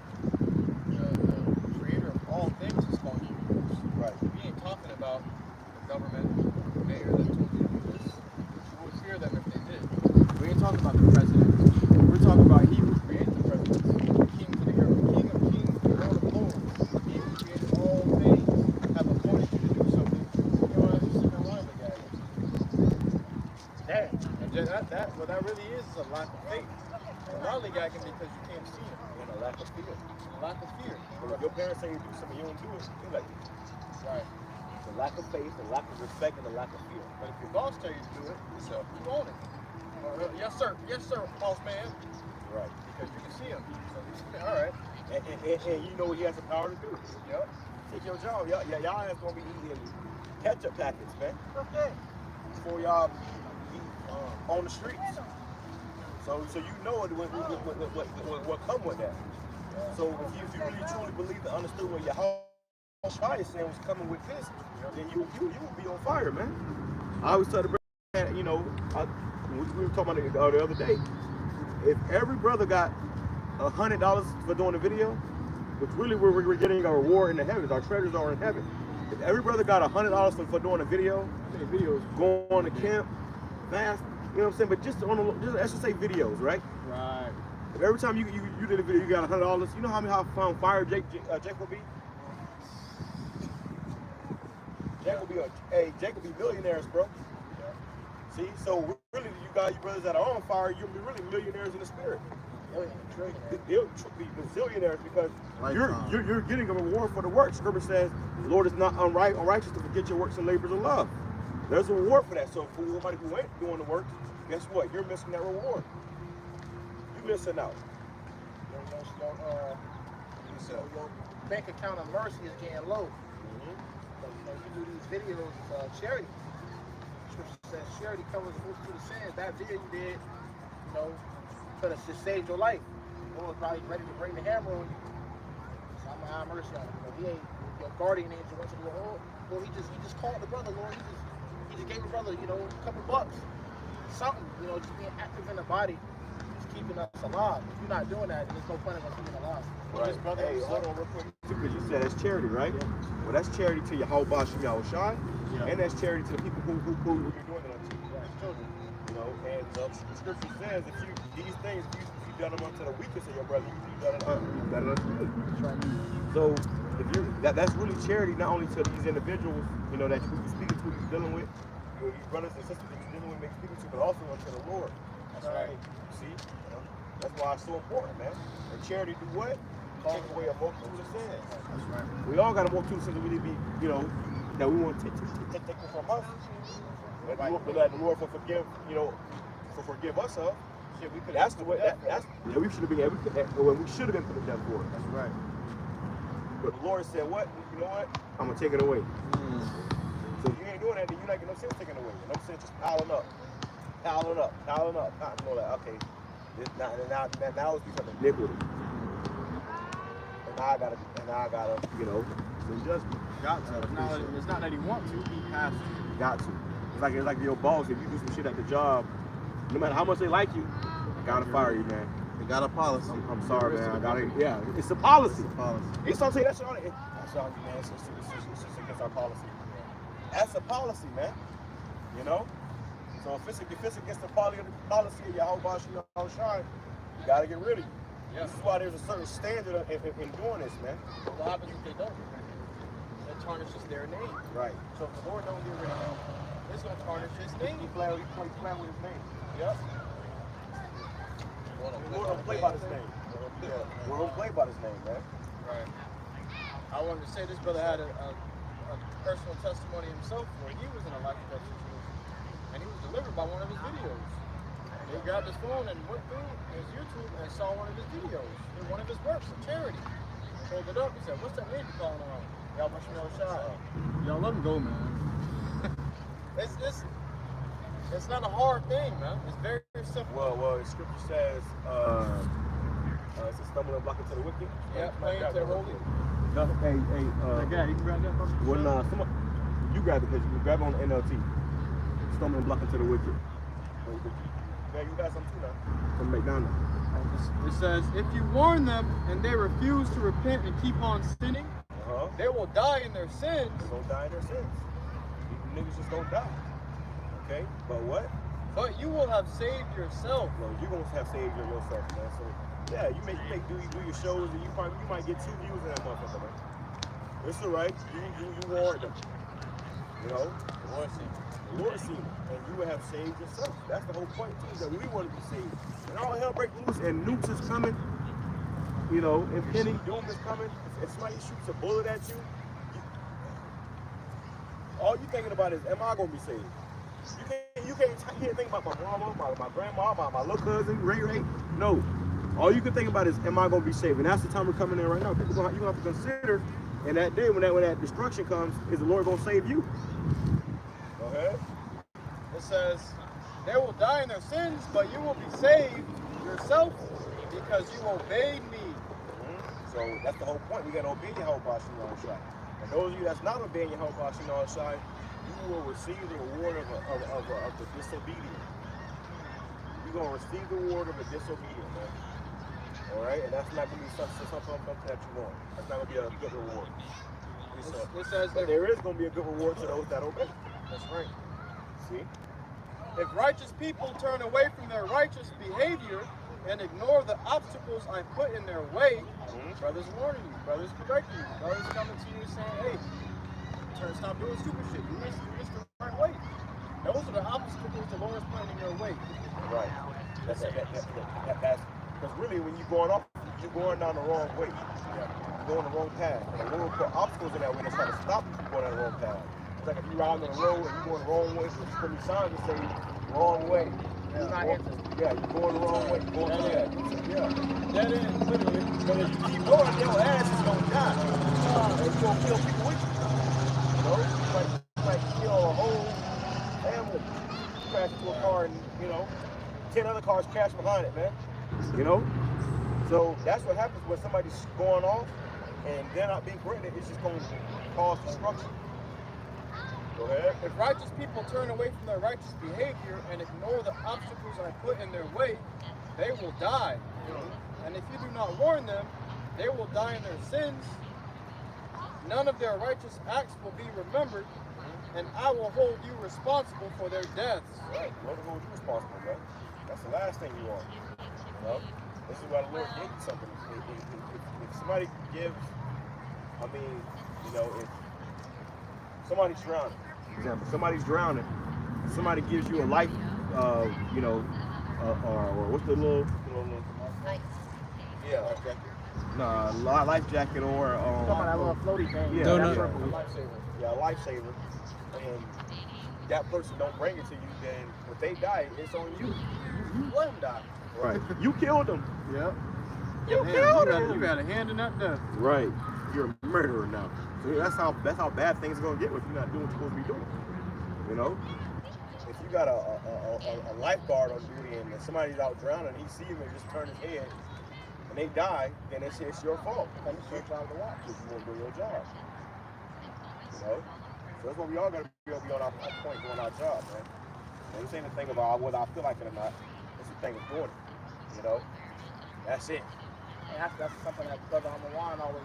The creator of all things is calling you. Right. We ain't talking about the government, the mayor that told you to do this. You would fear them if they did. We ain't talking about the president. We're talking about He who created the presidents, the King to the hero, the King of kings, the Lord of lords. He who created all things have appointed you to do something. You don't have to sit and lie with guys. Damn. What that really is a lack of faith. You're lollygagging because you can't see Him. And a lack of fear. A lack of fear. But if your parents say you do something, you don't do it, you like it. Right. It's a lack of faith, a lack of respect, and a lack of fear. But if your boss tells you to do it, so you own it. Yes, sir, boss man. Right. Because you can see him. So, all right. And you know what he has the power to do. Yep. Take your job. Y'all ass gonna be eating ketchup packets, man. Okay. Before y'all be on the streets. So you know what come with that. So if you really truly believe and understood what Yahawah is saying was coming with this, then you will be on fire, man. I always tell the brother that, you know, we were talking about it the other day. If every brother got $100 for doing a video, which really we're getting a reward in the heavens, our treasures are in heaven. If every brother got $100 for doing a video, going to camp, fast, you know what I'm saying? But just let's just say videos, right? Right. If every time you did a video, you got $100, you know how fire Jake will be? Jake will be millionaires, bro. See, so really, you brothers that are on fire, you'll be really millionaires in the spirit. They'll be bazillionaires because you're getting a reward for the work. Scripture says, the Lord is not unrighteous to forget your works and labors of love. There's a reward for that. So for somebody who ain't doing the work, guess what? You're missing that reward. You're missing out. Your bank account of mercy is getting low. You do these videos, charity. Scripture says charity covers the multitude of sins. That video you did, you know, could have just saved your life. The Lord was probably ready to bring the hammer on you. So I'm gonna have mercy on him. You know, he ain't your guardian angel went to the Lord. Lord, he just called the brother, Lord. He just gave the brother, you know, a couple bucks. Something, you know, just being active in the body, just keeping us alive. If you're not doing that, then there's no point in us being alive. Right. This brother, hey, hold on real quick. Because you said that's charity, right? Yeah. Well, that's charity to YAHAWASHI, and that's charity to the people who you're doing it unto. Yeah, children. You know, and the scripture says if these things, if you done them unto the weakest of your brother, you done it unto me. So if that's really charity, not only to these individuals, you know, that you're speaking to, you're dealing with, you know, these brothers and sisters that you're dealing with, speaking to, but also unto the Lord. That's right. See, you know, that's why it's so important, man. And charity do what? Take away a multitude of sins. That's right. We all got a multitude of sins that we need to be, you know, that we want to take them from us. Let the Lord forgive, you know, forgive us of. Shit, that's the way. That's we should have been able to. We should have been put that for. That's right. But the Lord said, "What? You know what? I'm gonna take it away." So if you ain't doing that, then you're not getting no sins taken away. No sins just piling up. Not you know that. Okay, now it's becoming iniquity. And I gotta, you know, in judgment. Got to. It's not that he wants to, he has to. Got to. It's like your boss. If you do some shit at the job, no matter how much they like you, I gotta fire you, man. They got a policy. I'm sorry, man. I gotta. Yeah, it's a policy. It's a policy. It's something that's on it. That's on you, man. It's just against our policy. That's a policy, man. You know. So if it's against the policy of YAHAWASHI, you gotta get rid of you. Yeah. This is why there's a certain standard in doing this, man. What happens if they don't? It tarnishes their name. Right. So if the Lord don't get rid of him, it's going to tarnish his name. He playing with his name. Yep. The Lord don't play by his name. The Lord don't play by his name, man. Right. I wanted to say this brother had a personal testimony himself where he was in a life situation. And he was delivered by one of his videos. He grabbed his phone and went through his YouTube and saw one of his videos, one of his works of charity. Pulled it up and said, "What's that lady calling on? YAHAWASHI. Y'all let him go, man. It's not a hard thing, man. It's very, very simple. Well, the scripture says it's a stumbling block into the wicked. Yeah, playing to the holy. Hey, you can grab that, bro? Well, you grab it because you can grab it on the NLT. Stumbling block into the wicked. Yeah, you got something too now. From McDonald's. It says, if you warn them and they refuse to repent and keep on sinning, they will die in their sins. They're gonna die in their sins. These niggas just don't die. Okay? But what? But you will have saved yourself. No, you're gonna have saved yourself, man. So yeah, you do your shows and you might get 2 views in that motherfucker, man. It's alright. You warned them. You know? The Lord seen it, and you will have saved yourself. That's the whole point, too, that we want to be saved. And all hell break loose, and nukes is coming, you know, impending doom is coming. If somebody shoots a bullet at you, all you thinking about is, am I going to be saved? You can't think about my mama, my grandma, my little cousin, Ray. No. All you can think about is, am I going to be saved? And that's the time we're coming in right now. You're going to have to consider, in that day, when that destruction comes, is the Lord going to save you? It says, they will die in their sins, but you will be saved yourself because you obeyed me. So that's the whole point. We got to obey YAHAWASHI. And those of you that's not obeying YAHAWASHI, you will receive the reward of the disobedient. You're going to receive the reward of the disobedient, man. All right? And that's not going to be something that you want. That's not going to be a good reward. It says but there is going to be a good reward to those that obey. That's right. See? If righteous people turn away from their righteous behavior and ignore the obstacles I put in their way, brothers warning you, brothers correcting you, brothers coming to you saying, hey, stop doing stupid shit, do this the right way. Those are the obstacles the Lord is putting in your way. Right. That's because really when you're going off, you're going down the wrong way. You're going the wrong path. And the Lord put obstacles in that way to try to stop you from going down the wrong path. It's like if you're riding on the road and you're going the wrong way, there's going to be signs that say wrong way. You're going the wrong way. You're going to that. That is literally. But if you keep going, your ass is going to die. And you're going to kill people with you. You know, like kill a whole family. Crash into a car and, 10 other cars crash behind it, man. You know? So that's what happens when somebody's going off and they're not being corrected. It's just going to cause destruction. Go ahead. If righteous people turn away from their righteous behavior and ignore the obstacles I put in their way, they will die. And if you do not warn them, they will die in their sins. None of their righteous acts will be remembered, and I will hold you responsible for their deaths. Right. The Lord will hold you responsible, man. That's the last thing you want. You know? This is why the Lord gave you something. If somebody gives, if somebody's drowning, for example, somebody's drowning, somebody gives you a life, or what's the little Life. yeah, okay. No, life jacket or that little floaty thing. Yeah, a lifesaver. Yeah, a lifesaver. And that person don't bring it to you, then if they die, it's on you. You let them die. Right. You killed them. Yep. You killed them. You got a hand in that death. Right. You're a murderer now. So that's how bad things are gonna get if you're not doing what you're supposed to be doing. You know? If you got a lifeguard on duty and somebody's out drowning, he sees him and just turn his head and they die, then it's your fault. You can't try to watch because you won't do your job. You know? So that's why we all gotta be able to be on our point doing our job, man. And this ain't the thing about whether I feel like it or not. It's the thing of doing it. You know? That's it. And that's something that Brother Amawan always,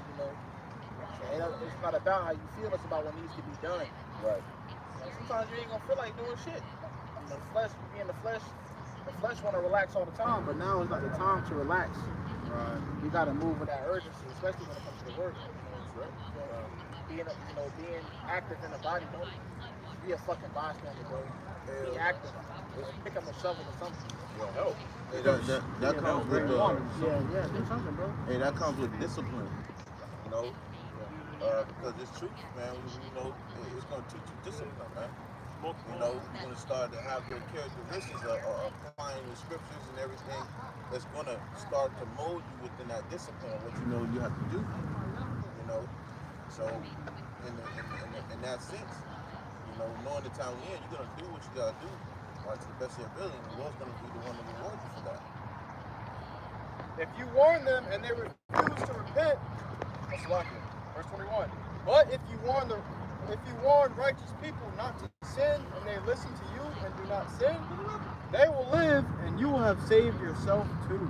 it's not about how you feel, it's about what needs to be done. Right. And sometimes you ain't gonna feel like doing shit. The flesh want to relax all the time, but now is not the time to relax. Right. You gotta move with that urgency, especially when it comes to the work. Being active in the body, don't be a fucking bystander, bro. Be active. Pick up a shovel or something. Yeah, help. Hey, that comes with do something, bro. Hey, that comes with discipline. You know, because it's truth, man. It's gonna teach you discipline, man. You know, you're gonna start to have your characteristics of applying the scriptures and everything. That's gonna start to mold you within that discipline of what you know you have to do. You know, so in that sense, knowing the time we're in, you're gonna do what you gotta do, to the best of your ability, and the Lord's gonna be the one to reward you for that. If you warn them and they refuse to repent, that's lucky. Verse 21. But if you warn righteous people not to sin and they listen to you and do not sin, they will live and you will have saved yourself too.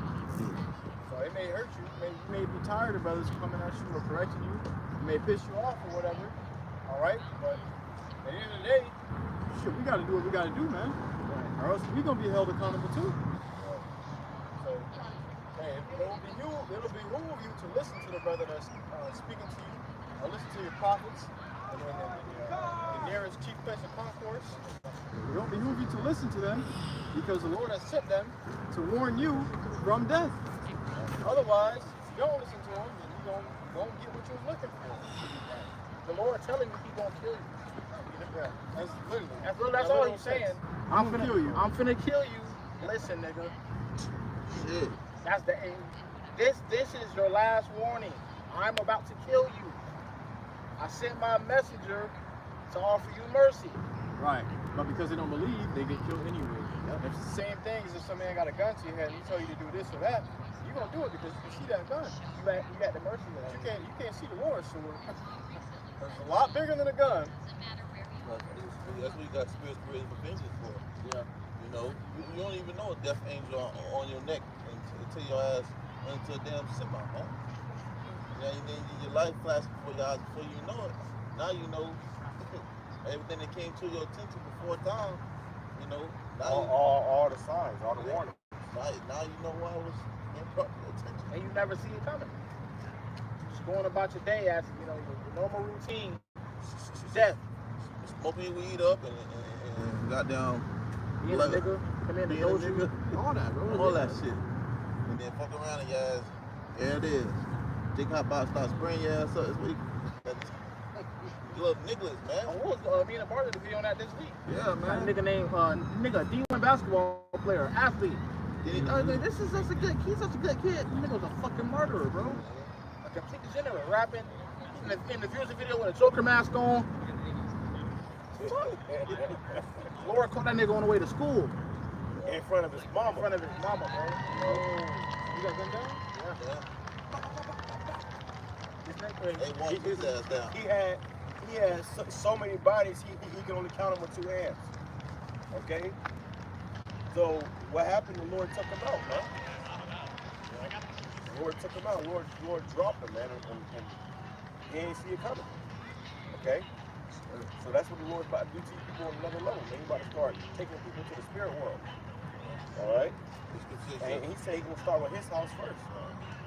So it may hurt you. You may be tired of brothers coming at you or correcting you. It may piss you off or whatever. All right, but at the end of the day, shit, we got to do what we got to do, man. Right. Or else we're gonna be held accountable too. So, hey, it'll behoove you to listen to the brother that's speaking to you, or listen to your prophets, and then the nearest chief place of concourse. It don't behoove you to listen to them, because the Lord has sent them to warn you from death. Otherwise, if you don't listen to them, then you don't get what you're looking for. The Lord telling you He's gonna kill you. Yeah, that's literally. That's all He's saying. I'm finna kill you. I'm finna kill you. Listen, nigga. Shit. That's the end. This is your last warning. I'm about to kill you. I sent my messenger to offer you mercy. Right. But because they don't believe, they get killed anyway. Yep. It's the same thing as if some man got a gun to your head and he tell you to do this or that, you're gonna do it because you can see that gun. You got the mercy of that. You can't see the war sword. It's a lot bigger than a gun. That's what you got spirit created for vengeance for. Yeah. You know, you don't even know a death angel on your neck until your ass went into a damn semi, man. And then your life flashed before your eyes before you know it. Now you know everything that came to your attention before time. You know, now all the signs, all the warnings. Now you know why it was being brought to your attention. And you never see it coming. Just going about your day as your normal routine. Death. Smoking your weed up and goddamn Being a nigga, come in the dojo, all that, bro. All that shit. And then fuck around and your ass, there it is. Dick hot box start spraying your ass up this week. You little niggas, man. I was being a part of the video on that this week. Yeah, man. A nigga named D1 basketball player, athlete. This is such a good kid. He's such a good kid. This nigga was a fucking murderer, bro. A complete degenerate, rapping in the music video with a Joker mask on. Laura caught that nigga on the way to school. In front of his mama. In front of his mama, bro. You got gunned down? Yeah. This They walked his ass down. He had so many bodies he could only count them with 2 hands. Okay? So what happened? The Lord took him out, man. The Lord took him out. Lord dropped him, man, and he ain't see it coming. Okay? So that's what the Lord's about to do to you people on another level, man. He's about to start taking people to the spirit world. All right? And he said he's going to start with his house first.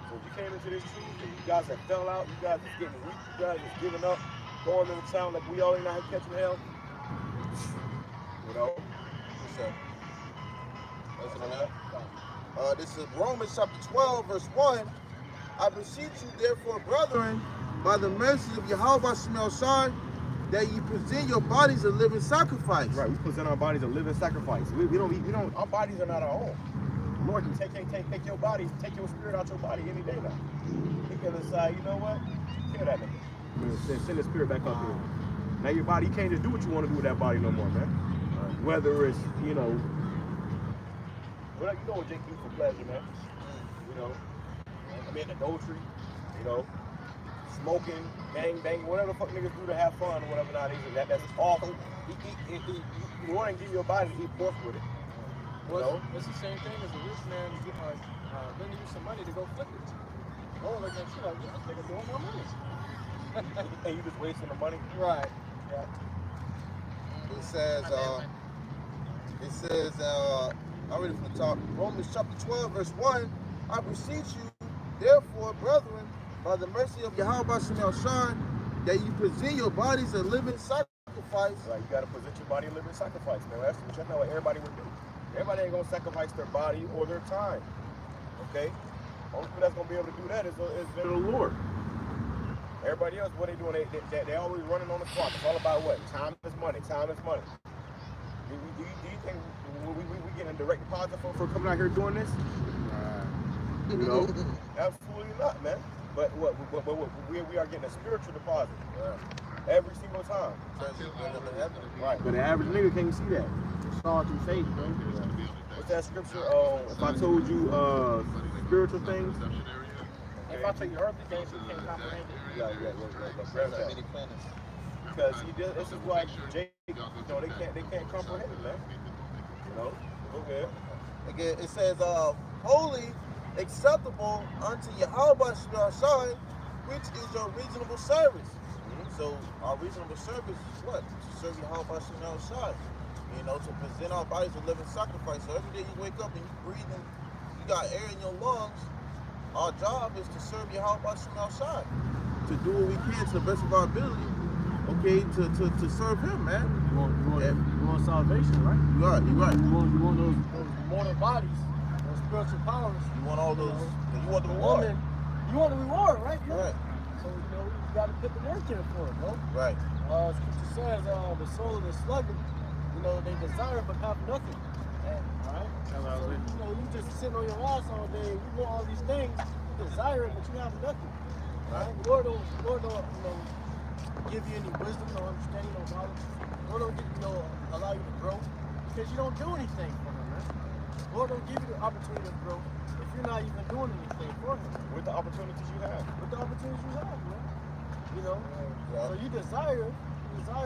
So if you came into this truth and you guys that fell out, you guys is getting weak, you guys is giving up, going in the town like we all ain't out here catching hell. You know? This is Romans chapter 12, verse 1. I beseech you, therefore, brethren, by the mercy of YAHAWASHI, that you present your bodies a living sacrifice. Right, we present our bodies a living sacrifice. We don't, our bodies are not our own. The Lord can take your body, take your spirit out your body any day now. He can decide, you know what? Kill that nigga. Send the spirit back up here. Now your body, you can't just do what you want to do with that body no more, man. Whether it's, you know what Jake do for pleasure, man. You know, I mean, adultery, you know, smoking, banging, whatever the fuck niggas do to have fun or whatever nowadays. That's awful. You want to give your body to eat pork with it. You know? It's the same thing as a rich man lending you some money to go flip it. Oh, like that shit, like, this nigga doing my money. And you just wasting the money? Right. Yeah. It says, I'll read it from the top. Romans chapter 12, verse 1. I beseech you, therefore, brethren, by the mercy of YAHAWASHI, that you present your bodies a living sacrifice. Right, you got to present your body a living sacrifice, man. That's not what everybody would do. Everybody ain't going to sacrifice their body or their time. Okay? Only people that's going to be able to do that is the Lord. Everybody else, what they doing? They always running on the clock. It's all about what? Time is money. Time is money. Do you think we getting a direct deposit for coming out here doing this? You know, absolutely not, man. But we are getting a spiritual deposit every single time. Right. But the average nigga can't see that. It's all through faith, bro. What's that scripture? If I told you spiritual things. If I tell you earthly things, you can't comprehend it. Yeah. Because this is why Jake, you know, they can't comprehend it, man. You know? Okay. Again, it says, holy, acceptable unto YAHAWASHI, which is your reasonable service. So our reasonable service is what? To serve YAHAWASHI. You know, to present our bodies a living sacrifice. So every day you wake up and you breathing, you got air in your lungs. Our job is to serve YAHAWASHI. To do what we can to the best of our ability. Okay, to serve him, man. You want salvation, right? You're right. You want those mortal bodies, those spiritual powers. You want all those, you want the reward. You want the reward, right? Right. So, you know, you got to put the work in for it, bro. Right. Scripture says, the soul of the sluggard, you know, they desire but have nothing. Right? So, you know, you just sitting on your ass all day, you want all these things, you desire it, but you have nothing. Right? Lord don't, you know, give you any wisdom, no understanding, no knowledge. Lord don't give you no allow you to grow because you don't do anything for him, man. The Lord don't give you the opportunity to grow if you're not even doing anything for him. With the opportunities you have. With the opportunities you have, man. You know? So you desire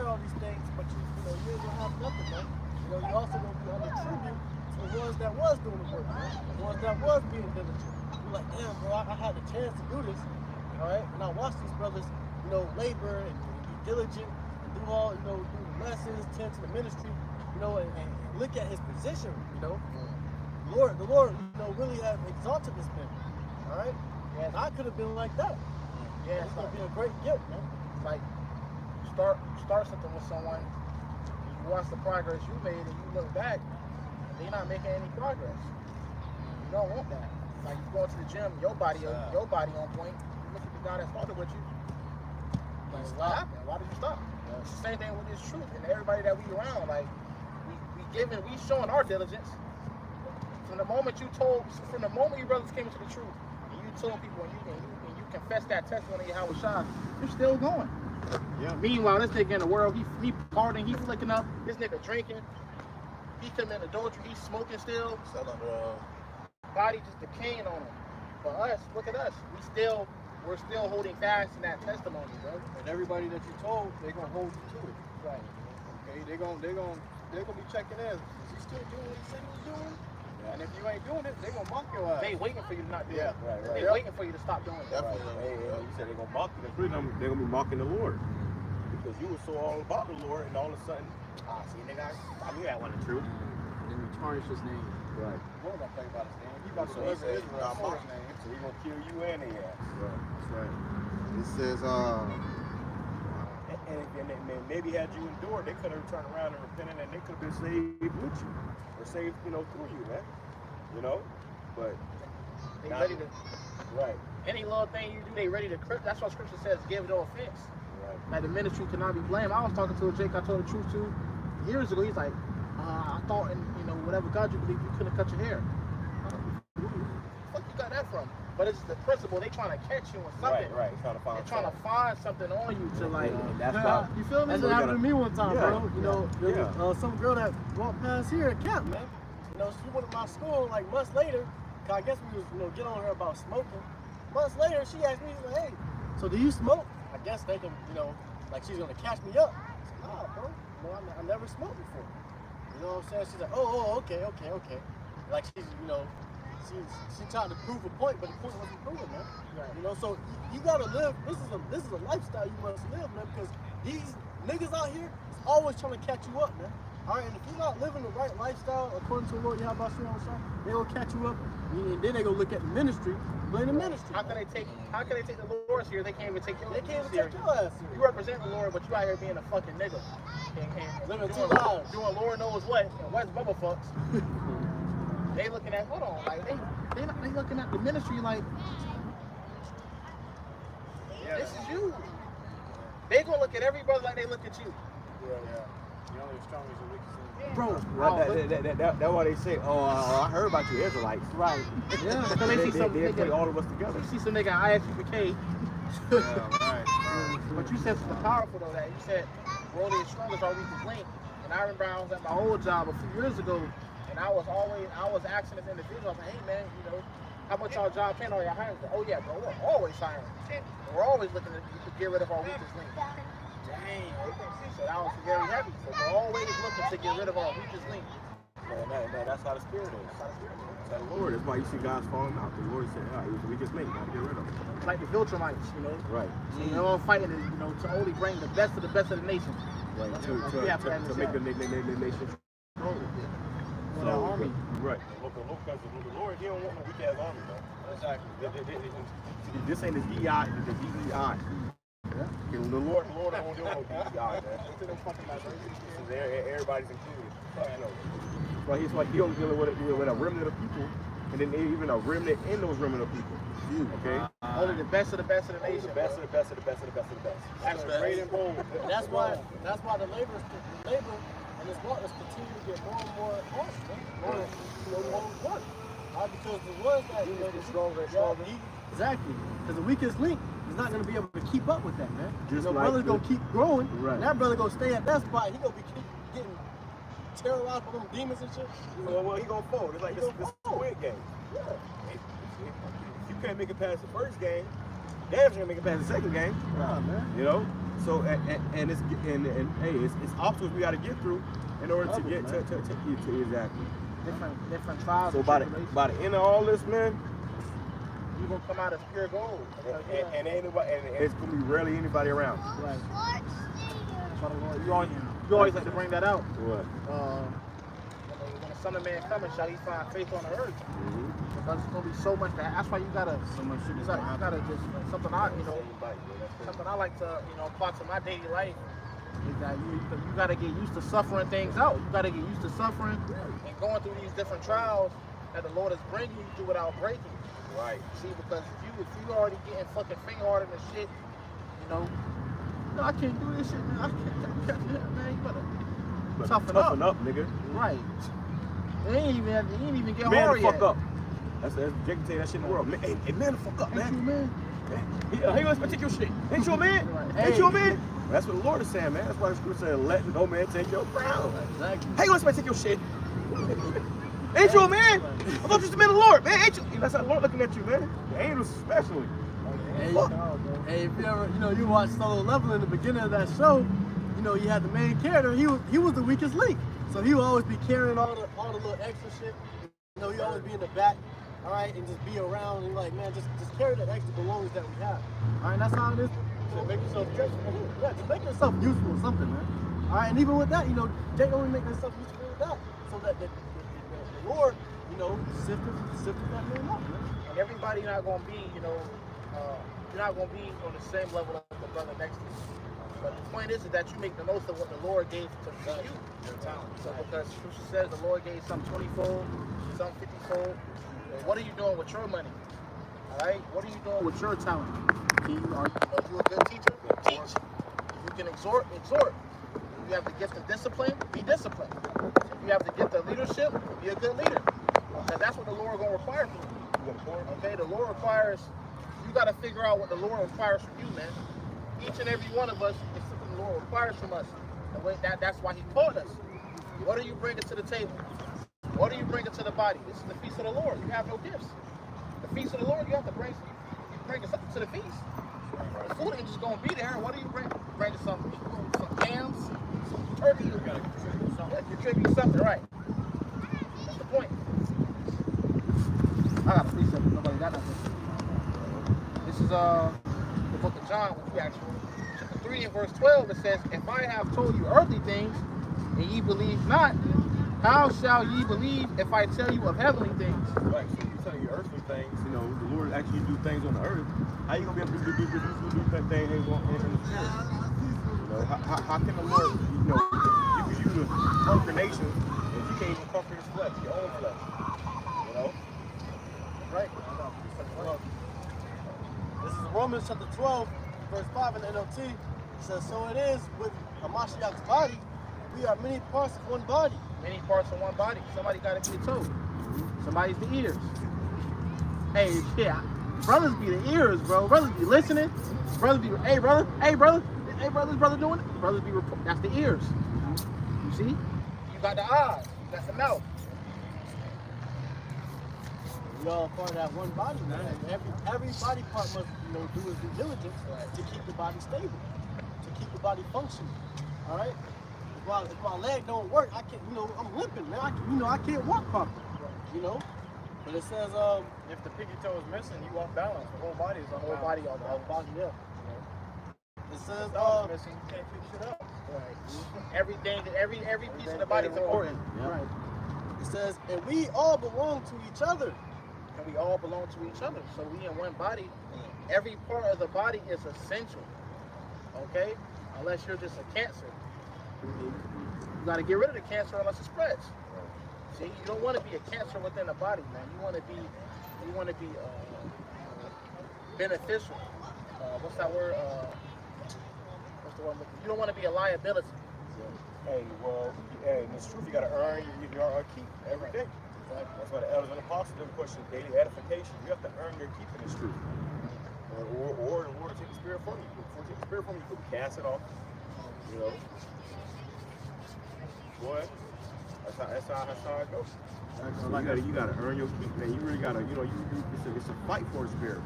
all these things, but you know, you ain't gonna have nothing, man. You know, you also gonna be under tribute to the ones that was doing the work, man. The ones that was being diligent. You're like, damn, bro, I had the chance to do this, all right? And I watched these brothers, you know, labor and be diligent and do all, you know, do the lessons, tend to the ministry, you know, and look at his position, you know. The Lord, you know, really have exalted this man, all right? And I could have been like that. Yeah, it's gonna be a great gift, man. Like, start something with someone, you watch the progress you made, and you look back, they're not making any progress. You don't want that. Like, you go to the gym, your body on point. You look at the guy that started with you. Like, what happened? Why did you stop? It's the same thing with this truth, and everybody that we around, like, we showing our diligence. From the moment you brothers came into the truth, and you told people, and you confessed that testimony of YAHAWASHI, you're still going. Yeah. Meanwhile, this nigga in the world, he partying, he flicking up, this nigga drinking, he committing adultery, he's smoking still. Body just decaying on him. For us, look at us. We're still holding fast in that testimony, bro. And everybody that you told, they're gonna hold you to it. Right. Okay, they're gonna be checking in. Is he still doing what he said he was doing? Yeah. And if you ain't doing it, they're gonna mock your ass. They waiting for you to not do it. Right. They waiting for you to stop doing it. Definitely. Hey, you said they're gonna mock you. They're gonna be mocking the Lord. Because you were so all about the Lord, and all of a sudden, see, nigga, I knew that wasn't true. Then you tarnish his name. Right. We're gonna play about his name. He about to So he deliver says, Israel for his name. So he's gonna kill you and their ass. Right. That's right. It says, And maybe had you endured, they could have turned around and repented, and they could have been saved with you, or saved, through you, man. But They ready to. Right. Any little thing you do, they ready to. That's what Scripture says. Give no offense. Right. Like the ministry cannot be blamed. I was talking to a Jake I told the truth to years ago. He's like, I thought in whatever God you believe, you couldn't cut your hair. Where the fuck you got that from? But it's the principle. They trying to catch you on something. Right. They're trying to find something on you to like. That's why. You feel me? That's what happened to me one time, bro. You know, there was some girl that walked past here at camp, man. You know, she went to my school like months later. Cause I guess we was, getting on her about smoking. Months later, she asked me, like, hey, so do you smoke? I guess thinking, like she's gonna catch me up. I said, nah, bro. I never smoked before. You know what I'm saying? She's like, oh, okay. Like she's, she tried to prove a point, but the point wasn't proven, man. Right. So you gotta live. This is a lifestyle you must live, man. Because these niggas out here is always trying to catch you up, man. All right, and if you're not living the right lifestyle according to the Lord Yahawashi, they gonna catch you up, and then they gonna look at the ministry, blame the ministry. How can they take the Lord serious? They can't even take your. They can't even take your ass serious. You represent the Lord, but you out here being a fucking nigga. And living two lives. Doing Lord knows what, and West Bubba fucks. They looking at, hold on, like they looking at the ministry like, this is you. They gonna look at every brother like they look at you. Yeah. You're only as strong as your weakest. Bro, that's why they say, I heard about you Israelites. Right. Yeah. They play all of us together. You see some nigga ISUPK. Right. But you said something powerful though, that you said, we're only as strong as our weakest link. And I remember I was at my old job a few years ago, and I was asking this individual, I was like, hey man, how much y'all job paying on your hiring? Oh yeah, bro, we're always hiring. We're always looking to get rid of our weakest link. Dang. So that was very heavy. So we're always looking to get rid of our weakest link. Man, that's how the spirit is. That's the Lord. That's why you see guys falling out. The Lord said, he was the weakest link. Gotta get rid of him. Like the Viltrumites, Right. They're all fighting, to only bring the best of the nation. Right. To make the nation stronger. So, army. Right. Because the Lord, he don't want no weak ass army, man. Exactly. This ain't his DEI, it's the DEI. Yeah. The Lord don't want no DEI, man. Everybody's included. That's why he don't deal with a remnant of people, and then even a remnant in those remnant of people. Okay? Only the best of the nation. The best of the best of the best of the best of the best. That's great and bold. That's why the labor and his workers continue to get more and more harsh, more work. Because the ones that get stronger and stronger. Exactly. Because the weakest link is not going to be able to keep up with that, man. Just like brother's going to keep growing, right. And that brother going to stay at that spot. He going to be getting terrorize all them demons and shit. Well, he gonna fold. It's like this Squid Game. Yeah. If you can't make it past the first game, damn sure make it past the second game. Nah, man. You know. So and it's obstacles we got to get through in order to get to exactly. Different trials. So by the end of all this, man, you gonna come out as pure gold. And it's gonna be rarely anybody around. Right. You always like to bring that out. What? When the Son of Man coming, shall he find faith on the earth? Because it's gonna be so much. That's why you gotta. So much shit. You gotta just something something I like to apply to my daily life is that you gotta get used to suffering things out. You gotta get used to suffering and going through these different trials that the Lord is bringing you through without breaking. Right. See, because if you already getting fucking finger-hardened and shit, no, I can't do this shit, man. I can't, man. You better toughen up, nigga. Right. It ain't even get man hard the fuck yet. up. That's Jake can tell you that shit in the world. Man, hey, man the fuck up, man. Ain't you, man? Yeah, he gonna take your shit. Ain't you a man? Right. Ain't you a man? That's what the Lord is saying, man. That's why the scripture said, let no man take your crown. Exactly. How you gonna take your shit? Ain't you a man? I thought you was the man of the Lord, man. Ain't you? That's how the Lord looking at you, man. The angels especially. Hey, if you ever, you watch Solo Level in the beginning of that show, you had the main character. He was the weakest link, so he would always be carrying all the little extra shit. He always be in the back, all right, and just be around. And you're like, man, just carry that extra belongings that we have. All right, that's how it is. So make yourself useful. Yeah, just make yourself useful or something, man. All right, and even with that, they only make themselves useful with that, so that the Lord, sifted that man up, man. And everybody not gonna be, you're not gonna be on the same level as the brother next to you. But the point is that you make the most of what the Lord gave to you. Your talent. So because Scripture says the Lord gave some 20-fold, some 50-fold. What are you doing with your money? All right? What are you doing with your talent? Are you a good teacher? Teach. If you can exhort. If you have the gift of discipline, be disciplined. If you have the gift of leadership, be a good leader. Because that's what the Lord is going to require from you. Okay? The Lord requires, you got to figure out what the Lord requires from you, man. Each and every one of us is something the Lord requires from us. The way that's why He called us. What are you bringing to the table? What are you bringing to the body? This is the feast of the Lord. You have no gifts. The feast of the Lord, you have to bring something to the feast. The food ain't just going to be there. What do you bring? Bring some hams, some turkey. You contribute something, right? That's the point. I got a precept. Nobody got nothing. This is the book of John, which we actually, chapter 3 and verse 12. It says, "If I have told you earthly things, and ye believe not, how shall ye believe if I tell you of heavenly things?" Right. So you tell you earthly things, the Lord actually do things on the earth. How you gonna be able to do that thing in the spirit? How can the Lord, give you to conquer nations if you can't even conquer His flesh, your own flesh? Right. This is Romans chapter 12, verse 5 in the NLT. It says, "So it is with Hamashiach's body. We are many parts of one body." Many parts of one body. Somebody got to be the toe. Somebody's the ears. Hey, yeah. Brothers be the ears, bro. Brothers be listening. Brothers be, hey, brother. Hey, brother. Hey, brother. This brother doing it. Brothers be, that's the ears. You see? You got the eyes. You got the mouth. We all part of that one body, man. Every body part must, do its due diligence to keep the body stable, to keep the body functioning. All right. If my leg don't work, I can't. I'm limping, man. I can't walk properly. But it says, if the pinky toe is missing, you off balance. The whole body is off balance. The whole body, yeah. It says, missing, you can't pick shit up. Right. Everything, every piece of the body is important. Yeah. Right. It says, and we all belong to each other. And we all belong to each other. So we in one body. Every part of the body is essential. Okay? Unless you're just a cancer. You got to get rid of the cancer unless it spreads. See, you don't want to be a cancer within the body, man. You want to be beneficial. What's that word? What's the word? You don't want to be a liability. Hey, in this truth, you got to earn your keep every day. That's why the elders and apostles didn't question daily edification. You have to earn your keep in this truth. Or the Lord will take the spirit from you. Before you take the spirit from you, you can cast it off. Boy. That's how it goes. You gotta earn your keep, man. You really gotta, it's a fight for the spirit.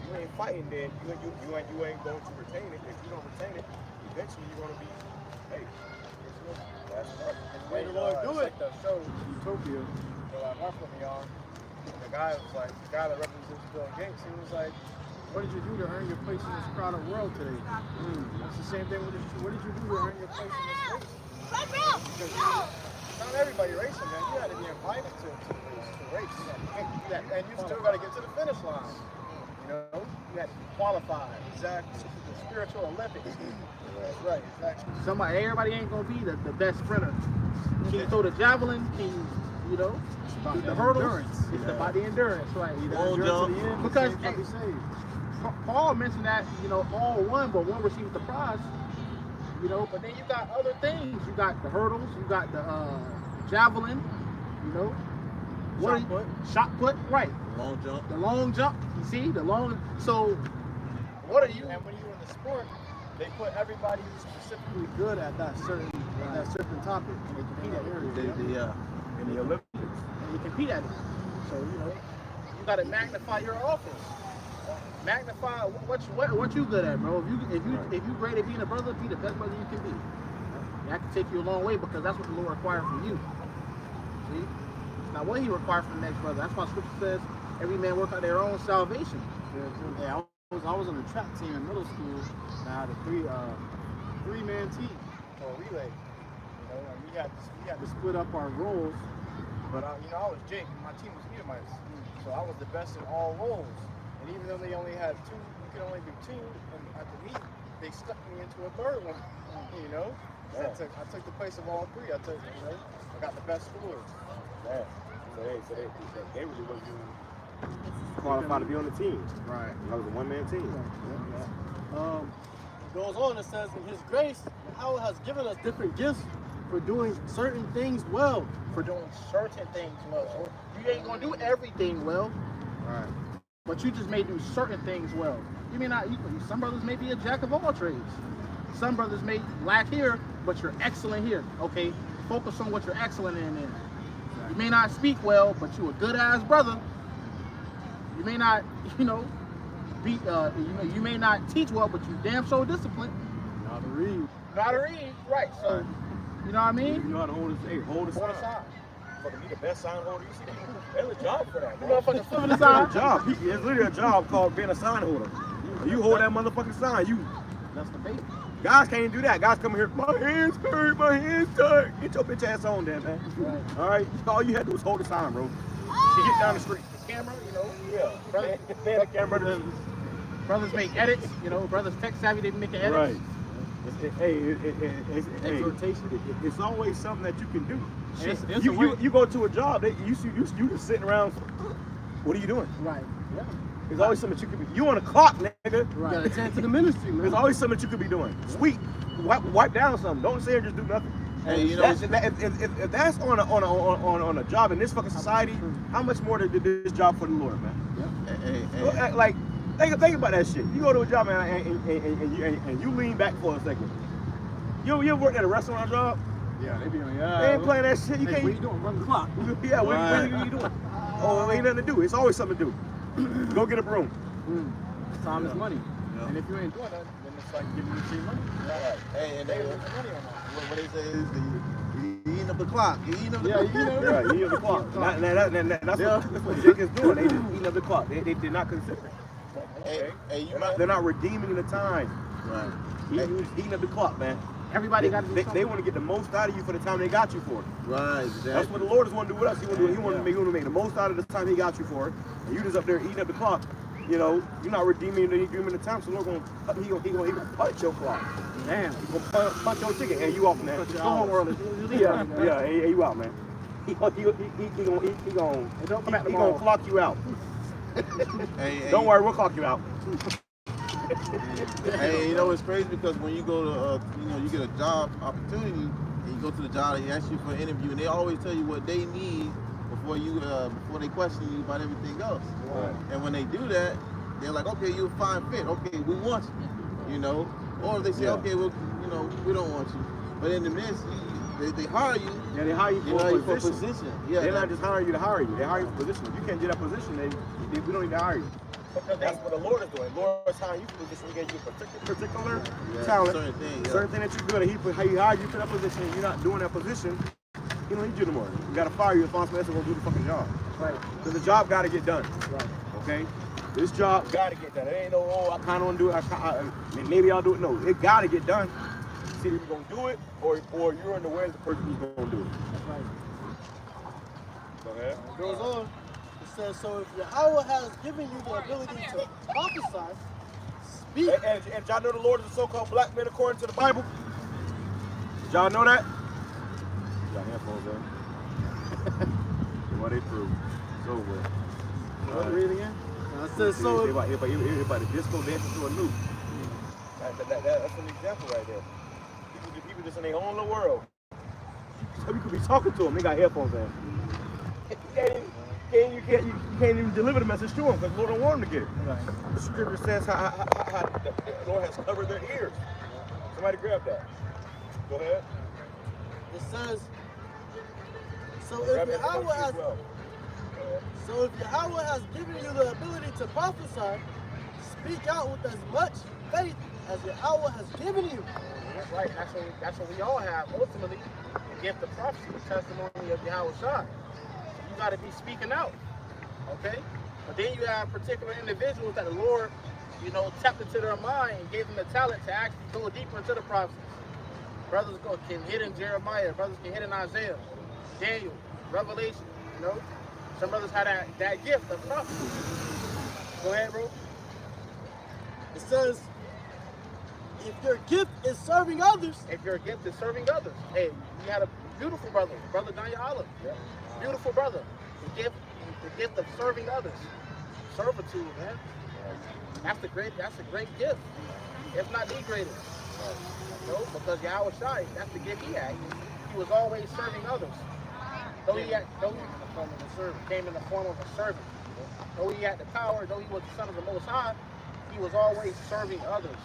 You ain't fighting, then you ain't going to retain it. If you don't retain it, eventually you're gonna be, hey, that's right. And the way the Lord do it, like the show Utopia, I worked with me on. The guy that represents Bill Gates, he was like, what did you do to earn your place in this crowded world today? It's the same thing with this. What did you do to earn your place in this race? Because not everybody racing, man. You had to be invited to race. And you still got to get to the finish line. You know, you had to be qualified. Exactly. This is the spiritual Olympics. That's right, exactly. Everybody ain't gonna be the best sprinter. Can you throw the javelin? Can you know, the hurdles? It's about the endurance, right? Because Paul mentioned that, all won, but one received the prize. But then you got other things. You got the hurdles. You got the javelin. Shot put, right? Long jump. The long jump. You see the long. So, what are you? And when you're in the sport, they put everybody who's specifically good at that certain topic, and they compete at areas. In the Olympics, and you compete at it. So you got to magnify your office. Magnify what you good at, bro. If you great at being a brother, be the best brother you can be. That can take you a long way because that's what the Lord requires from you. See? Now what He requires from the next brother. That's why Scripture says every man work out their own salvation. Yeah, I was on the track team in middle school. And I had a three-man team for a relay. And we had to split up our roles. But I was Jake, and my team was Edomites. So I was the best in all roles. And even though they only had two, you could only do two. And at the meet, they stuck me into a third one. I took the place of all three. I got the best scores. Yeah. So they really wasn't even qualified to be on the team. Right. That was a one-man team. It goes on, it says, in His grace, Yahweh has given us different gifts for doing certain things well. For doing certain things well. So you ain't gonna do everything well. Right. But you just may do certain things well. You may not. Some brothers may be a jack of all trades. Some brothers may lack here, but you're excellent here. Okay, focus on what you're excellent in. Then you may not speak well, but you're a good ass brother. You may not, be. You may not teach well, but you damn so disciplined. Not to read. Not to read, right? So, you know what I mean? You know how to hold a sign. Fucking be the best sign holder you see. There's a job for that, bro. You motherfucking flipping the sign. It's a job. It's literally a job called being a sign holder. You hold that motherfucking sign. That's the bait. Guys can't do that. Guys come here, my hands hurt, my hands tight. Get your bitch ass on there, man. Right. All right. All you had to do was hold the sign, bro. You get down the street. Camera, Yeah. Brother, Man, the camera. brothers make edits. Brothers tech savvy. They make edits. Right. It's always something that you can do. You go to a job, you just sitting around. What are you doing? Right. Yeah. There's always something that you could be. You on the clock, nigga. Right. You gotta attend to the ministry, man. There's always something that you could be doing. Sweet. Wipe down something. Don't sit here and just do nothing. Hey, if that's on a job in this fucking society, how much more did this job for the Lord, man? Hey. Like, think about that shit. You go to a job and you lean back for a second. You ever worked at a restaurant job? Yeah, they be on. They ain't playing that shit. You can't. What you doing? Run the clock. Yeah, what are you doing? Oh, ain't nothing to do. It's always something to do. Go get a broom. Time is money. Yeah. And if you ain't doing that, then it's like giving you free money. Right. Hey, and They lose money on that. what they say is you eating up the clock. You eating up the clock. Yeah, you eating up the clock. That's what Jake is doing. They just eating up the clock. They did not consider it. Hey, They're not redeeming the time. Right. Eating up the clock, man. Everybody got to do something. They want to get the most out of you for the time they got you for. Right, exactly. That's what the Lord is want to do with us. He want to make the most out of the time He got you for. And you just up there eating up the clock. You're not redeeming the time. So the Lord he gonna punch your clock. Damn. He gonna punch your ticket and you off, man. Go home early. Yeah, you out, man. He gonna clock you out. Don't worry, we'll clock you out. Hey, it's crazy because when you go to, you get a job opportunity, and you go to the job, they ask you for an interview, and they always tell you what they need before they question you about everything else. Right. And when they do that, they're like, okay, you're a fine fit. Okay, we want you. Or they say, okay, well, we don't want you. But in the midst, they hire you. Yeah, they hire you for a position. Yeah, they're not just hiring you to hire you. They hire you for a position. If you can't get that position, we don't need to hire you. Because that's what the Lord is doing. The Lord is hiring you for a position. He gave you a particular talent, certain thing that you're good at. He hired you for that position, and you're not doing that position. He don't need you anymore. You got to fire you if Sponsor going to do the fucking job. Right. Because the job got to get done. Right. Okay? This job got to get done. It ain't no, oh, I kind of want to do it. Maybe I'll do it. No, it got to get done. See if you're going to do it, or you're in the way of the person who's going to do it. That's right. Go ahead. It goes on. It says, so if Yahweh has given you the ability to prophesy, speak. And y'all know the Lord is a so-called black man according to the Bible? Did y'all know that? Got headphones on. What they prove. It's over with. What to read again? It says, so if everybody disco dancing to a loop. That's an example right there. People just in their own little world. So we could be talking to them. They got headphones on. You can't even deliver the message to them because the Lord don't want them to get it. Right. The scripture says how the Lord has covered their ears. Somebody grab that. Go ahead. It says, so if Yahweh has given you the ability to prophesy, speak out with as much faith as Yahweh has given you. That's right. That's what we all have. Ultimately, the gift of prophecy, the testimony of YAHAWASHI. You got to be speaking out, okay? But then you have particular individuals that the Lord, tapped into their mind and gave them the talent to actually go deeper into the prophecy. Brothers can hit in Jeremiah. Brothers can hit in Isaiah, Daniel, Revelation. Some brothers had that gift of prophecy. Go ahead, bro. It says, if your gift is serving others. If your gift is serving others. Hey, we had a beautiful brother, Brother Daniel. Yeah. Beautiful brother. The gift of serving others. Servitude, man. That's a great gift. If not the greatest. Because YAHAWASHI, that's the gift he had. He was always serving others. Though he came in the form of a servant. Though he had the power, though he was the Son of the Most High, he was always serving others,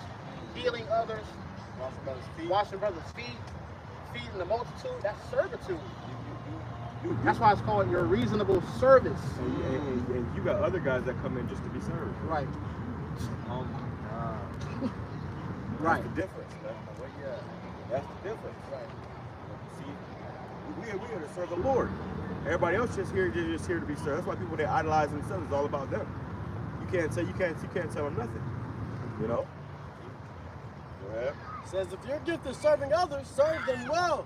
healing others, washing brothers' feet, feeding the multitude. That's servitude. That's why it's called your reasonable service. And you got other guys that come in just to be served. Right. Right. That's the difference, man. That's the difference. Right. See, we are to serve the Lord. Everybody else just here to be served. That's why people they idolize themselves. It's all about them. You can't tell them nothing. Go ahead. It says if your gift is serving others, serve them well.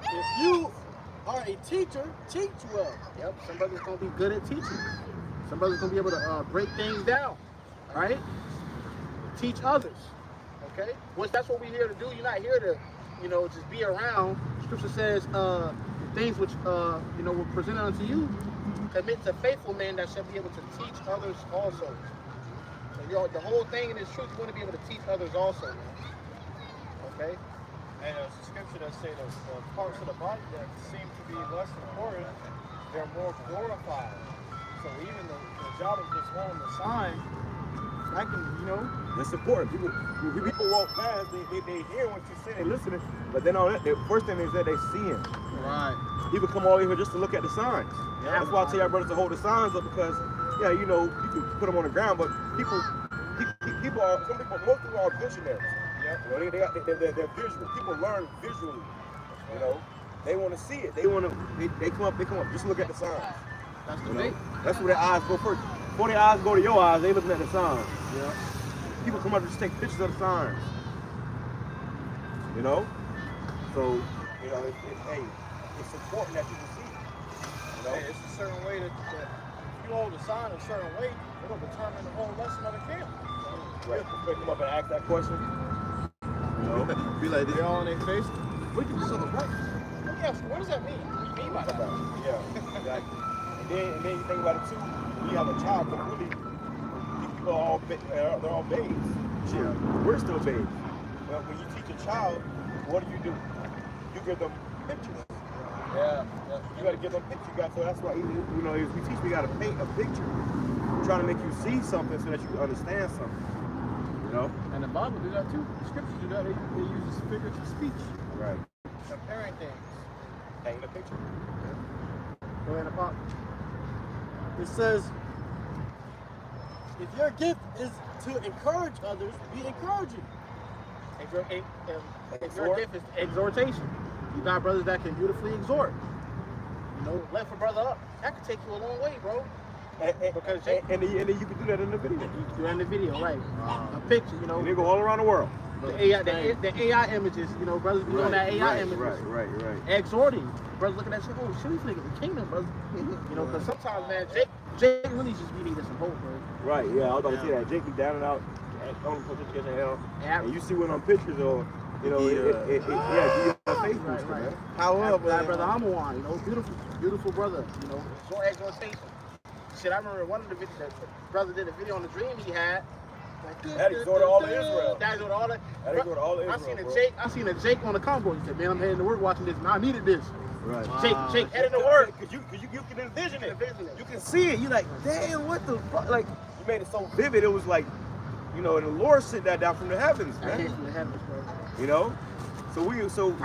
If you are a teacher, teach well. Yep. Some brothers gonna be good at teaching. Some brothers gonna be able to break things down. Right? Teach others. Okay? Which that's what we're here to do. You're not here to, just be around. Scripture says, things which, were presented unto you, commit to faithful men that shall be able to teach others also. So the whole thing in this truth, you want to be able to teach others also. Okay? And there's a scripture that say the parts of the body that seem to be less important, they're more glorified. So even the job of just holding the sign, I can, That's important. People walk past, they hear what you say, they listening, but then all that, the first thing they say, they seeing. Right. People come all over here just to look at the signs. Yeah. That's why I tell y'all brothers to hold the signs up because, you can put them on the ground, but most people are visionaries. Yeah. They're visual. People learn visually. They want to see it. They come up, just look at the signs. That's the way. That's where their eyes go first. Before their eyes go to your eyes, they looking at the signs. Yeah. People come up and just take pictures of the signs. So, it's important that you can see. Hey, it's a certain way that if you hold the sign a certain way, it'll determine the whole lesson of the camp. Right. They come up and ask that question. Be like this. They all on their face. What do you so right? Yes, what does that mean? What do you mean by that? Yeah, exactly. And then you think about it too. When you have a child, completely, people are they're all babes. Yeah. We're still babes. But when you teach a child, what do? You give them pictures. Yeah. You got to give them pictures. So that's why even as we teach, we got to paint a picture. We're trying to make you see something so that you understand something. And the Bible do that too. The scriptures do that. They use figurative speech. Right. comparing things. Hang the picture. Go ahead and pop. It says, if your gift is to encourage others, be encouraging. If your gift is exhortation, you got brothers that can beautifully exhort. You know, lift a brother up. That could take you a long way, bro. And then you can do that in the video. You can do that in the video, right? A picture, you know. And they go all around the world. The AI images, you know, brothers be doing that AI images. Right. Exhorting. Brothers looking at shit, oh shit, these niggas the kingdom, brother. You know, because sometimes, man, Jake really just be needing some hope, bro. Right, yeah, I was about to say that. Jake be down and out, don't put this in hell. And you see one on pictures or, you know, give you a face booster, man. However, brother Amawon, you know, beautiful brother, you know, short exhortation. Shit, I remember one of the videos that the brother did a video on the dream he had. Like, that exhorted all of Israel. That exhorted all of Israel. I seen a Jake on the convoy. He said, man, I'm heading to work watching this, and I needed this. Right. Jake heading to work. Because you can envision it. You can see it. You're like, damn, what the fuck? Like, you made it so vivid. It was like, you know, and the Lord sent that down from the heavens, man. Came from the heavens, bro. You know? So when you start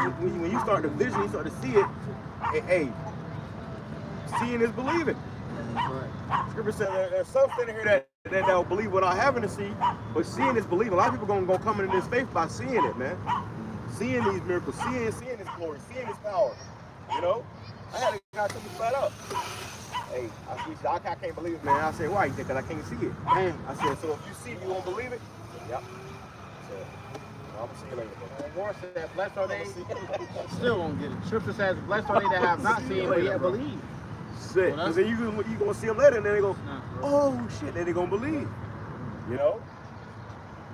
to vision, you start to see it, hey, seeing is believing. Right. Scripture says there's some standing here that will believe without having to see, but seeing is believing. A lot of people gonna come into this faith by seeing it, man. Seeing these miracles, seeing His glory, seeing His power. You know, I had a guy tell me flat up. Hey, I can't believe it, man. I said, why? He said, because I can't see it. Damn. I said, so if you see it, you won't believe it? Yep. So, I'm gonna see you later. The Lord said, blessed are they. Still won't get it. Scripture says, blessed are they that have not seen but yet believe. Sick. Because then you gonna see them later, and then they go, oh shit, then they gonna believe. You know?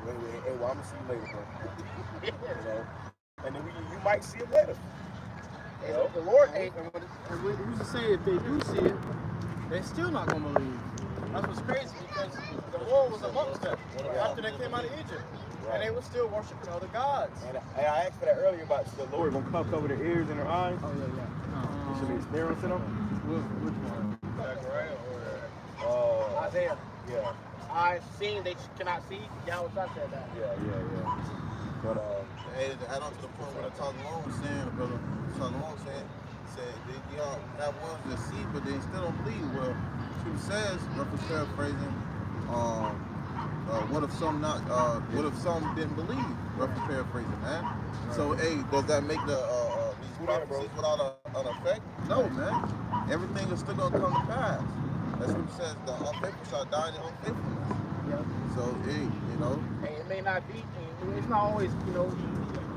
Hey, well, I'm gonna see you later, bro. You know? And then you might see it later. You know? The Lord and we used to say if they do see it, they're still not gonna believe. That's what's crazy because the Lord was amongst them after they came out of Egypt. And they were still worshiping other gods. And I asked for that earlier about the Lord gonna cover their ears and their eyes. Oh yeah. There should be a snare to them. Which one? Zechariah or Isaiah. Yeah. Eyes seeing they cannot see. Yahawadah said that. Yeah. But Hey, to add on to the point what I talked along saying, brother Shalom said they have ones that see, but they still don't believe. Well, she says, roughly paraphrasing, what if some didn't believe? Roughly paraphrasing, man. So, hey, does that make these prophecies without an effect? No, man. Everything is still gonna come to pass. That's what it says. The unfaithful shall die in unfaithfulness. Yeah. So, hey, you know. And it may not be. It's not always, you know,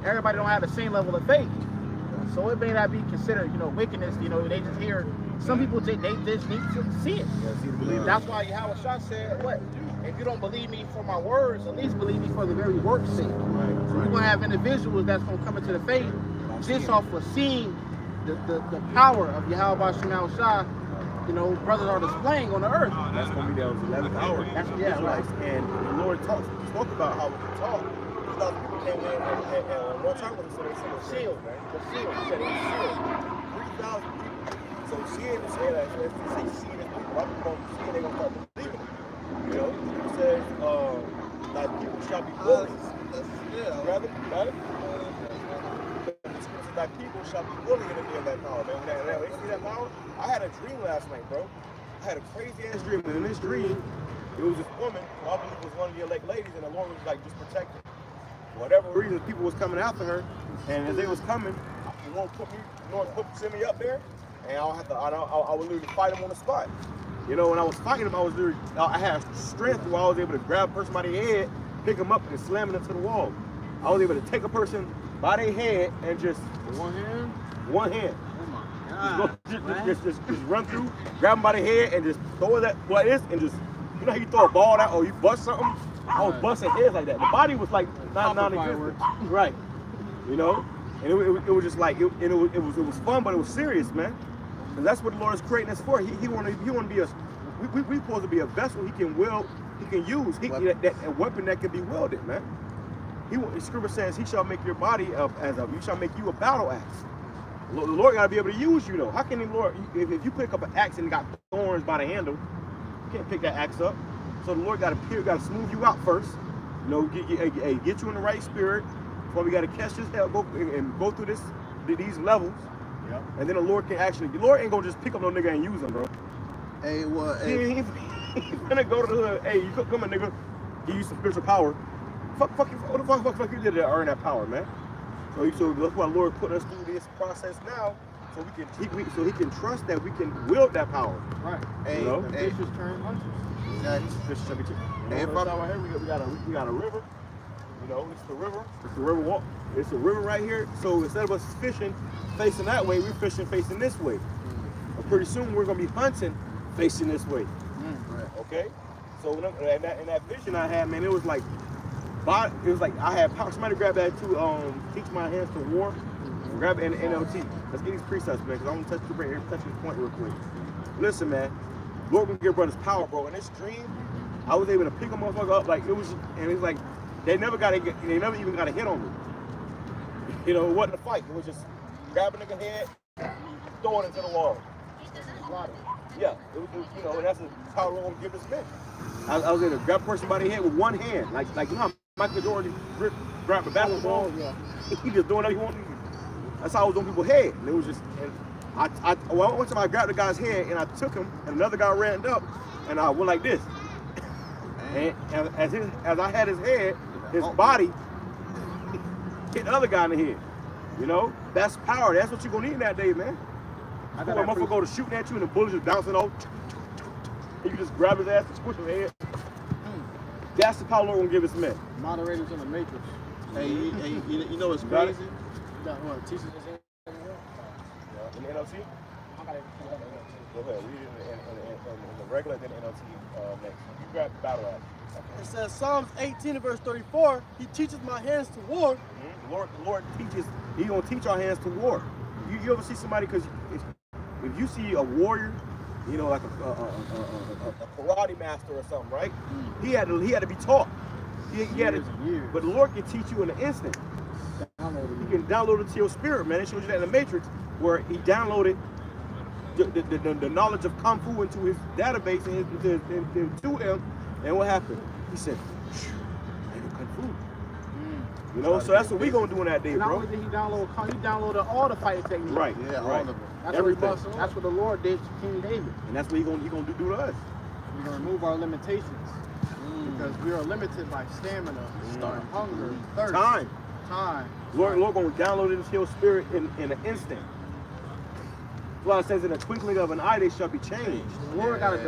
everybody don't have the same level of faith. So it may not be considered, you know, wickedness. You know, they just hear. Some people they just need to see it. That's why Yahawadah said, "What? If you don't believe me for my words, at least believe me for the very work's sake." right. So you're gonna have individuals that's gonna come into the faith just off of seeing the power of Yahawadah. You know, brothers are displaying on the earth. That's gonna be that 11th hour. That's right. And the Lord spoke about how we can talk. 2,000 people came in and one time when he said they sealed, right? The seal. He said it was sealed. 3,000 people. So seeing is here, if you say seeing is people, a lot of people don't see it, they're gonna start believing it. You know, it says, like people shall be bullies. Rather, got it? Like people shall be bullied in the day of that power, man. When they see that power, I had a dream last night, bro. I had a crazy ass dream, and in this dream, it was this woman who I believe was one of the elect ladies, and the Lord was like just protecting. For whatever reason, people was coming after her, and as they was coming, the Lord send me up there, and I would literally fight them on the spot. You know, when I was fighting them, I had strength where I was able to grab a person by their head, pick them up, and slam them into the wall. I was able to take a person by their head and just One hand? one hand. Oh my God. Just run through, grab them by the head, and just throw it like this, and just, you know how you throw a ball out or you bust something? I was busting heads like that. The body was like non-existent. Right. You know? And it was just like, it was fun, but it was serious, man. And that's what the Lord is creating us for. He want to be a, we supposed to be a vessel he can use, a weapon that can be wielded, man. The scripture says he shall make your body he shall make you a battle axe. The Lord got to be able to use you though. How can the Lord, if you pick up an axe and got thorns by the handle, you can't pick that axe up. So the Lord got to smooth you out first. You know, get you in the right spirit. Before we got to catch this hell, go through this these levels. Yeah. And then the Lord ain't gonna just pick up no nigga and use him, bro. Hey, what? He's gonna go to the hood. Hey, you come in, nigga. Give you some spiritual power. What the fuck you did to earn that power, man? So that's why the Lord put us through this process now, so he can trust that we can wield that power. Right. Hey, you know? The fishes turn hunters. Exactly. Fishes turn hunters. Hey, if right here we got a river. You know, it's the river. It's the river walk. It's a river right here. So instead of us fishing facing that way, we're fishing facing this way. But pretty soon we're gonna be hunting facing this way. Right. Okay. So in that vision I had, man, it was like I had power. Somebody grab that to teach my hands to war. Grab it in the NLT. Let's get these precepts, man, because I want to touch this point real quick. Listen, man, Lord gonna give brothers power, bro. In this dream, I was able to pick a motherfucker up like it was, and it's like they never even got a hit on me. You know, it wasn't a fight. It was just grab a nigga head, throw it into the wall. Yeah, it was, you know, that's the power Lord gonna give this man. I was able to grab a person by the head with one hand, like you know how Michael Jordan grabbed a basketball. Yeah. He just doing what he wanted. That's how I was on people's head. And it was just, one time I grabbed the guy's head and I took him, and another guy ran up, and I went like this. And as I had his head, his body hit the other guy in the head. You know, that's power. That's what you're gonna need in that day, man. I got a motherfucker go to shooting at you and the bullets just bouncing off. You can just grab his ass and squish his head. That's the power Lord gonna give us man. Moderators in the matrix. Hey, you know what's crazy? What, teachers is in the NLT? Go ahead, read it in the regular, then NLT next. You grab the battle axe. It says Psalms 18 and verse 34, he teaches my hands to war. The Lord teaches, he gonna teach our hands to war. You ever see somebody, because if you see a warrior, you know, like a karate master or something, right? He had to be taught. He had to, but the Lord can teach you in an instant. He can download it to your spirit, man. It shows you that in the Matrix, where he downloaded the knowledge of Kung Fu into his database and into him. And what happened? He said, I know Kung Fu. You know, so that's what we gonna do in that day, bro. Not only did he downloaded all the fighting techniques. Right, yeah, right. all of them. That's what the Lord did to King David. And that's what he gonna do to us. We're gonna remove our limitations. Because we are limited by stamina, hunger, thirst. Time. Lord gonna download it into your spirit in an instant. That's why it says in a twinkling of an eye they shall be changed. The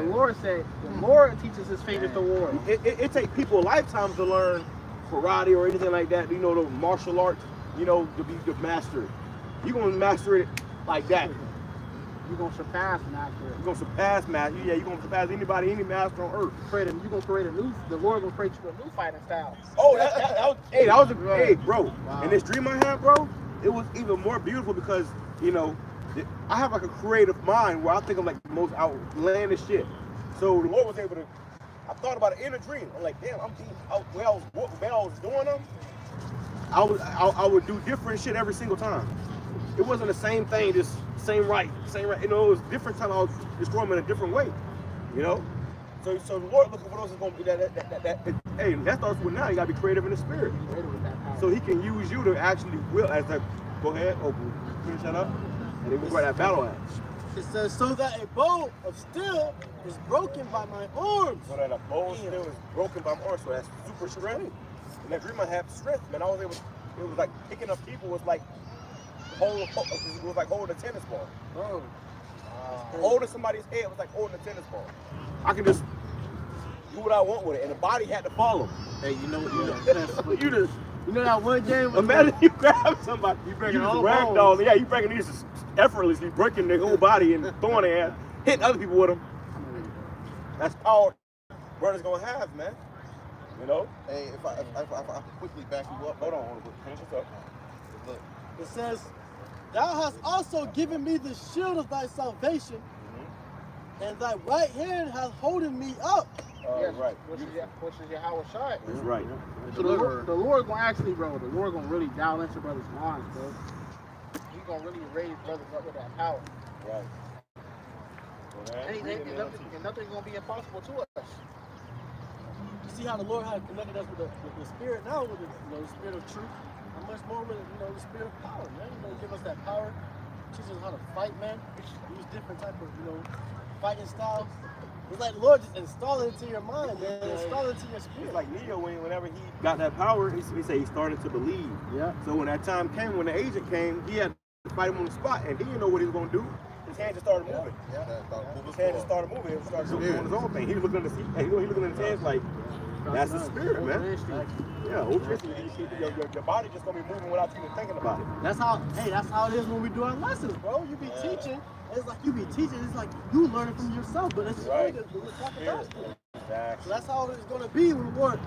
Lord said, the Lord teaches his fingers to war. It takes people lifetimes to learn karate or anything like that, you know, the martial arts, you know, to master it. You're gonna master it like that. You're gonna surpass master. You're gonna surpass master. Yeah, you're gonna surpass any master on earth. You're gonna create the Lord gonna create you a new fighting style. Oh, hey, bro. Wow. In this dream I had, bro, it was even more beautiful because, you know, I have like a creative mind where I think of like the most outlandish shit. So the Lord was able to, I thought about it in a dream. I'm like, damn, when I was doing them, I would do different shit every single time. It wasn't the same thing, just same right. You know, it was different time. I was destroying them in a different way. You know, so the Lord looking for those is gonna be hey, that starts with now. You gotta be creative in the spirit, so He can use you to actually will as that. Go ahead, finish that up, and then we grab that battle axe. It says, so that a bow of steel is broken by my arms. So that a bow of steel is broken by my arms. So that's super strength. And that dream I had strength, man. It was like picking up people was like holding a tennis ball. Oh. Holding somebody's head was like holding a tennis ball. I can just do what I want with it, and the body had to follow. Hey, you know you know that one game? Imagine you grab somebody, you just ragdoll. Yeah, you breaking these effortlessly, breaking their whole body and throwing their ass, hitting other people with them. That's power brothers gonna have, man. You know? Hey, if I can quickly back you up. Hold on, finish this up. Look. It says, thou hast also given me the shield of thy salvation, and thy right hand hath holden me up. Yes, right. Which is YAHAWASHI. That's right. So the Lord gonna actually, bro, the Lord gonna really dial into brothers' minds, bro. He's gonna really raise brothers up with that power. Right. And nothing's gonna be impossible to us. You see how the Lord has connected us with the spirit now, with the spirit of truth. much more with the spirit of power, man. Give us that power, teach us how to fight, man. Use different type of fighting styles. It's like the Lord just install it into your mind, man. Install it into your spirit. It's like Neo whenever he got that power, he said he started to believe. Yeah. So when that time came, when the agent came, he had to fight him on the spot, and he didn't know what he was gonna do. His hand just started moving. Yeah. His hand just started moving. It started doing his own thing. He was looking at his hands like, that's the spirit, man. Yeah, your body just gonna be moving without you even thinking about it. That's how it is when we do our lessons, bro. You be teaching, it's like you be teaching, it's like you learning from yourself, but it's right. Exactly. So that's how it's gonna be when the Lord,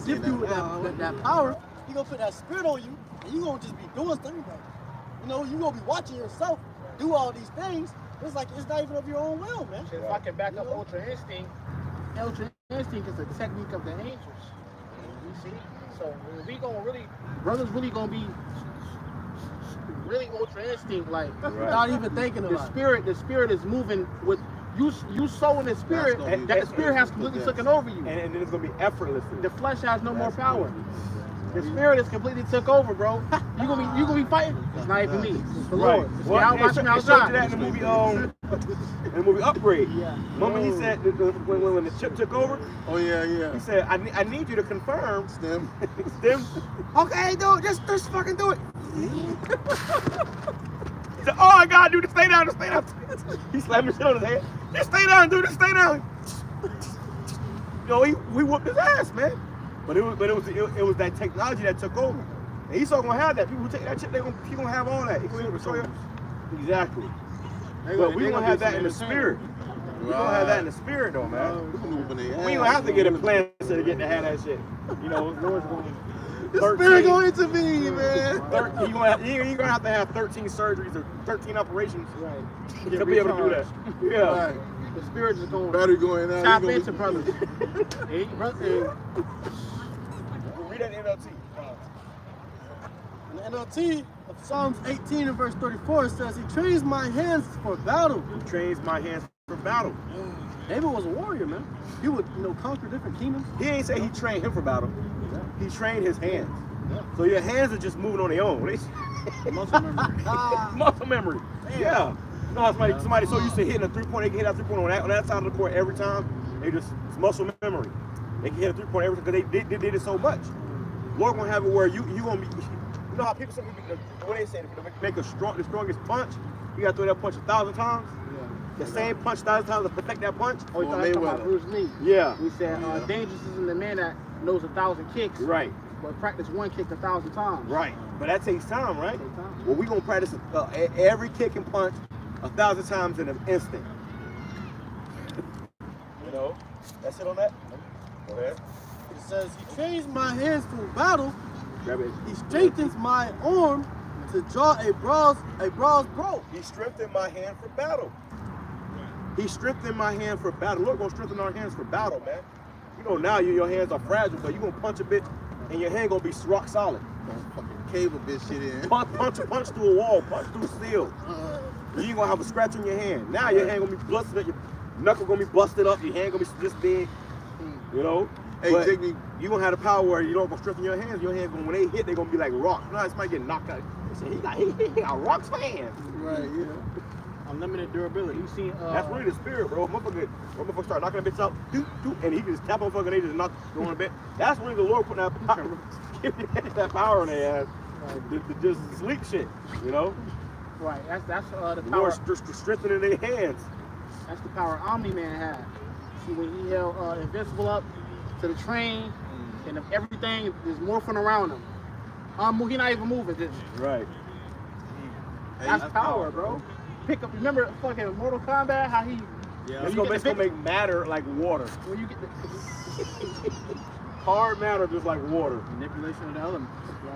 give you that power. He gonna put that spirit on you, and you gonna just be doing things like, you gonna be watching yourself do all these things. It's like it's not even of your own will, man. If I can back up Ultra Instinct is a technique of the angels. You see? So we gonna really, brothers really gonna be really Ultra Instinct, like without even thinking about it. The spirit is moving with you sowing the spirit, and that spirit has completely taken over you. And then it's gonna be effortless. The flesh has no more power. The spirit is completely took over, bro. You gonna be fighting? It's not even me. It's the Lord. Well, I showed you that in the movie Upgrade. Yeah. Remember he said when the chip took over? Oh yeah. He said, I need you to confirm. Stem. Okay, dude, just fucking do it. He said, all I gotta do is stay down, He slammed his shit on his head. Just stay down, dude, just stay down. We whooped his ass, man. But it was that technology that took over. And Esau gonna have that. People who take that shit, he gonna have all that. He gonna show you. Exactly. But we gonna have that in the spirit. We gonna have that in the spirit though, man. We ain't gonna have to get implants to get to have that shit. Lord's going. The spirit gonna intervene, man. You're gonna have to have 13 surgeries or 13 operations to be able to do that. Yeah. Right. The spirit is going. Battery going out. Tap into brothers. Hey, brother. Read that NLT. In the NLT of Psalms 18 and verse 34, it says, He trains my hands for battle. He trains my hands for battle. David was a warrior, man. He would, conquer different kingdoms. He ain't say he trained him for battle. He trained his hands. So your hands are just moving on their own. Muscle memory. Muscle memory. Yeah. Somebody so used to hitting a 3-point, they can hit that 3-point on that side of the court every time. It's muscle memory. They can hit a 3-point every time because they did it so much. Lord gonna have it where you gonna be. You know how people say what they say to make the strongest punch, you gotta throw that punch 1,000 times. The same punch 1,000 times to perfect that punch. Oh, you talking about Bruce Lee? Yeah. We said dangerous isn't the man that knows 1,000 kicks. Right. But practice one kick 1,000 times. Right. But that takes time, right? Well, we gonna practice every kick and punch 1,000 times in an instant. That's it on that? Go ahead. It says, He trains my hands for battle. Grab it. He strengthens my arm to draw a bronze bow. He strengthened my hand for battle. He strengthened my hand for battle. Lord gonna strengthen our hands for battle, man. Now your hands are fragile, but you gonna punch a bitch and your hand gonna be rock solid. Fucking cave a bitch shit in. Punch through a wall, punch through steel. You ain't gonna have a scratch on your hand. Now your hand gonna be busted up, your knuckle gonna be busted up, your hand gonna be this big. Hey, but you gonna have the power where you don't gonna strengthen your hands. Your hands gonna, when they hit, they gonna be like rocks. Somebody get knocked out. They say he got rocks for hands. Right, yeah. Unlimited durability. You see, that's really the spirit, bro. Motherfucker start knocking that bitch out, and he can just tap on fucking, they just knock on a bit. That's really the Lord putting that power, that power on their ass, to just sleep shit, Right. That's the power. Lord strengthening their hands. That's the power Omni-Man had. See, when he held Invincible up to the train, and everything is morphing around him. He not even moving, just. Right. That's power, bro. Pick up. Remember fucking Mortal Kombat? How he? Yeah. It's gonna make matter like water. When you get the hard matter just like water. Manipulation of the elements. Yeah.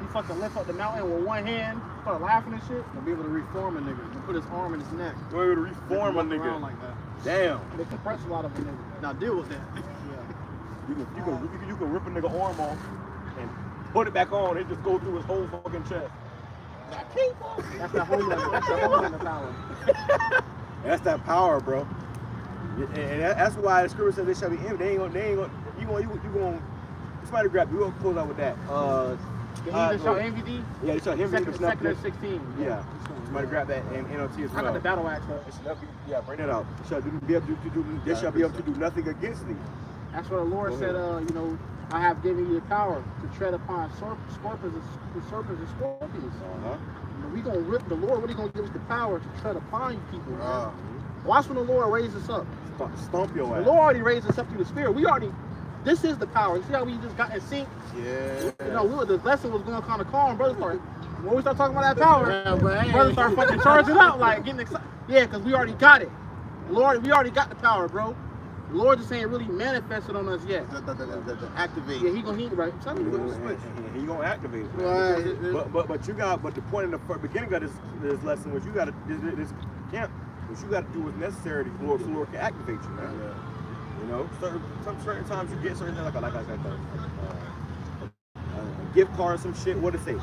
He fucking lift up the mountain with one hand, start laughing and shit. Gonna be able to reform a nigga. Gonna put his arm in his neck. Gonna be able to reform a nigga. Like that. Damn. They compress a lot of a nigga. Now deal with that. Yeah. You can rip a nigga arm off and put it back on. It just go through his whole fucking chest. That's that Homelander power. That's that power, bro. And that's why the scripture says they shall be empty. You gonna somebody grab you. We're gonna close out with that. Can you just show MVD? Yeah, they show MVD. Second and 16. Yeah. Somebody grab that and NLT as well. I got the battle axe. Yeah, bring that out. They shall be able to do. They shall be able to do nothing against thee. That's what the Lord said. You know, I have given you the power to tread upon serpents and scorpions. We gonna rip the Lord. Really gonna give us the power to tread upon you people. Man. Watch when the Lord raises us up. Stomp your ass. The Lord already raised us up through the Spirit. We already. This is the power. You see how we just got in sync? Yeah. You know, the lesson was going kind of calm. Brothers started. When we start talking about that power, brothers start fucking charging up, like getting excited. Yeah, because we already got it. Lord, we already got the power, bro. The Lord just ain't really manifested on us yet. The activate. Yeah, he gonna hit right. He gonna activate it. Right. But the point in the beginning of this lesson was you got to this camp. What you got to do is necessary to Lord can activate you, man. Yeah. You know, certain times you get certain things like I said, a gift card or some shit. What it say?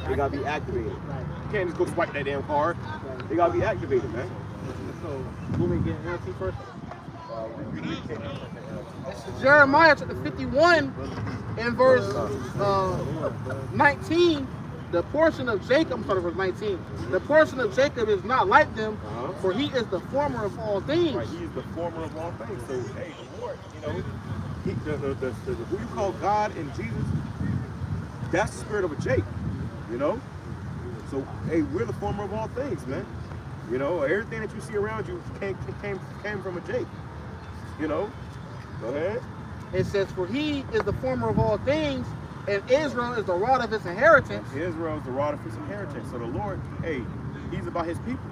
They gotta be activated. Right. You can't just go swipe that damn card. Right. They gotta be activated, man. So, who we get NLT first? Jeremiah chapter 51 and verse 19. The portion of Jacob, I'm sorry, verse 19. The portion of Jacob is not like them, for he is the former of all things. Right, he is the former of all things. So, hey, the Lord, you know, who you call God and Jesus, that's the spirit of a Jacob, you know? So, hey, we're the former of all things, man. You know, everything that you see around you came from a Jacob, you know? Go ahead. It says, for he is the former of all things, and Israel is the rod of his inheritance. Israel is the rod of his inheritance. So the Lord, hey, he's about his people.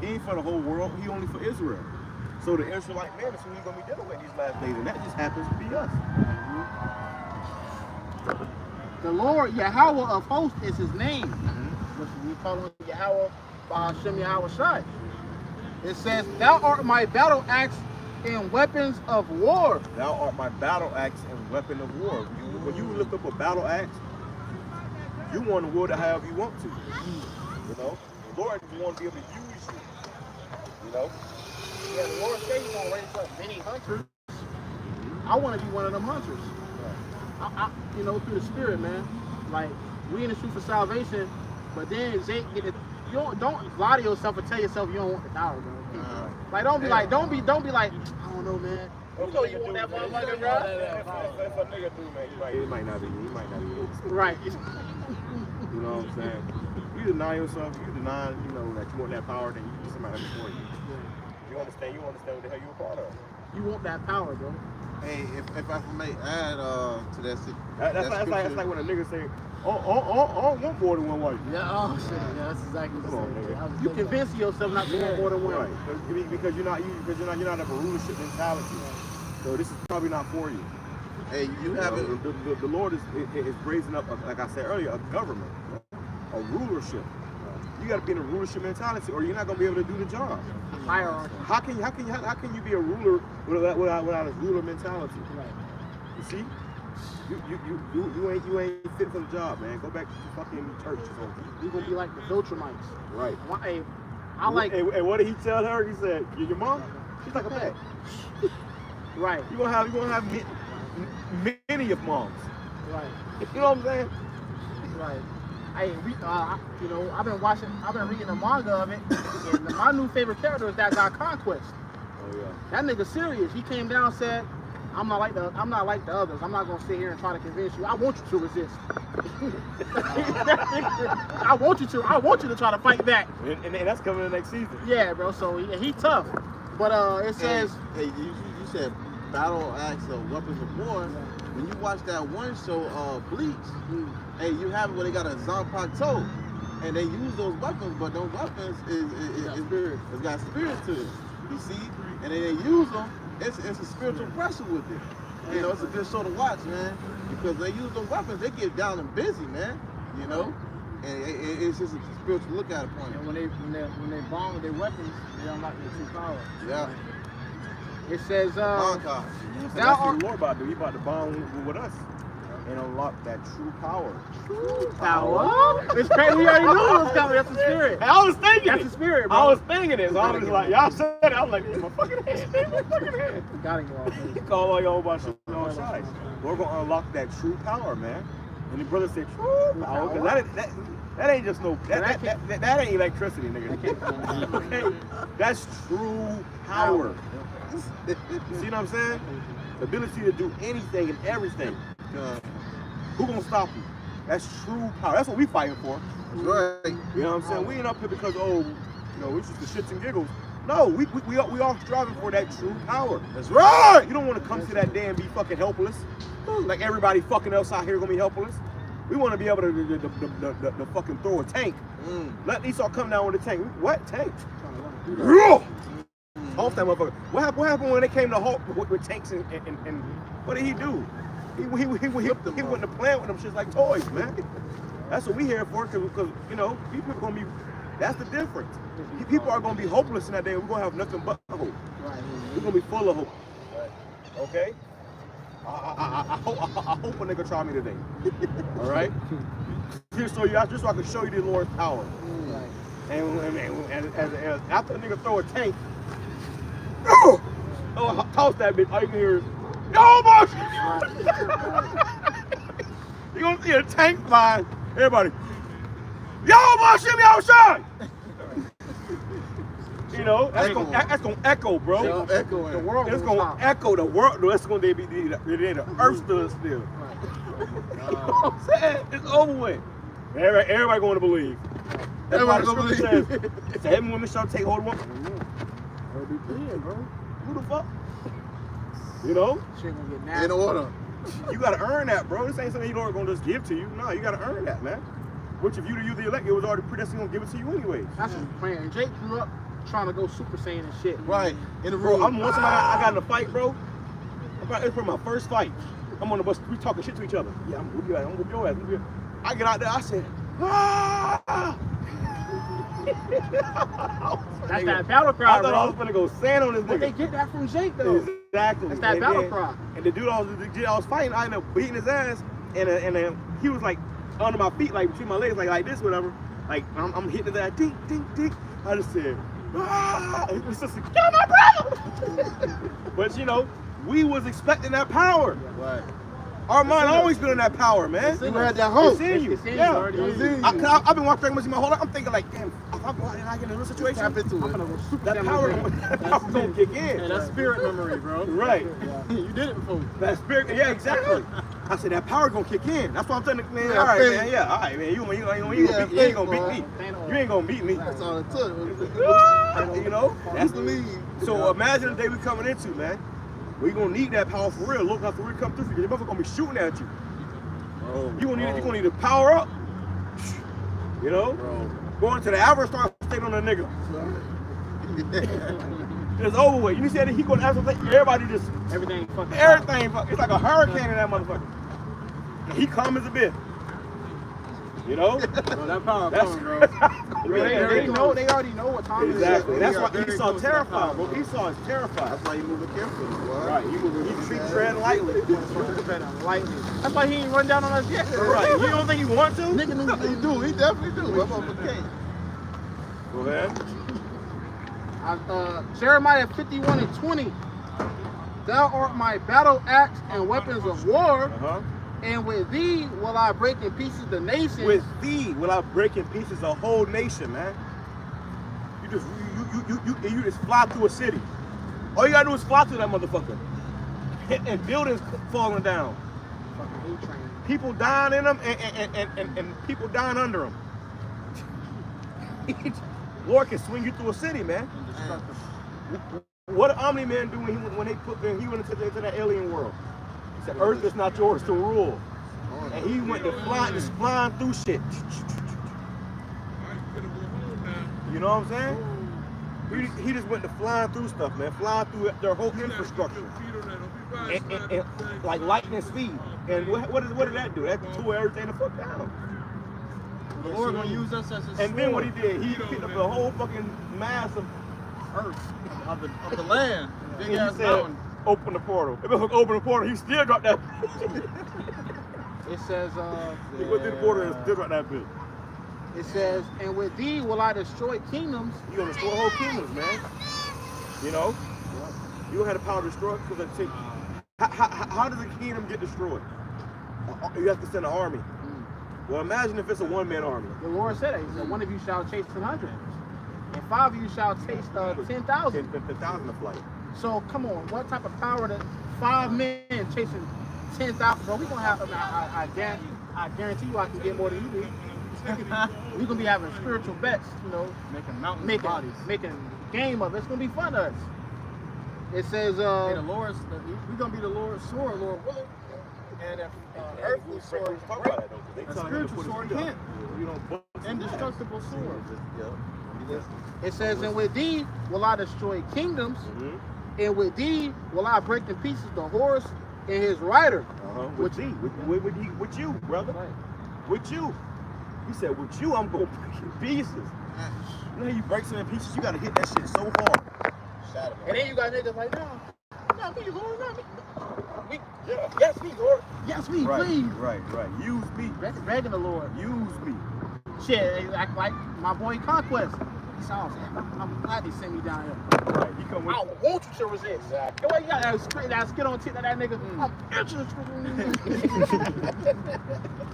He ain't for the whole world. He only for Israel. So the Israelite man is who he's going to be dealing with these last days. And that just happens to be us. The Lord, Yahweh of hosts, is his name. We call him Yahweh, BAHASHAM, YAHAWASHI. It says, thou art my battle axe and weapons of war. Thou art my battle axe and weapon of war. When you look up a battle axe, you want to wield it however you want to. You know, the Lord just want to be able to use you. You know. Yeah, the Lord says he's gonna raise up many hunters. I want to be one of them hunters. I, you know, through the Spirit, man. Like we in the shoot for salvation, but then Jake get it. You don't lie to yourself and tell yourself you don't want the dollar, bro. Like don't be like, don't be like, I don't know, man. You know you want that motherfucker, bro. If a nigga do, man, he might not be. Right. You know what I'm saying? You deny yourself. You deny, you know, that you want that power. Then you somebody before you. You understand what the hell you're a part of. You want that power, bro. Hey, if I may add to that, that's like when a nigga say, oh, want more than one wife. Yeah, oh shit, yeah, that's exactly the same. You convince yourself not to want more than one. Right. Because you're not of a rulership mentality. So this is probably not for you. Hey, the Lord is raising up, like I said earlier, a government, a rulership. You got to be in a rulership mentality, or you're not gonna be able to do the job. Hierarchy. How can you be a ruler without a ruler mentality? Right. You see, you ain't fit for the job, man. Go back to the fucking church. You're gonna be like the Viltrumites. Right. Hey, I like. And what did he tell her? He said, "Your mom, she's like a pet." Right. You gonna have many of moms. Right. You know what I'm saying? Right. Hey, you know, I've been reading the manga of it, and my new favorite character is that guy Conquest. Oh yeah. That nigga serious. He came down and said, I'm not like the others. I'm not gonna sit here and try to convince you. I want you to resist. I want you to try to fight back. And that's coming in the next season. Yeah, bro. So he tough. But it says. Hey, you said battle axe or weapons of war. When you watch that one show, Bleach, hey, you have it where they got a Zanpakuto, and they use those weapons, but those weapons it's got spirits to it. You see, and then they use them. It's a spiritual pressure with it. You know, it's a good show to watch, man, because they use those weapons. They get down and busy, man. You know, and it's just a spiritual look at it point. And when they bomb with their weapons, they unlock their true power. Yeah. It says, that's what the Lord about to do. He about to bond with us and unlock that true power. True power? It's crazy. We already knew it was coming. That's the spirit. I was thinking That's the spirit, bro. I was thinking it. So I was like, y'all said it. I was like, my fucking head. Got it, y'all. You call all y'all about shit on sides. We're going to unlock that true power, man. And the brother said, true power. That ain't just no, that ain't electricity, nigga. Okay? That's true power. You see what I'm saying? The ability to do anything and everything. Who gonna stop you? That's true power. That's what we fighting for. Right. You know what I'm saying? We ain't up here because, oh, you know, it's just the shits and giggles. No, we all striving for that true power. That's right. You don't want to come to that day and be fucking helpless. Like everybody fucking else out here gonna be helpless. We want to be able to fucking throw a tank. Let Esau come down with a tank. What tank? Off that motherfucker. What happened when they came to Hulk with tanks and what did he do? He went to play with them shits like toys, man. That's what we here for, because you know, people are gonna be. That's the difference. People are gonna be hopeless in that day. We're gonna have nothing but hope. We're gonna be full of hope. Okay. I hope a nigga try me today. All right. Just so I can show you the Lord's power. And as after the nigga throw a tank, toss that bitch. All you can hear is, yo, boss! You gonna see a tank flying. Everybody, yo, boss, shimmy outside! You know, that's gonna echo, bro. It's gonna echo. The world It's gonna echo the world. That's gonna be the earth stood still. You know what I'm saying? It's over with. Everybody going to believe. Everybody gonna believe. Says, seven women shall take hold of one. bro. Who the fuck? You know? Shit gonna get nasty. In order. You gotta earn that, bro. This ain't something you Lord gonna just give to you. No, you gotta earn that, man. Which if you the elect, it was already predestined gonna give it to you anyways. That's what I'm playing. And Jake grew up trying to go Super Saiyan and shit. Right. In the Bro, room. I'm once I got in a fight, bro. It's for my first fight. I'm on the bus, we talking shit to each other. Yeah, I'm gonna whoop your ass. I get out there, I said, ah! That's that battle cry, I thought I was gonna go sand on this nigga. But they get that from Jake though. Exactly. That's that battle cry. And the dude I was fighting, I ended up beating his ass, and he was like under my feet, like between my legs, like this, whatever. Like I'm hitting his ass, ding, ding, ding. I just said, ah! It was just like, kill my brother. But you know, we was expecting that power. Right. Our mind always been in that power, man. You had that hope. It's in you. It's in you, Yeah. already. It's in you. I've been watching Dragon Ball Z my whole life. I'm thinking like, damn, if I go out and I get in a real situation, Tap into I'm it. gonna go Super that Saiyan power again. gonna kick in. And that's spirit memory, bro. Right. You did it before. That spirit, yeah, exactly. I said that power gonna kick in. That's what I'm telling you, man. Yeah, All right, faith. man. Yeah, all right, man. You ain't gonna beat me. You ain't gonna beat me. That's all it took. You know. That's believe. So imagine the day we coming into, man. We gonna need that power for real. Look how the real come through. Because the motherfucker gonna be shooting at you. Bro, You gonna need to power up. You know. Bro. Going to the average start state on a nigga. It's over with. You said that he gonna absolutely everybody just Everything fucking. it's like a hurricane in that motherfucker. And he calm as a bitch. You know? Bro, that power That's coming, bro. They already know what time exactly. it is. That's We why are very Esau close to terrified, that bro. power. Esau is terrified. That's why you moving carefully, boy. Right. He treat lightly. Lightly. That's why he ain't run down on us yet. Right. You don't think he want to? Nigga, he do. He definitely do. I'm on the case. Go ahead. Jeremiah 51:20. Thou art my battle axe and weapons of war, and with thee will I break in pieces the nations. With thee will I break in pieces a whole nation, man. You just fly through a city. All you gotta do is fly through that motherfucker. And buildings falling down. Fucking A-train. People dying in them and people dying under them. Lord can swing you through a city, man. What did Omni-Man do when he went into that alien world? He said, Earth is not yours to rule. And he went to flying through shit. You know what I'm saying? He just went to flying through stuff, man. Flying through their whole infrastructure. And like lightning speed. And what did that do? That tore everything the fuck down. The Lord gonna use us as his And then what he sword did, he picked up the whole fucking mass of earth of the land. Big and ass he said, mountain. open the portal. If it was open the portal, he still dropped that. It says, He went through the portal and still dropped that bit. it says, and with thee will I destroy kingdoms. You gonna destroy whole kingdoms, man. You know? You don't have the power to destroy it because how does a kingdom get destroyed? You have to send an army. Well, imagine if it's a one-man army. The Lord said it. He said, one of you shall chase 200, and 5 of you shall chase 10,000. 10,000 a flight. So come on, what type of power that 5 men chasing 10,000? Bro, we gonna have. I guarantee you, I can get more than you do. We gonna be having spiritual bets, you know, making game of it. It's gonna be fun to us. It says, the Lord's, we're gonna be the Lord's sword, Lord willing. And if earthly sword break, a spiritual sword can't. Indestructible sword. it says, and with thee will I destroy kingdoms, and with thee will I break in pieces the horse and his rider. With you, brother. Right. With you. He said, with you, I'm gonna break in pieces. You know how you break something in pieces? You gotta hit that shit so hard. And then you got niggas like, no, me, Lord, not me. Yeah. Yes, me, Lord. Yes, me, Right, please. right. Use me. Begging the Lord. Use me. Shit, they act like my boy Conquest. He saw I'm glad they sent me down here. Right. He come with I don't want you to resist. Exactly. You got that skit on tip that nigga. I'm itching.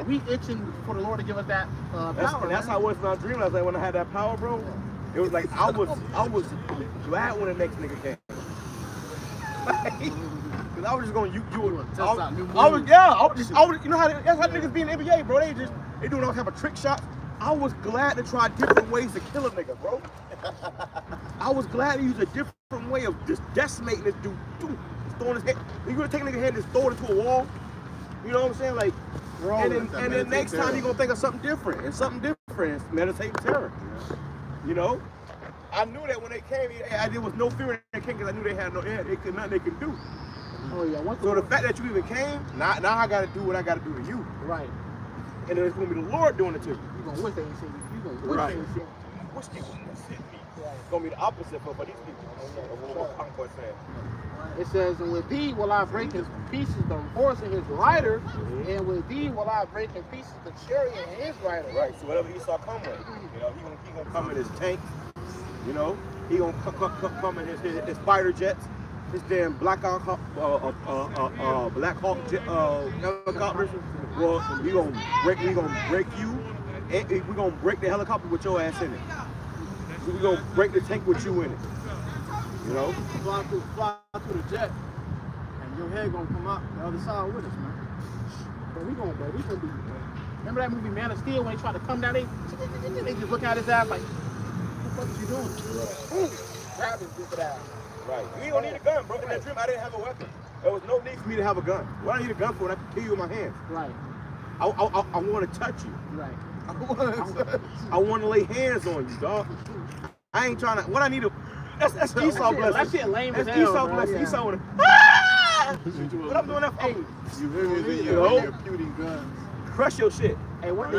We itching for the Lord to give us that power. That's how it was when I dreamed last night when I had that power, bro. It was like I was glad when the next nigga came. Cause I was just going, you know how that's how niggas be in the NBA, bro. They doing all type of trick shots. I was glad to try different ways to kill a nigga, bro. I was glad to use a different way of just decimating this dude. Just throwing his head. You gonna take a nigga head and just throw it into a wall? You know what I'm saying? Like, and then next time you're gonna think of something different, and something different is meditating terror. You know? I knew that when they came, there was no fear in their king because I knew they had nothing they could do. Oh yeah. So the fact that you even came, now I gotta do what I gotta do to you. Right. And then it's gonna be the Lord doing it to you. You gonna wish they ain't seen you. You gonna wish they ain't seen you. Wish they wouldn't have sent me. It's gonna be the opposite for these people. What Conquest said. It says, and with thee will I break in pieces the horse and his rider, and with thee will I break in pieces the chariot and his rider. Right. So whatever Esau come with, you know, he gonna come in his tanks. You know, he gonna come in his fighter jets, his damn Black Hawk helicopters. Well, we gonna break you, and we gonna break the helicopter with your ass in it. We gonna break the tank with you in it. You know, Fly through the jet, and your head gonna come out the other side with us, man. But we gonna be. Remember that movie Man of Steel when they tried to come down? They just look at his ass like, what the fuck is you doing? Right. Grab his stupid ass. Right. You ain't gonna need a gun, bro. In that dream, I didn't have a weapon. There was no need for me to have a gun. What I need a gun for when I can kill you with my hands? Right. I want to touch you. Right. I want to lay hands on you, dog. I ain't trying to. What I need to. That's Esau blessing. That shit lame as That's hell, Esau bro. blessing. Yeah. Esau wanna. But I'm doing that for you. You know, you're shooting guns. Crush your shit. Hey, what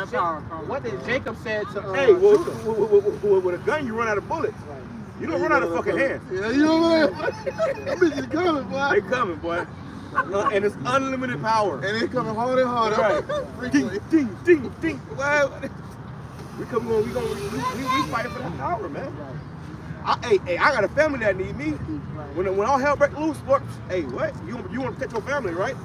did Jacob said to Hey, well, Judah? with a gun, you run out of bullets. You don't run out of fucking hands. Yeah, you know what? Them bitches coming, boy. They coming, boy. And it's unlimited power. And they coming harder and harder. Right. Ding, ding, ding. Well, we fighting for that power, man. I got a family that need me. When all hell break loose, what? Hey, what? You want to protect your family, right?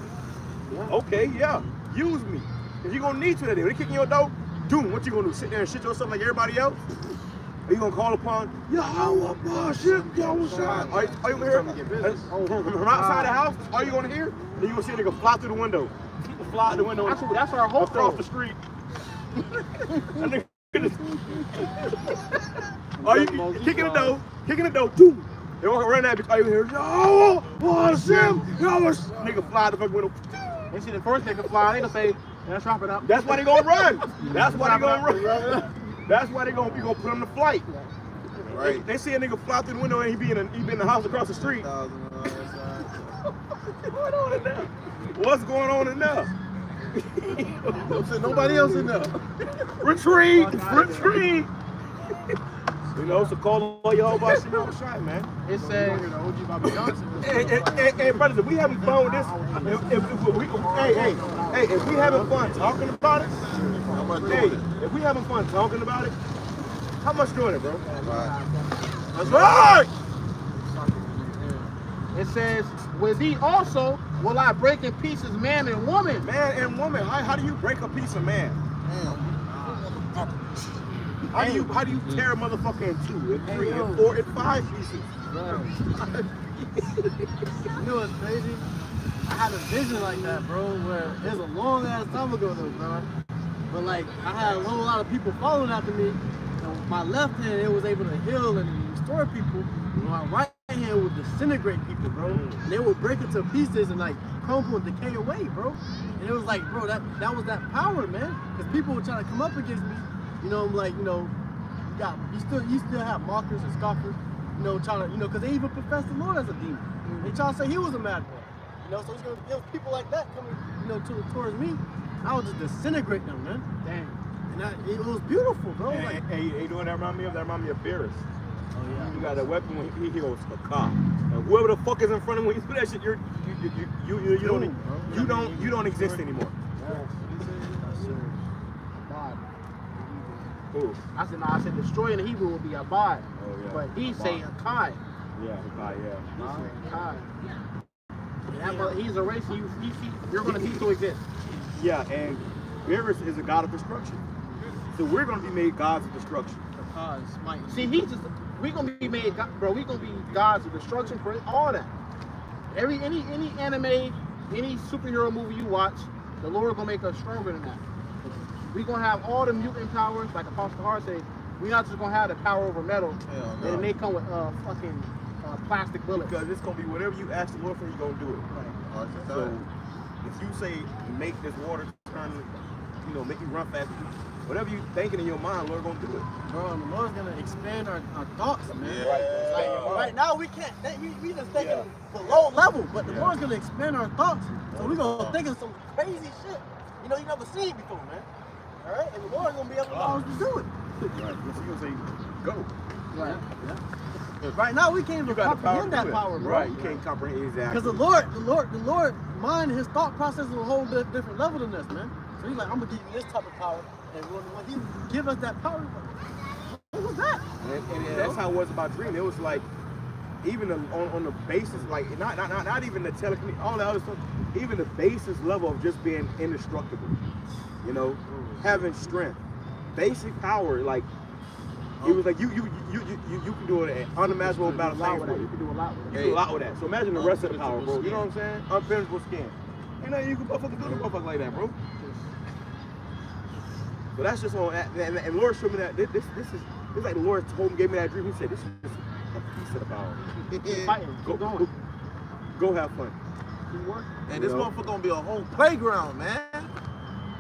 Yeah. Okay, yeah. Use me. If you gonna need to that day, when they kick in your door, doom. What you gonna do? Sit there and shit yourself like everybody else? Are you gonna call upon YAHAWAH, YAHAWASHI? Are you gonna hear? From outside the house, all you gonna hear? Then you gonna see a nigga fly through the window. Fly out the window. That's our hope across the street. Are you kicking the door? Doom. They walk around that bitch. Are you here? YAHAWAH, YAHAWASHI. Nigga fly out the fucking window. They see the first nigga fly, they gonna say, let's wrap it up. That's why they gonna run. That's why they gonna run. That's why they gonna put him to flight. Right. They see a nigga fly through the window and he be in the house across the street. What's going on in there? What's going on in there? Nobody else in there. Retreat. You know, so call all y'all about YAHAWASHI, man. It says, hey, brothers, if we having fun with this, if we having fun talking about it, if we having fun talking about it, how much doing it, bro? That's right. It says, with thee also will I break in pieces man and woman. Man and woman. How do you break a piece of man? How do you tear a motherfucker in two, in three, in four, in five pieces? You know what's crazy? I had a vision like that, bro, where it was a long ass time ago though, bro. But like, I had a whole lot of people following after me. And my left hand, it was able to heal and restore people. And my right hand would disintegrate people, bro. And they would break into pieces and like crumble and decay away, bro. And it was like, bro, that was that power, man. Because people were trying to come up against me. You know, I'm like, you know, you still have mockers and scoffers. You know, trying to, you know, because they even profess the Lord as a demon. They try to say he was a madman. You know, so it's gonna be people like that coming, you know, towards me. I would just disintegrate them, man. Dang. And it was beautiful, bro. Hey, like, hey, you know what that remind me of? That remind me of Beerus. Oh yeah. You got that weapon when he goes a cop. And whoever the fuck is in front of him, when you do that shit, you don't exist anymore. Who? I said destroying the Hebrew will be abad. Oh, yeah. But he's saying Kai. Yeah, yeah. He's saying Kai. And that mother, he's a race you're going to cease to exist. Yeah, and Beerus is a god of destruction. So we're going to be made gods of destruction. See, we're going to be made, bro, we're going to be gods of destruction for all that. Any anime, any superhero movie you watch, the Lord going to make us stronger than that. We're going to have all the mutant powers, like Apostle Hart said. We're not just going to have the power over metal. No. And they come with fucking plastic bullets. Because it's going to be whatever you ask the Lord for, you're going to do it. Right. So if you say, make this water turn, you know, make you run faster, whatever you thinking in your mind, Lord going to do it. Bro, and the Lord's going to expand our thoughts, man. Yeah. Right now, we can't, we just thinking below level, but the Lord's going to expand our thoughts. So we're going to think of some crazy shit, you know, you never seen before, man. All right? And the Lord's going to be able to allow us to do it. Right. So you're going to say, go. Right. Yeah. Right now, we can't even comprehend that power, bro. Right, you can't comprehend exactly. Because the Lord, mind, his thought process is a whole different level than this, man. So he's like, I'm going to give you this type of power. And when he give us that power, what was that? And that's how it was about Dream. It was like, even on the basis, like, not even the telecommunication, all the other stuff, even the basis level of just being indestructible, you know, having strength, basic power, like, it was like you can do it at unimaginable amount of time. You can do a lot with it. You can do a lot with that. So imagine the rest of the power, bro. You know what I'm saying? Unfinishable skin. You know, you can motherfucking do a motherfucker like that, bro. So that's just on, and Lord showed me that this is like the Lord gave me that dream. He said, this is just a piece of the power. Go have fun. And this motherfucker gonna be a whole playground, man.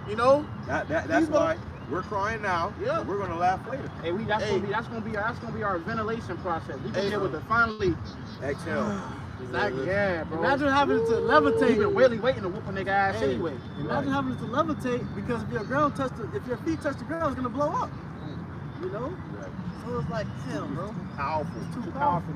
You know? That's why we're crying now. Yeah. We're gonna laugh later. Hey, that's gonna be our ventilation process. We can be able to finally exhale. Exactly. Yeah, bro. Imagine having to levitate. You've been really waiting to whoop a nigga ass anyway. Imagine having to levitate because if your feet touch the ground, it's gonna blow up. You know? Right. So it's like, damn, bro. Powerful. Too powerful.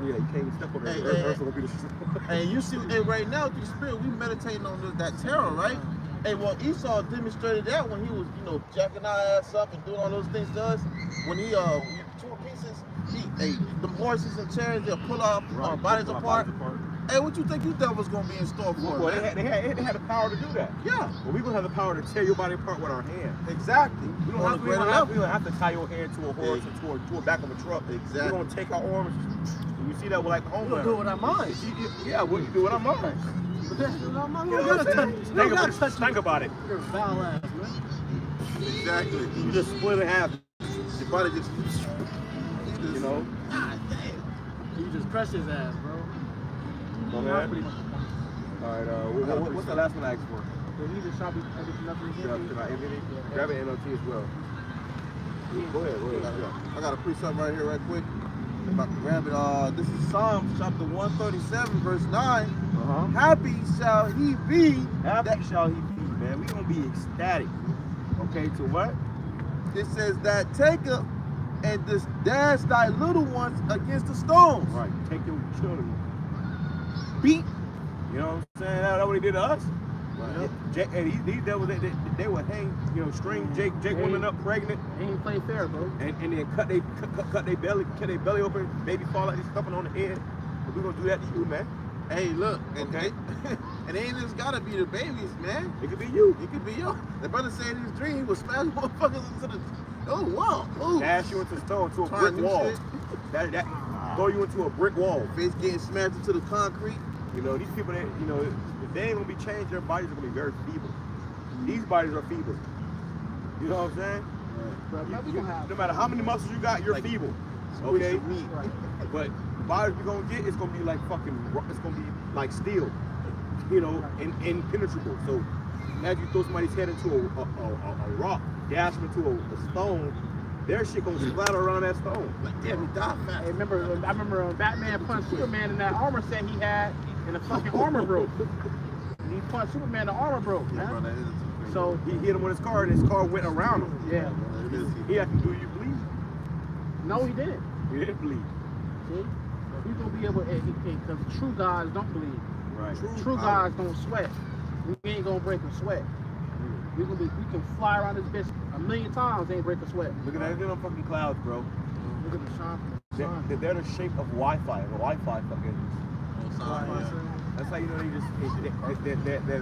Yeah, you can't step on that. Earth's gonna be destroyed. And you see, right now through the spirit, we meditating on that terror, right? Hey, well, Esau demonstrated that when he was, you know, jacking our ass up and doing all those things to us. When he tore pieces, the horses and chariots, they'll pull our bodies apart. Hey, what you think you devils gonna be in store for? Well, they had the power to do that. Yeah. Well, we gonna have the power to tear your body apart with our hand. Exactly. We don't have to tie your hand to a horse or to a back of a truck. Exactly. We're gonna take our arms. You see that with like home. We're gonna do it with our minds. Yeah, what you do with our minds. Think about it. You're foul ass, man. Exactly. You just split in half. Your body just, you know. God damn. You just crush his ass, bro. All right. What's the last one I asked for? Grab an NLT as well. Go ahead. I got a precept right here, right quick. I'm about to grab it. This is Psalms chapter 137, verse 9. Happy shall he be. Shall he be, man. We gonna be ecstatic. Okay, to what? It says that take up and just dash thy little ones against the stones. Right. Take your children. Beat. You know what I'm saying? That's what he did to us. Right. And these devils, they would hang, you know, string Jake women up pregnant. They ain't play fair, bro. And then cut their belly open, baby fall out, they stuffing on the head. But we gonna do that to you, man. Hey, look. Okay. And it ain't just gotta be the babies, man. It could be you. It could be you. The brother said his dream he would smash motherfuckers into the wall. Ooh. Dash you into stone, to a Trying brick new wall. shit. That throw you into a brick wall. Face getting smashed into the concrete. You know, these people that, you know, if they ain't gonna be changed, their bodies are gonna be very feeble. These bodies are feeble. You know what I'm saying? No matter how many muscles you got, you're feeble. Okay? But the bodies we're gonna get, it's gonna be like fucking, it's gonna be like steel. You know, and impenetrable. So as you throw somebody's head into a rock, dash them into a stone, their shit gonna splatter around that stone. Like, damn, he died fast. I remember when Batman punched Superman in that armor set he had, and the fucking armor broke. He punched Superman, the armor broke, man. So he hit him with his car, and his car went around him. Yeah. He had to do you bleed? No, he didn't. He didn't bleed. See? We gonna be able, because true guys don't bleed. Right. True guys don't sweat. We ain't gonna break a sweat. We can fly around this bitch 1,000,000 times, ain't break a sweat. Look at that, they're on fucking clouds, bro. Look at the sun. They're the shape of Wi-Fi. The Wi-Fi fucking. That's how you know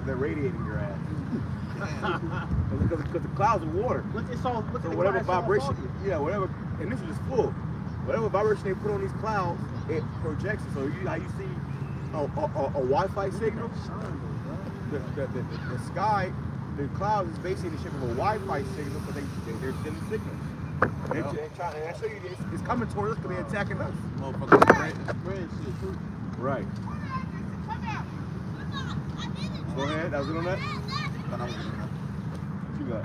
they're radiating your ass. Because the clouds are water. So whatever vibration, whatever, and this is just full. Whatever vibration they put on these clouds, it projects it. So how you see a Wi-Fi signal, the sky, the clouds is basically the shape of a Wi-Fi signal, but they're sending signals. And I show you this, it's coming towards us because they're attacking us. Right. Go ahead, that was it on that? What you got?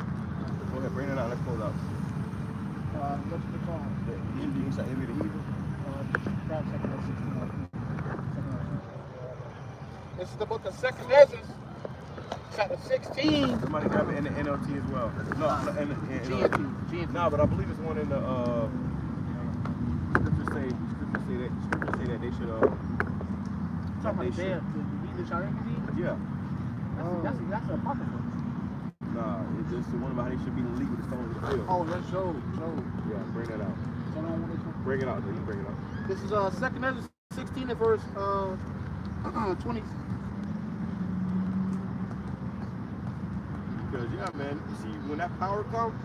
Go ahead, bring it out, let's close out. What's the call? The envy the evil. This is the book of 2nd Ezra, chapter 16. Somebody grab it in the NLT as well. No, but I believe it's one in the scriptures say that they should Talking about the heathen shall envy thee? Yeah. That's an apocryphal. Nah, it's just the one about they should be in the league with the stones of the field. Oh, that's Job. Yeah, bring that out. Bring it out, though. You bring it out. This is 2nd Ezra 16 and verse 20. Because man, you see, when that power comes,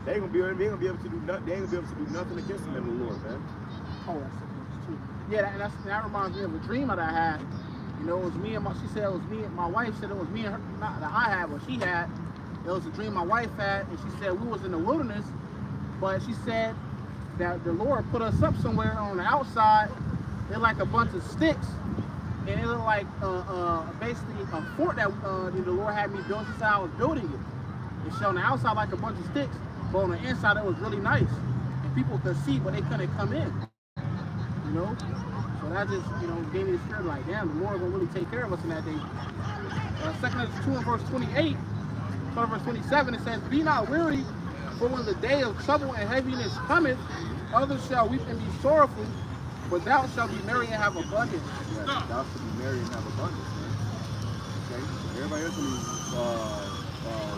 they ain't gonna be able to do nothing. They ain't gonna be able to do nothing against them in the Lord, man. Oh, that's true. Yeah, that reminds me of a dream that I had. You know, it was me and she said it was me and my wife said it was me and her, not that I had, but she had. It was a dream my wife had, and she said we was in the wilderness, but she said that the Lord put us up somewhere on the outside. They're like a bunch of sticks, and it looked like basically a fort that the Lord had me build since I was building it. It's on the outside like a bunch of sticks, but on the inside it was really nice, and people could see, but they couldn't come in. You know. So that just, gave me the spirit like, damn, the Lord will really take care of us in that day. 2nd Ezra 2 and verse 28, verse 27, it says, be not weary, for when the day of trouble and heaviness cometh, others shall weep and be sorrowful, but thou shalt be merry and have abundance. Yeah, thou shalt be merry and have abundance, man. Okay? Everybody else will be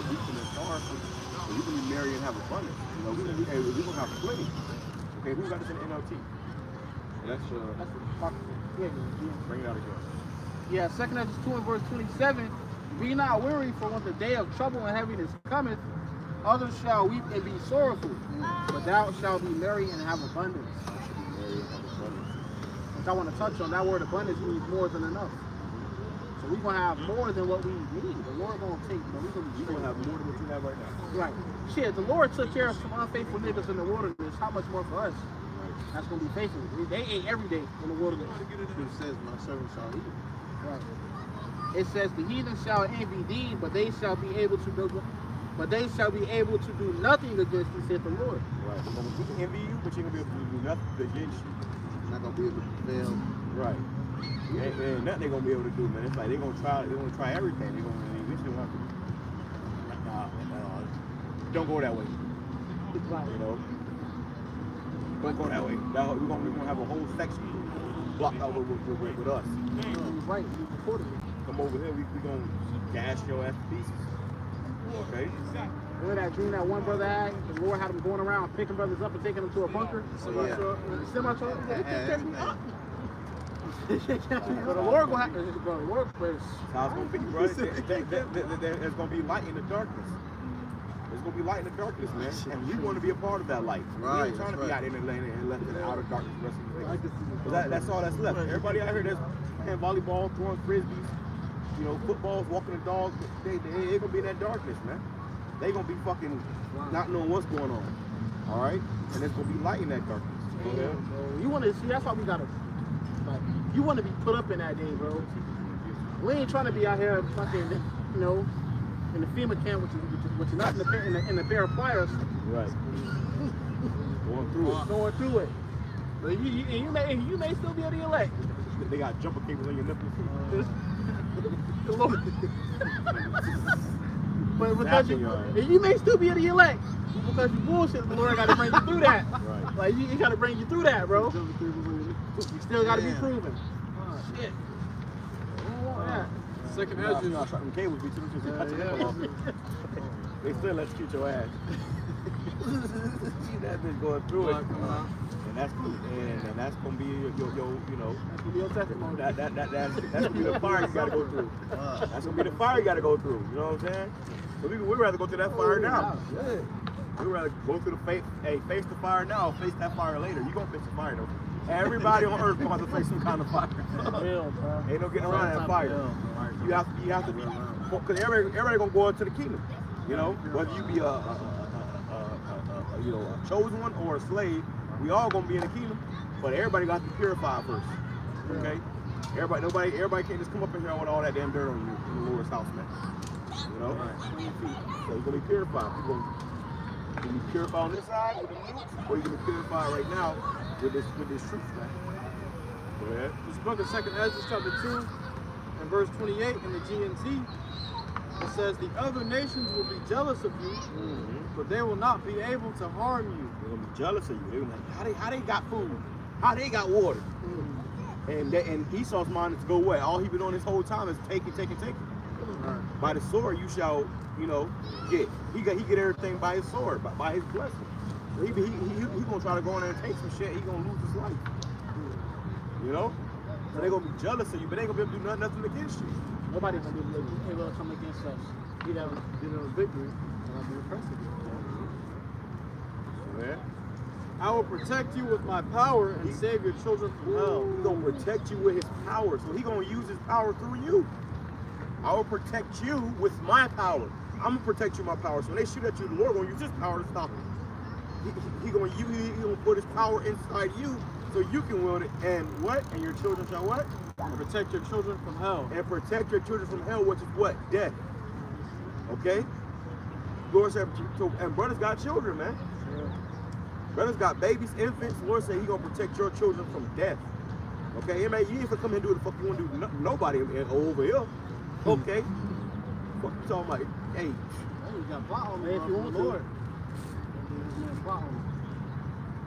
weeping and sorrowful, but we can be merry and have abundance. We're going to have plenty. Okay, who got this in the NLT? That's bring it out again. Yeah, 2nd Ezra 2 and verse 27. Be not weary, for when the day of trouble and heaviness cometh, others shall weep and be sorrowful, but thou shalt be merry and have abundance. Which I want to touch on, that word abundance means more than enough. So we're gonna have more than what we need. The Lord gonna take, but we're gonna have more than what you have right now. Right. Shit, the Lord took care of some unfaithful niggas in the wilderness. How much more for us? That's going to be faithful. They ate every day in the wilderness. It says, my servant shall eat. Right. It says, the heathen shall envy thee, but they shall be able to do nothing against thee, saith the Lord. Right. So we can envy you, but you ain't going to be able to do nothing against you. Not going to be able to prevail. Right. And nothing they're going to be able to do, man. It's like they're going to try everything. They're going to have to. Don't go that way. Right. You know? Don't go that way. We're gonna have a whole section blocked out with us. Right. Come over here, we're gonna gash your ass to pieces. Okay? Remember that dream that one brother had? The Lord had him going around picking brothers up and taking them to a bunker? So, yeah. Semi-truck? But the Lord gonna have to work first. That's how it's gonna be, bro. There's gonna be light in the darkness. There's gonna be light in the darkness, man. And we want to be a part of that light. Right, We ain't trying to be out in the lane and left in the outer darkness the rest of the day. But that's all that's left. Everybody out here that's playing volleyball, throwing frisbees, you know, footballs, walking the dogs, they gonna be in that darkness, man. They gonna be fucking not knowing what's going on. All right? And there's gonna be light in that darkness. Yeah, bro. You want to see? That's why we gotta. Like, you want to be put up in that day, bro. We ain't trying to be out here fucking, you know, in the FEMA camp, which is not in the pair of pliers. Right. Going through it. But you may still be able to elect. They got jumper cables on your nipples. But because you may still be able to elect. Because you bullshit, the Lord got to bring you through that. Right. Like, he got to bring you through that, bro. You still got to be proven. Shit. Yeah. Second Ezra. Them cables be too much. They still let you shoot your ass. See that bitch going through it. And that's cool. And that's gonna be your you know. That's gonna be your testimony. That's gonna be the fire you gotta go through. That's gonna be the fire you gotta go through. You know what I'm saying? So we'd rather go through that fire now. We'd rather go through face the fire now, face that fire later. You gonna face the fire though. Everybody on earth comes to face some kind of fire. Ain't no getting around that fire. You have to be, because everybody gonna go into the kingdom. You know, whether you be a chosen one or a slave, we all gonna be in the kingdom. But everybody got to be purified first. Okay? Everybody can't just come up in here with all that damn dirt on you in the Lord's house, man. You know? So you're gonna be purified. You're gonna be purified on this side with the nukes, or you're gonna be purified right now with this truth, man. Go ahead. This book of 2nd Ezra chapter 2 and verse 28 in the GNT, it says, the other nations will be jealous of you, but they will not be able to harm you. They're gonna be jealous of you. They're gonna be like, how they got food? How they got water? And Esau's mind is to go away. All he been doing this whole time is taking. By the sword you shall, get. He get everything by his sword, by his blessing. So he gonna try to go in there and take some shit. He gonna lose his life. You know? So they gonna be jealous of you, but they ain't gonna be able to do nothing against you. Nobody's gonna be able to come against us. We have victory. I'll be oppressive. Yeah. I will protect you with my power and save your children from hell. He's gonna protect you with his power. So he's gonna use his power through you. I will protect you with my power. I'm gonna protect you with my power. So when they shoot at you, the Lord gonna use his power to stop it. He gonna put his power inside you so you can wield it. And what? And your children shall what? And protect your children from hell. And protect your children from hell, which is what? Death. Okay? Lord said, and brothers got children, man. Brothers got babies, infants. Lord said He gonna protect your children from death. Okay? You ain't gonna come here and do what the fuck you wanna do to nobody over here. Okay? What you talking about? Hey. You got plot on me if you want to. Lord.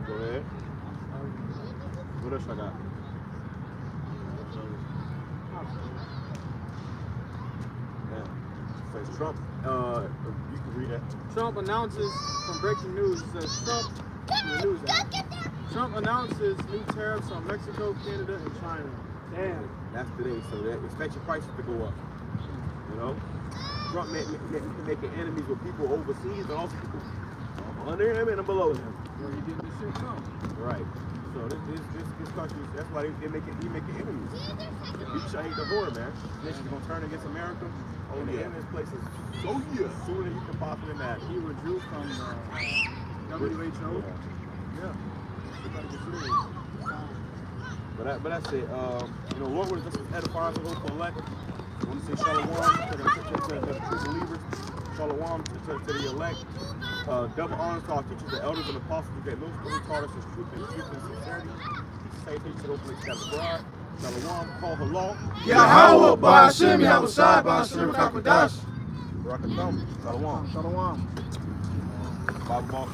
Go ahead. What else I got? Says Trump. You can read that. Trump announces from breaking news. It says Trump announces new tariffs on Mexico, Canada, and China. Damn. That's today. So that expect your prices to go up. You know, Trump making enemies with people overseas, but also people under him and below him. Where he getting this shit from? Right. So this country, that's why he making enemies. You should hate the horror, man. This nation's gonna turn against America. And the end of this place is sooner than you can possibly imagine. He withdrew from WHO. Yeah. But that's it. Lord would just edify us to go to elect. I want to say shalom to the true believers. Shalom to the elect. Double honors to our teachers, the elders and apostles who taught us his truth and sincerity. Say teach to open the abroad. Shalom, call halal. Yahawah, BAHASHAM, YAHAWASHI, BAHASHAM, QADASH. Rock and thumb. Shalom. Shalom. Bible Ball.